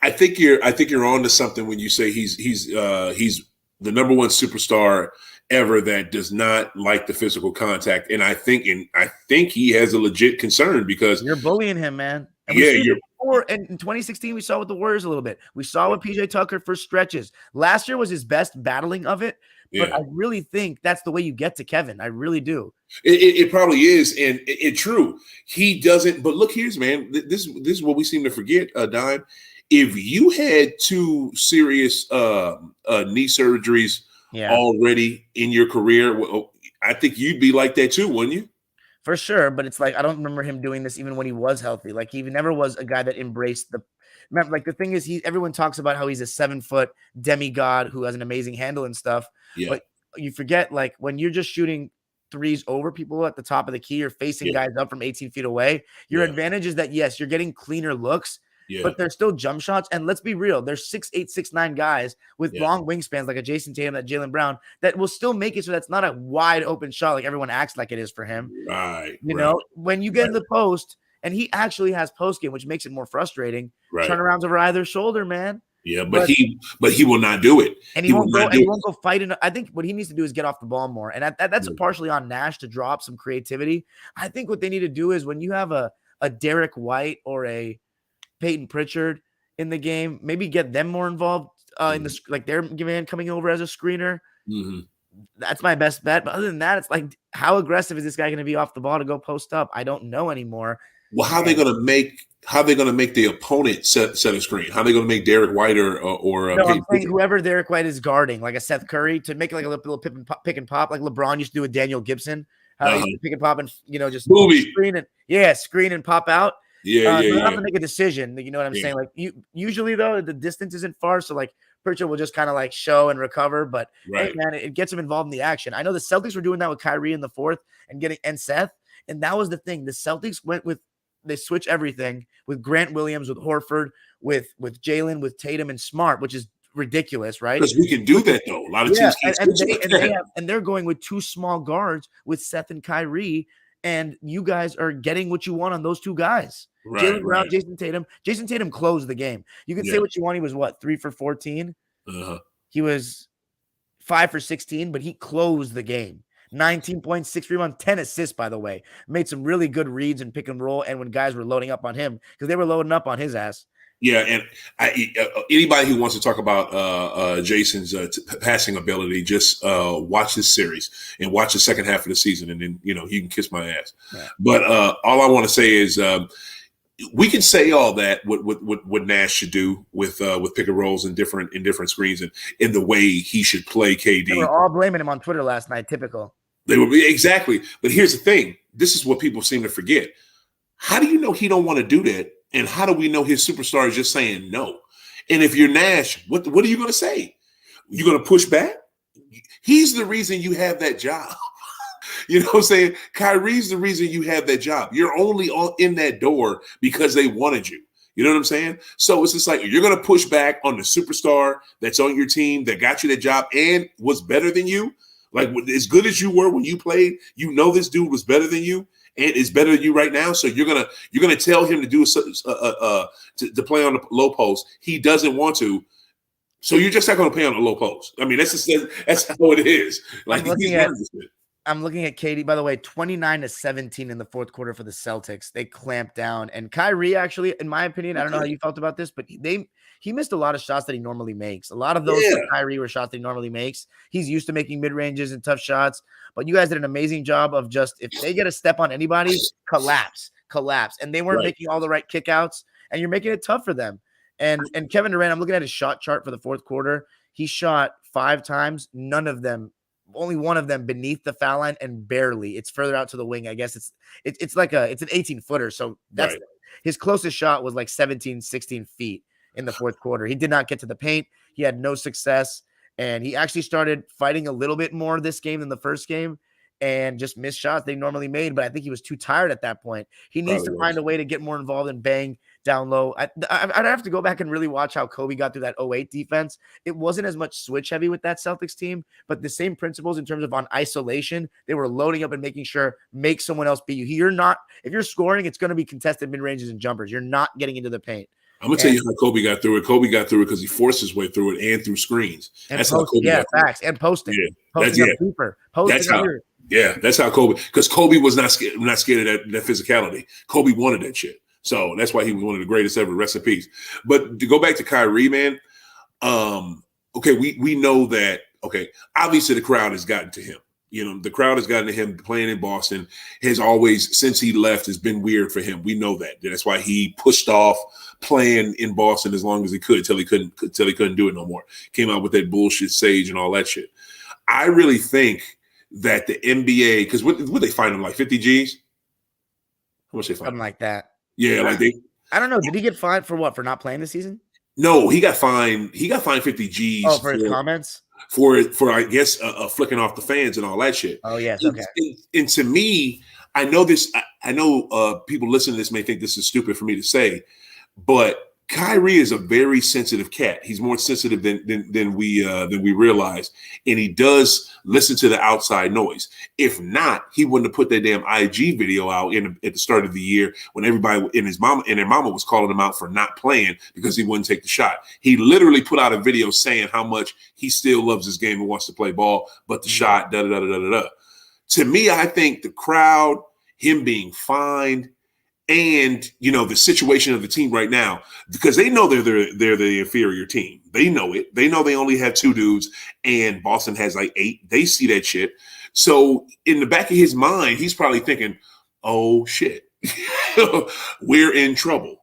I think you're on to something when you say he's the number one superstar ever that does not like the physical contact, and I think he has a legit concern because you're bullying him, man. And in 2016 we saw with the Warriors a little bit. We saw with PJ Tucker for stretches. Last year was his best battling of it, but I really think that's the way you get to Kevin. I really do. It probably is, and it's true. He doesn't. But look, here's man. This is what we seem to forget, Dime. If you had 2 serious knee surgeries already in your career, I think you'd be like that too, wouldn't you? For sure, but it's like I don't remember him doing this even when he was healthy. Like he never was a guy that embraced the. Remember, like the thing is, everyone talks about how he's a 7-foot demigod who has an amazing handle and stuff. Yeah. But you forget, like when you're just shooting threes over people at the top of the key, you're facing guys up from 18 feet away. Your advantage is that yes, you're getting cleaner looks. Yeah. But they're still jump shots. And let's be real. There's 6'8", 6'9" guys with long wingspans like a Jason Tatum, that Jaylen Brown, that will still make it so that's not a wide open shot like everyone acts like it is for him. Right. You know, when you get in the post, and he actually has post game, which makes it more frustrating. Right. Turnarounds over either shoulder, man. Yeah, but he will not do it. And he won't go fight. I think what he needs to do is get off the ball more. And that's partially on Nash to drop some creativity. I think what they need to do is when you have a Derek White or a Peyton Pritchard in the game, maybe get them more involved in the like they're coming over as a screener. Mm-hmm. That's my best bet. But other than that, it's like, how aggressive is this guy going to be off the ball to go post up? I don't know anymore. Well, how are they going to make the opponent set a screen? How are they going to make Derek White or no, I'm saying whoever Derek White is guarding, like a Seth Curry, to make it like a little pick and pop, like LeBron used to do with Daniel Gibson. How he used to pick and pop and just screen and pop out. You have to make a decision. You know what I'm saying? Like usually though, the distance isn't far, so like Pritchard will just kind of like show and recover. But hey, man, it gets him involved in the action. I know the Celtics were doing that with Kyrie in the fourth and Seth, and that was the thing. The Celtics they switch everything with Grant Williams, with Horford, with Jaylen, with Tatum and Smart, which is ridiculous, right? Because we can do that though. A lot of teams and they're going with 2 small guards with Seth and Kyrie. And you guys are getting what you want on those 2 guys. Jaylen Brown, Jason Tatum. Jason Tatum closed the game. You can say what you want. He was 3 for 14. He was 5 for 16, but he closed the game. 19 points, 6 rebounds, 10 assists, by the way. Made some really good reads and pick and roll. And when guys were loading up on him, because they were loading up on his ass. Yeah, and anybody who wants to talk about Jason's passing ability, just watch this series and watch the second half of the season, and then he can kiss my ass. Yeah. But all I want to say is we can say all that what Nash should do with pick and rolls and different screens and in the way he should play KD. They were all blaming him on Twitter last night. Typical. They would be exactly. But here's the thing: this is what people seem to forget. How do you know he don't want to do that? And how do we know his superstar is just saying no? And if you're Nash, what are you going to say? You're going to push back? He's the reason you have that job. You know what I'm saying? Kyrie's the reason you have that job. You're only in that door because they wanted you. You know what I'm saying? So it's just like you're going to push back on the superstar that's on your team that got you that job and was better than you. Like as good as you were when you played, this dude was better than you. And is better than you right now, so you're gonna tell him to do to play on the low post. He doesn't want to, so you're just not gonna play on the low post. I mean, that's how it is. Like I'm looking at KD. By the way, 29-17 in the fourth quarter for the Celtics. They clamped down, and Kyrie actually, in my opinion, I don't know how you felt about this, but he missed a lot of shots that he normally makes. A lot of those for Kyrie were shots that he normally makes. He's used to making mid-ranges and tough shots. But you guys did an amazing job of just, if they get a step on anybody, collapse. And they weren't making all the right kickouts. and you're making it tough for them. And Kevin Durant, I'm looking at his shot chart for the fourth quarter. He shot 5 times, only one of them beneath the foul line and barely. It's further out to the wing. I guess it's like it's an 18-footer. So that's Right. His closest shot was like 17, 16 feet in the fourth quarter. He did not get to the paint. He had no success. And he actually started fighting a little bit more this game than the first game and just missed shots they normally made. But I think he was too tired at that point. He needs to find a way to get more involved and bang down low. I'd have to go back and really watch how Kobe got through that 08 defense. It wasn't as much switch heavy with that Celtics team, but the same principles in terms of on isolation. They were loading up and making sure make someone else beat you. If you're scoring, it's going to be contested mid-ranges and jumpers. You're not getting into the paint. I'm gonna tell you how Kobe got through it. Kobe got through it because he forced his way through it and through screens. That's how Kobe got through facts. And posting. Yeah, posting up deeper. That's how Kobe. Because Kobe was not scared of that physicality. Kobe wanted that shit. So that's why he was one of the greatest ever. Rest in peace. But to go back to Kyrie, man. Okay, we know that. Okay, obviously the crowd has gotten to him. You know, the crowd has gotten to him. Playing in Boston has always, since he left, has been weird for him. We know that. That's why he pushed off playing in Boston as long as he could till he couldn't do it no more. Came out with that bullshit Sage and all that shit. I really think that the NBA, because what they find him, like 50 G's? How much they find? Something like that. Yeah, like I don't know. Did he get fined for what? For not playing this season? No, he got fined. He got fined 50 G's. Oh, for his comments? For I guess flicking off the fans and all that shit. Oh yes, okay. And to me, I know this. I know people listening to this may think this is stupid for me to say, but Kyrie is a very sensitive cat. He's more sensitive than we realize, and he does listen to the outside noise. If not, he wouldn't have put that damn IG video out at the start of the year when everybody and their mama was calling him out for not playing because he wouldn't take the shot. He literally put out a video saying how much he still loves his game and wants to play ball, but the shot, da da da da da da. To me, I think the crowd, him being fined, and the situation of the team right now, because they know they're the inferior team. They know it. They know they only have 2 dudes, and Boston has like 8. They see that shit. So in the back of his mind, he's probably thinking, "Oh shit, we're in trouble.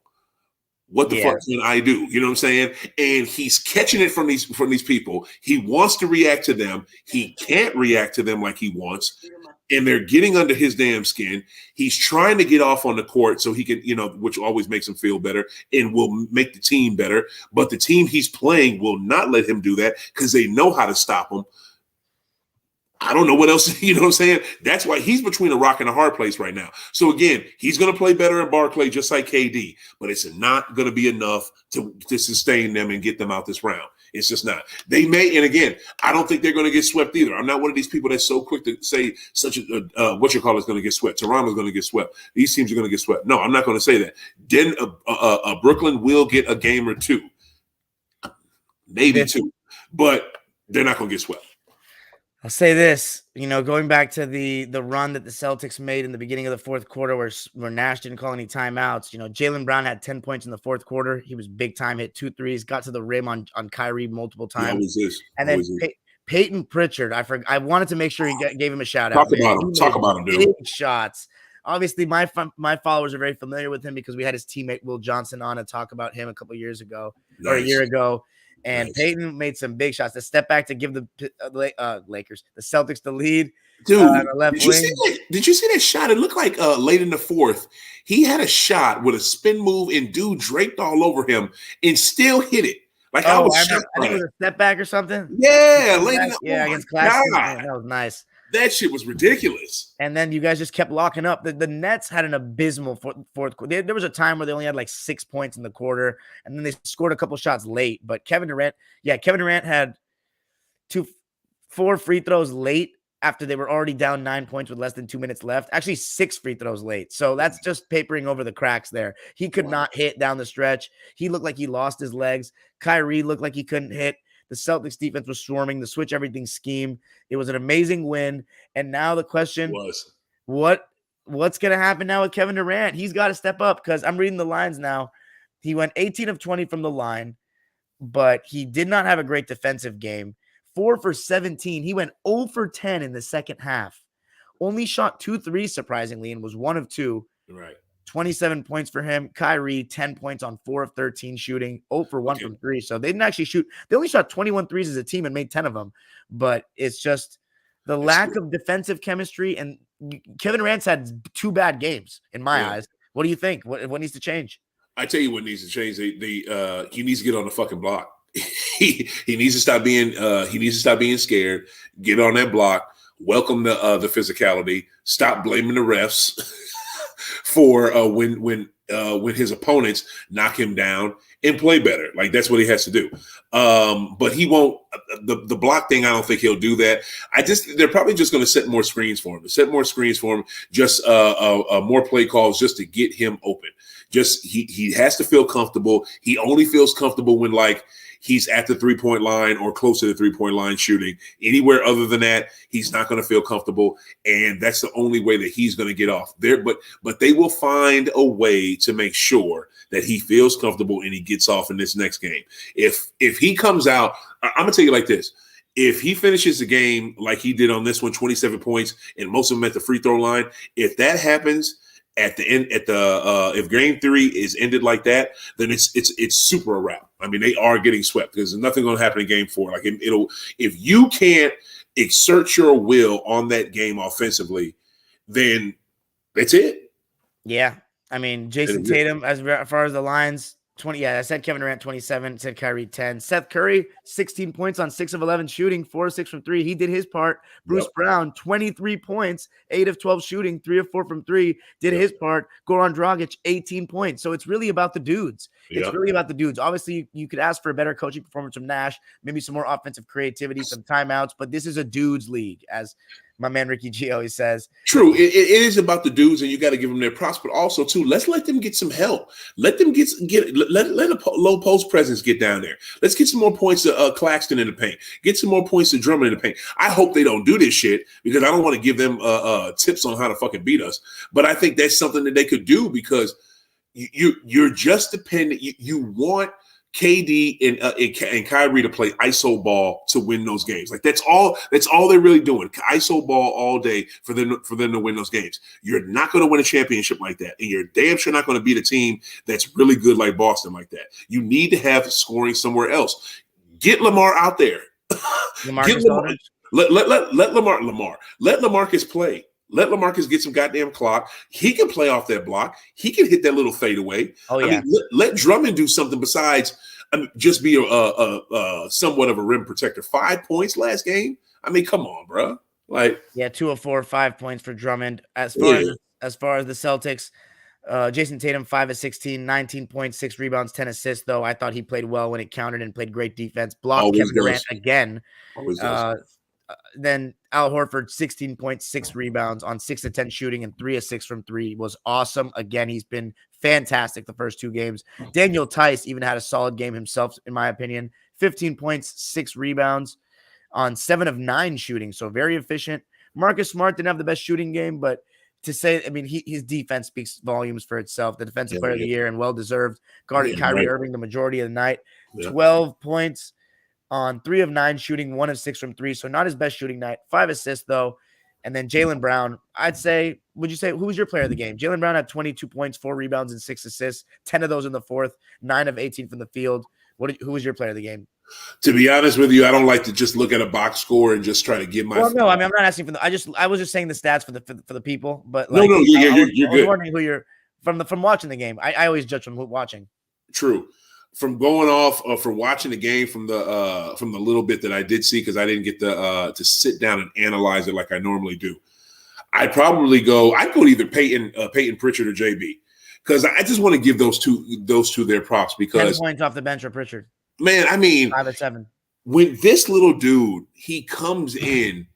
What the fuck can I do?" You know what I'm saying? And he's catching it from these people. He wants to react to them. He can't react to them like he wants. And they're getting under his damn skin. He's trying to get off on the court so he can, which always makes him feel better and will make the team better. But the team he's playing will not let him do that because they know how to stop him. I don't know what else, you know what I'm saying? That's why he's between a rock and a hard place right now. So again, he's going to play better in Barkley just like KD, but it's not going to be enough to sustain them and get them out this round. It's just not. They may, and again, I don't think they're going to get swept either. I'm not one of these people that's so quick to say such a what you call is going to get swept. Toronto's going to get swept. These teams are going to get swept. No, I'm not going to say that. Then Brooklyn will get a game or 2, maybe 2, but they're not going to get swept. I'll say this, going back to the run that the Celtics made in the beginning of the fourth quarter where Nash didn't call any timeouts. Jaylen Brown had 10 points in the fourth quarter. He was big time, hit 2 threes, got to the rim on Kyrie multiple times. And then Peyton Pritchard, I wanted to make sure he gave him a shout out. Talk about him, dude. Big shots. Obviously, my followers are very familiar with him because we had his teammate Will Johnson on to talk about him a year ago. And Peyton made some big shots. The step back to give the Lakers, the Celtics, the lead. Dude, the left did you see that shot? It looked like late in the fourth. He had a shot with a spin move and dude draped all over him and still hit it. Like I think it was a step back or something. Yeah, late in the against Class. That was nice. That shit was ridiculous. And then you guys just kept locking up. The Nets had an abysmal fourth quarter. There was a time where they only had like 6 points in the quarter, and then they scored a couple shots late. But Kevin Durant had 4 free throws late after they were already down 9 points with less than 2 minutes left. Actually, 6 free throws late. So that's just papering over the cracks there. He could not hit down the stretch. He looked like he lost his legs. Kyrie looked like he couldn't hit. The Celtics defense was swarming the switch everything scheme. It was an amazing win. And now the question was, what's going to happen now with Kevin Durant? He's got to step up because I'm reading the lines now. He went 18 of 20 from the line, but he did not have a great defensive game. 4 for 17. He went 0 for 10 in the second half. Only shot 2 threes, surprisingly, and was 1 of 2. Right. 27 points for him. Kyrie, 10 points on 4 of 13 shooting, 0 for 1 from 3. So they didn't actually shoot. They only shot 21 threes as a team and made 10 of them. But it's just the lack of defensive chemistry. And Kevin Durant's had 2 bad games in my eyes. What do you think? What needs to change? I tell you what needs to change. He needs to get on the fucking block. he needs to stop being scared. Get on that block. Welcome the physicality. Stop blaming the refs for when his opponents knock him down, and play better. Like, that's what he has to do. But he won't. The block thing, I don't think he'll do that. They're probably just going to set more screens for him. Just more play calls just to get him open. Just he has to feel comfortable. He only feels comfortable when, like, he's at the 3-point line or close to the 3-point line shooting. Anywhere other than that, he's not going to feel comfortable, and that's the only way that he's going to get off there. But they will find a way to make sure that he feels comfortable and he gets off in this next game. If he comes out, I'm going to tell you like this. If he finishes the game like he did on this one, 27 points, and most of them at the free throw line, if that happens at the end, if game 3 is ended like that, then it's super a wrap. I mean, they are getting swept because there's nothing going to happen in game 4. Like, if you can't exert your will on that game offensively, then that's it. Yeah. I mean, Jason Tatum, as far as the lines, 20. Yeah, I said Kevin Durant 27, said Kyrie 10. Seth Curry, 16 points on 6 of 11 shooting, 4 of 6 from 3. He did his part. Bruce Brown, 23 points, 8 of 12 shooting, 3 of 4 from 3, did his part. Goran Dragic, 18 points. So it's really about the dudes. It's really about the dudes. Obviously, you could ask for a better coaching performance from Nash, maybe some more offensive creativity, some timeouts, but this is a dudes league, as my man Ricky G always says. True. It is about the dudes, and you got to give them their props, but also too, let's let them get some help. Let them let a low post presence get down there. Let's get some more points to Claxton in the paint. Get some more points to Drummond in the paint. I hope they don't do this shit because I don't want to give them tips on how to fucking beat us. But I think that's something that they could do because you're just dependent. You want KD and Kyrie to play ISO ball to win those games. Like, that's all they're really doing. ISO ball all day for them to win those games. You're not going to win a championship like that, and you're damn sure not going to beat a team that's really good like Boston like that. You need to have scoring somewhere else. Get Lamar out there. Get Lamar. Let Lamarcus play. Let Lamarcus get some goddamn clock. He can play off that block. He can hit that little fadeaway. Oh, yeah. I mean, let Drummond do something besides just be a somewhat of a rim protector. 5 points last game. I mean, come on, bro. Like, 2 of 4, 5 points for Drummond. As far as the Celtics, Jason Tatum, 5 of 16, 19 points, 6 rebounds, 10 assists. Though I thought he played well when it counted and played great defense. Blocked Kevin Durant again. Always does. Then Al Horford, 16 points, 6 rebounds on 6 of 10 shooting and 3 of 6 from 3 was awesome. Again, he's been fantastic the first 2 games. Daniel Tice even had a solid game himself, in my opinion. 15 points, 6 rebounds on 7 of 9 shooting. So very efficient. Marcus Smart didn't have the best shooting game, but to say, I mean, his defense speaks volumes for itself. The defensive player of the year and well-deserved. Guarded Kyrie Irving the majority of the night. 12 points on 3 of 9 shooting, 1 of 6 from 3. So not his best shooting night. 5 assists, though. And then Jaylen Brown, would you say, who was your player of the game? Jaylen Brown had 22 points, 4 rebounds, and 6 assists, 10 of those in the fourth, 9 of 18 from the field. Who was your player of the game? To be honest with you, I don't like to just look at a box score and just try to get my. Well, no, I mean, I'm not asking for I was just saying the stats for the people, but like, you're good. I was wondering who you're from watching the game. I always judge from watching. True. From going off from watching the game from the little bit that I did see, because I didn't get to sit down and analyze it like I normally do. I'd go to either Peyton Pritchard or JB, because I just want to give those two their props, because 10 points off the bench for Pritchard. Man, I mean, 5 of 7. When this little dude, he comes in and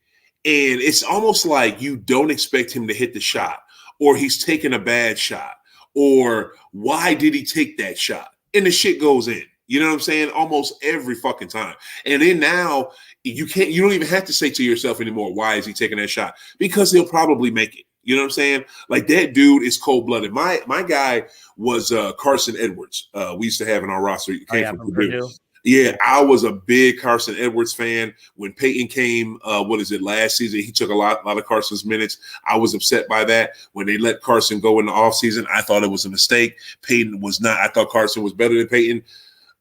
it's almost like you don't expect him to hit the shot, or he's taking a bad shot, or why did he take that shot? And the shit goes in. You know what I'm saying? Almost every fucking time. And then now you don't even have to say to yourself anymore, why is he taking that shot? Because he'll probably make it. You know what I'm saying? Like, that dude is cold-blooded. My guy was Carson Edwards. We used to have in our roster. He came from Purdue. Yeah, I was a big Carson Edwards fan when Peyton came. Last season? He took a lot of Carson's minutes. I was upset by that when they let Carson go in the offseason. I thought it was a mistake. Peyton was not. I thought Carson was better than Peyton.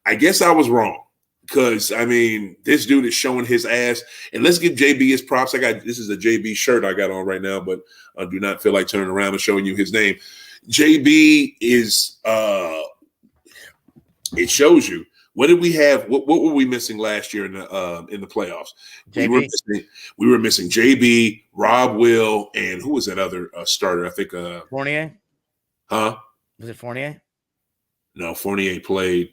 I guess I was wrong because this dude is showing his ass. And let's give JB his props. This is a JB shirt I got on right now, but I do not feel like turning around and showing you his name. JB is. It shows you. What did we have? What were we missing last year in the playoffs? JB. We were missing JB, Rob Will, and who was that other starter? I think Fournier. Huh? Was it Fournier? No, Fournier played.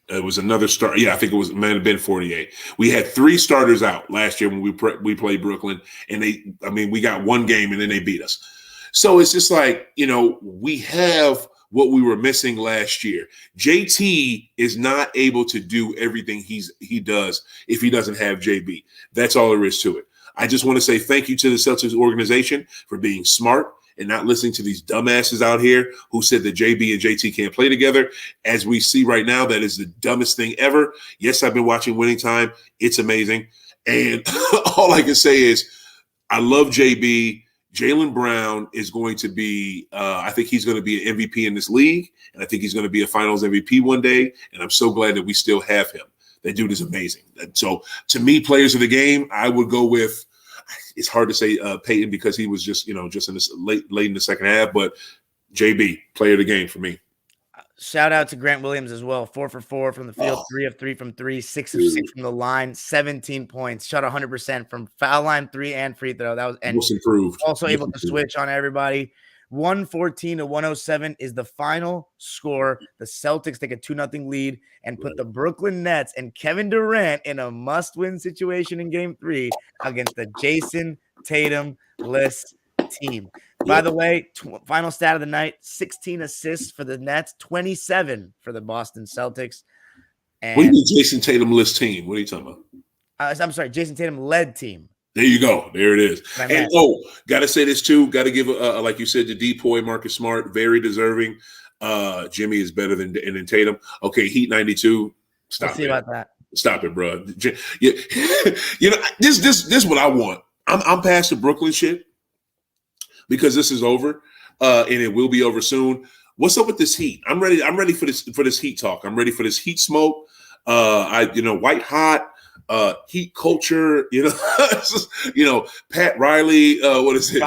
It was another start. Yeah, I think it might have been Fournier. We had 3 starters out last year when we played Brooklyn, and we got one game and then they beat us. So it's just like, we have what we were missing last year. JT is not able to do everything he does if he doesn't have JB. That's all there is to it. I just want to say thank you to the Celtics organization for being smart and not listening to these dumbasses out here who said that JB and JT can't play together. As we see right now, that is the dumbest thing ever. Yes, I've been watching Winning Time. It's amazing. And all I can say is I love JB. Jaylen Brown is going to be, I think he's going to be an MVP in this league, and I think he's going to be a finals MVP one day, and I'm so glad that we still have him. That dude is amazing. So to me, players of the game, I would go with, it's hard to say Peyton because he was just in this late in the second half, but JB, player of the game for me. Shout out to Grant Williams as well. 4 for 4 from the field, 3 of 3 from 3, 6 of 6 from the line, 17 points, shot 100% from foul line, 3 and free throw. That was most improved. Also able to switch on everybody. 114 to 107 is the final score. The Celtics take a 2-0 lead and put the Brooklyn Nets and Kevin Durant in a must-win situation in Game 3 against the Jason Tatum-less team. By the way, final stat of the night, 16 assists for the Nets, 27 for the Boston Celtics. And what do you mean Jason Tatum-less team? What are you talking about? I'm sorry, Jason Tatum-led team. There you go. There it is. And got to say this too. Got to give, like you said, the depoy Marcus Smart, very deserving. Jimmy is better than Tatum. Okay, Heat 92. Let's see about that. Stop it, bro. Yeah. This is what I want. I'm past the Brooklyn shit. Because this is over, and it will be over soon. What's up with this heat? I'm ready for this heat talk. I'm ready for this heat smoke. White hot heat culture. Pat Riley. What is it?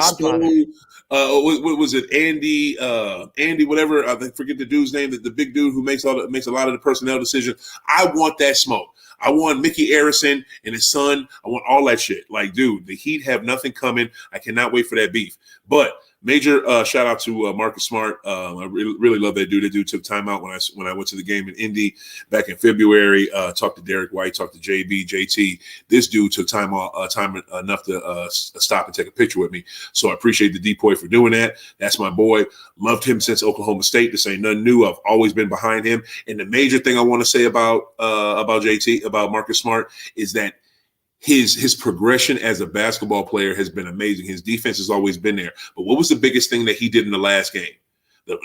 What was it? Andy, whatever. I forget the dude's name. The big dude who makes a lot of the personnel decisions. I want that smoke. I want Mickey Arison and his son. I want all that shit. Like, dude, the Heat have nothing coming. I cannot wait for that beef. But major shout out to Marcus Smart. I really love that dude. That dude took time out when I went to the game in Indy back in February. Talked to Derek White, talked to JB, JT. This dude took time enough to stop and take a picture with me. So I appreciate the depoy for doing that. That's my boy. Loved him since Oklahoma State. This ain't nothing new. I've always been behind him. And the major thing I want to say about JT, about Marcus Smart, is that his progression as a basketball player has been amazing. His defense has always been there. But what was the biggest thing that he did in the last game? In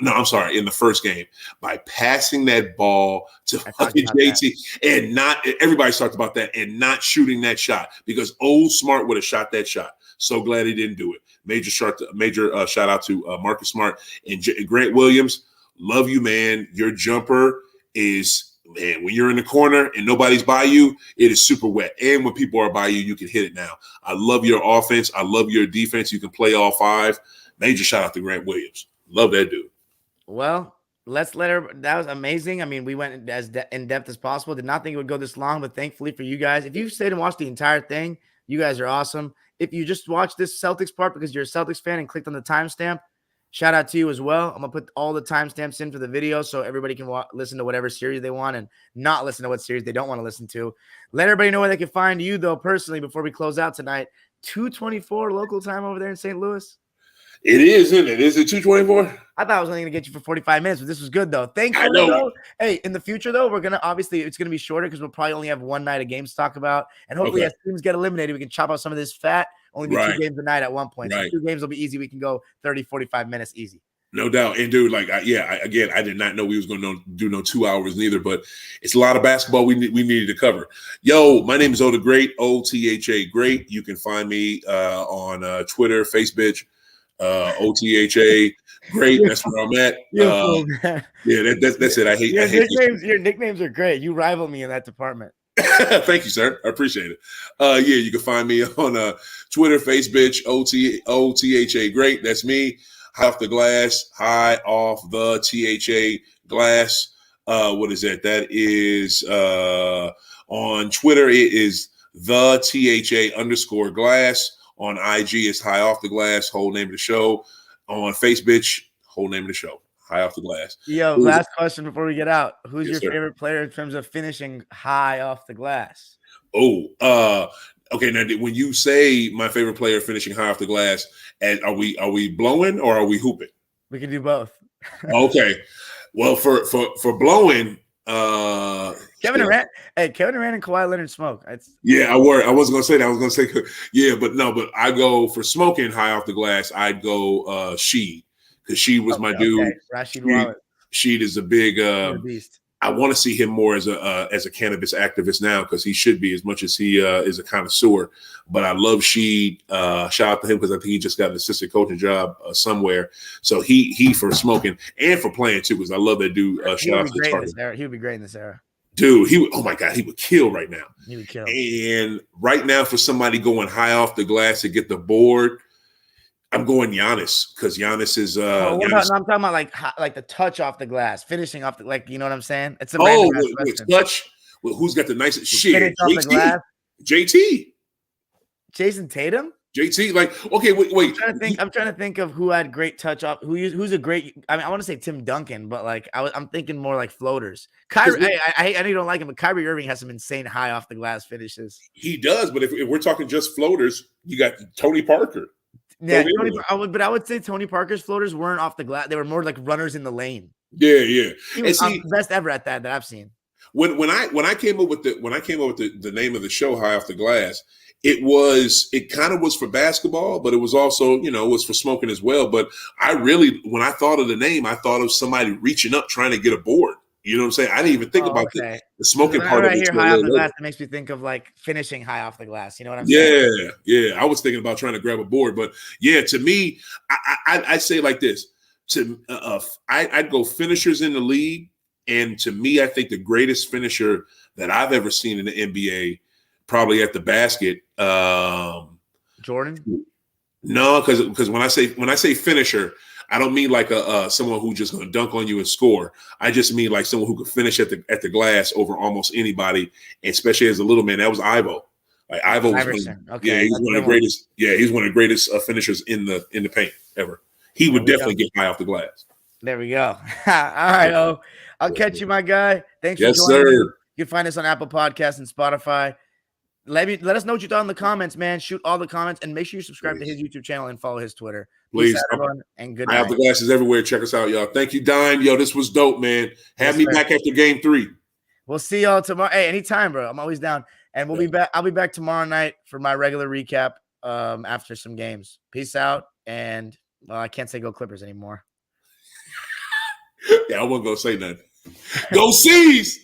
the first game, by passing that ball to fucking JT and not everybody talked about that and not shooting that shot because old Smart would have shot that shot. So glad he didn't do it. Major shout out to Marcus Smart and Grant Williams. Love you, man. Your jumper is. Man, when you're in the corner and nobody's by you, it is super wet. And when people are by you, you can hit it now. I love your offense. I love your defense. You can play all 5. Major shout out to Grant Williams. Love that dude. Well, let's let her. That was amazing. I mean, we went as in depth as possible. Did not think it would go this long, but thankfully for you guys, if you stayed and watched the entire thing, you guys are awesome. If you just watched this Celtics part because you're a Celtics fan and clicked on the timestamp, shout out to you as well. I'm going to put all the timestamps in for the video so everybody can listen to whatever series they want and not listen to what series they don't want to listen to. Let everybody know where they can find you, though, personally, before we close out tonight. 2:24 local time over there in St. Louis. It is, isn't it? Is it 2:24? I thought I was only going to get you for 45 minutes, but this was good, though. Thankfully, I know. Though, hey, in the future, though, it's going to be shorter because we'll probably only have one night of games to talk about. And hopefully, as teams get eliminated, we can chop out some of this fat. Only be 2 games a night at one point. So 2 games will be easy. We can go 30, 45 minutes easy. No doubt. And dude, like, I did not know we was going to do no 2 hours neither, but it's a lot of basketball we needed to cover. Yo, my name is OthaGreat, OTHA Great. You can find me on Twitter, Facebook, OTHA Great. That's where I'm at. That's it. I hate your nicknames are great. You rival me in that department. Thank you, sir. I appreciate it. You can find me on Twitter, Facebook, OTHA Great. That's me. High off the glass, high off the THA glass. What is that? That is on Twitter. It is the THA _ On IG, it's high off the glass, whole name of the show. On Facebook, whole name of the show, high off the glass. Yo, last question before we get out. Who's Yes, your sir. favorite player in terms of finishing high off the glass? Okay. Now, when you say my favorite player finishing high off the glass, and are we blowing or are we hooping? We can do both. Okay. Well, for blowing, Kevin Durant and Kawhi Leonard smoke. I was gonna say that. I was gonna say but I go for smoking high off the glass. I'd go Sheed, because Sheed was my dude. Rashid Wallace. Sheed is a big beast. I want to see him more as a cannabis activist now, because he should be, as much as he is a connoisseur. But I love Sheed. Shout out to him, because I think he just got an assistant coaching job somewhere. So he for smoking and for playing too, because I love that dude. He would be great in this era. Dude, oh my God, he would kill right now. He would kill. And right now, for somebody going high off the glass to get the board, I'm going Giannis, because Giannis is. I'm talking about like the touch off the glass, finishing off the, you know what I'm saying? It's a touch. Well, who's got the nicest shit? JT. Jason Tatum. JT, okay, wait. I'm trying to think of who had great touch off. Who's a great? I mean, I want to say Tim Duncan, but I'm thinking more like floaters. Kyrie, I know you don't like him, but Kyrie Irving has some insane high off the glass finishes. He does, but if we're talking just floaters, you got Tony Parker. Yeah, but I would say Tony Parker's floaters weren't off the glass; they were more like runners in the lane. Yeah. He was best ever at that I've seen. When I came up with the name of the show, High Off the Glass, it kind of was for basketball, but it was also, it was for smoking as well. But when I thought of the name, I thought of somebody reaching up trying to get a board. You know what I'm saying? I didn't even think about the smoking part of it. High off the glass, it makes me think of finishing high off the glass. You know what I'm saying? Yeah. I was thinking about trying to grab a board, but yeah, to me, I say like this: I'd go finishers in the league, and to me, I think the greatest finisher that I've ever seen in the NBA, probably at the basket. Jordan? No, because when I say finisher, I don't mean like someone who's just going to dunk on you and score. I just mean like someone who could finish at the glass over almost anybody, and especially as a little man. That was Ivo. Like Ivo was he's one of the greatest. Yeah, he's one of the greatest finishers in the paint ever. He would definitely get high off the glass. There we go. All right, I'll catch you, my guy. Thanks for joining me. You can find us on Apple Podcasts and Spotify. Let us know what you thought in the comments, man. Shoot all the comments, and make sure you subscribe to his YouTube channel and follow his Twitter. Please, everyone, and good night. I have the glasses everywhere. Check us out, y'all. Thank you, Dime. Yo, this was dope, man. Have me back after Game 3. We'll see y'all tomorrow. Hey, anytime, bro. I'm always down. And we'll be back. I'll be back tomorrow night for my regular recap after some games. Peace out. And I can't say go Clippers anymore. Yeah, I wasn't gonna say nothing. Go C's.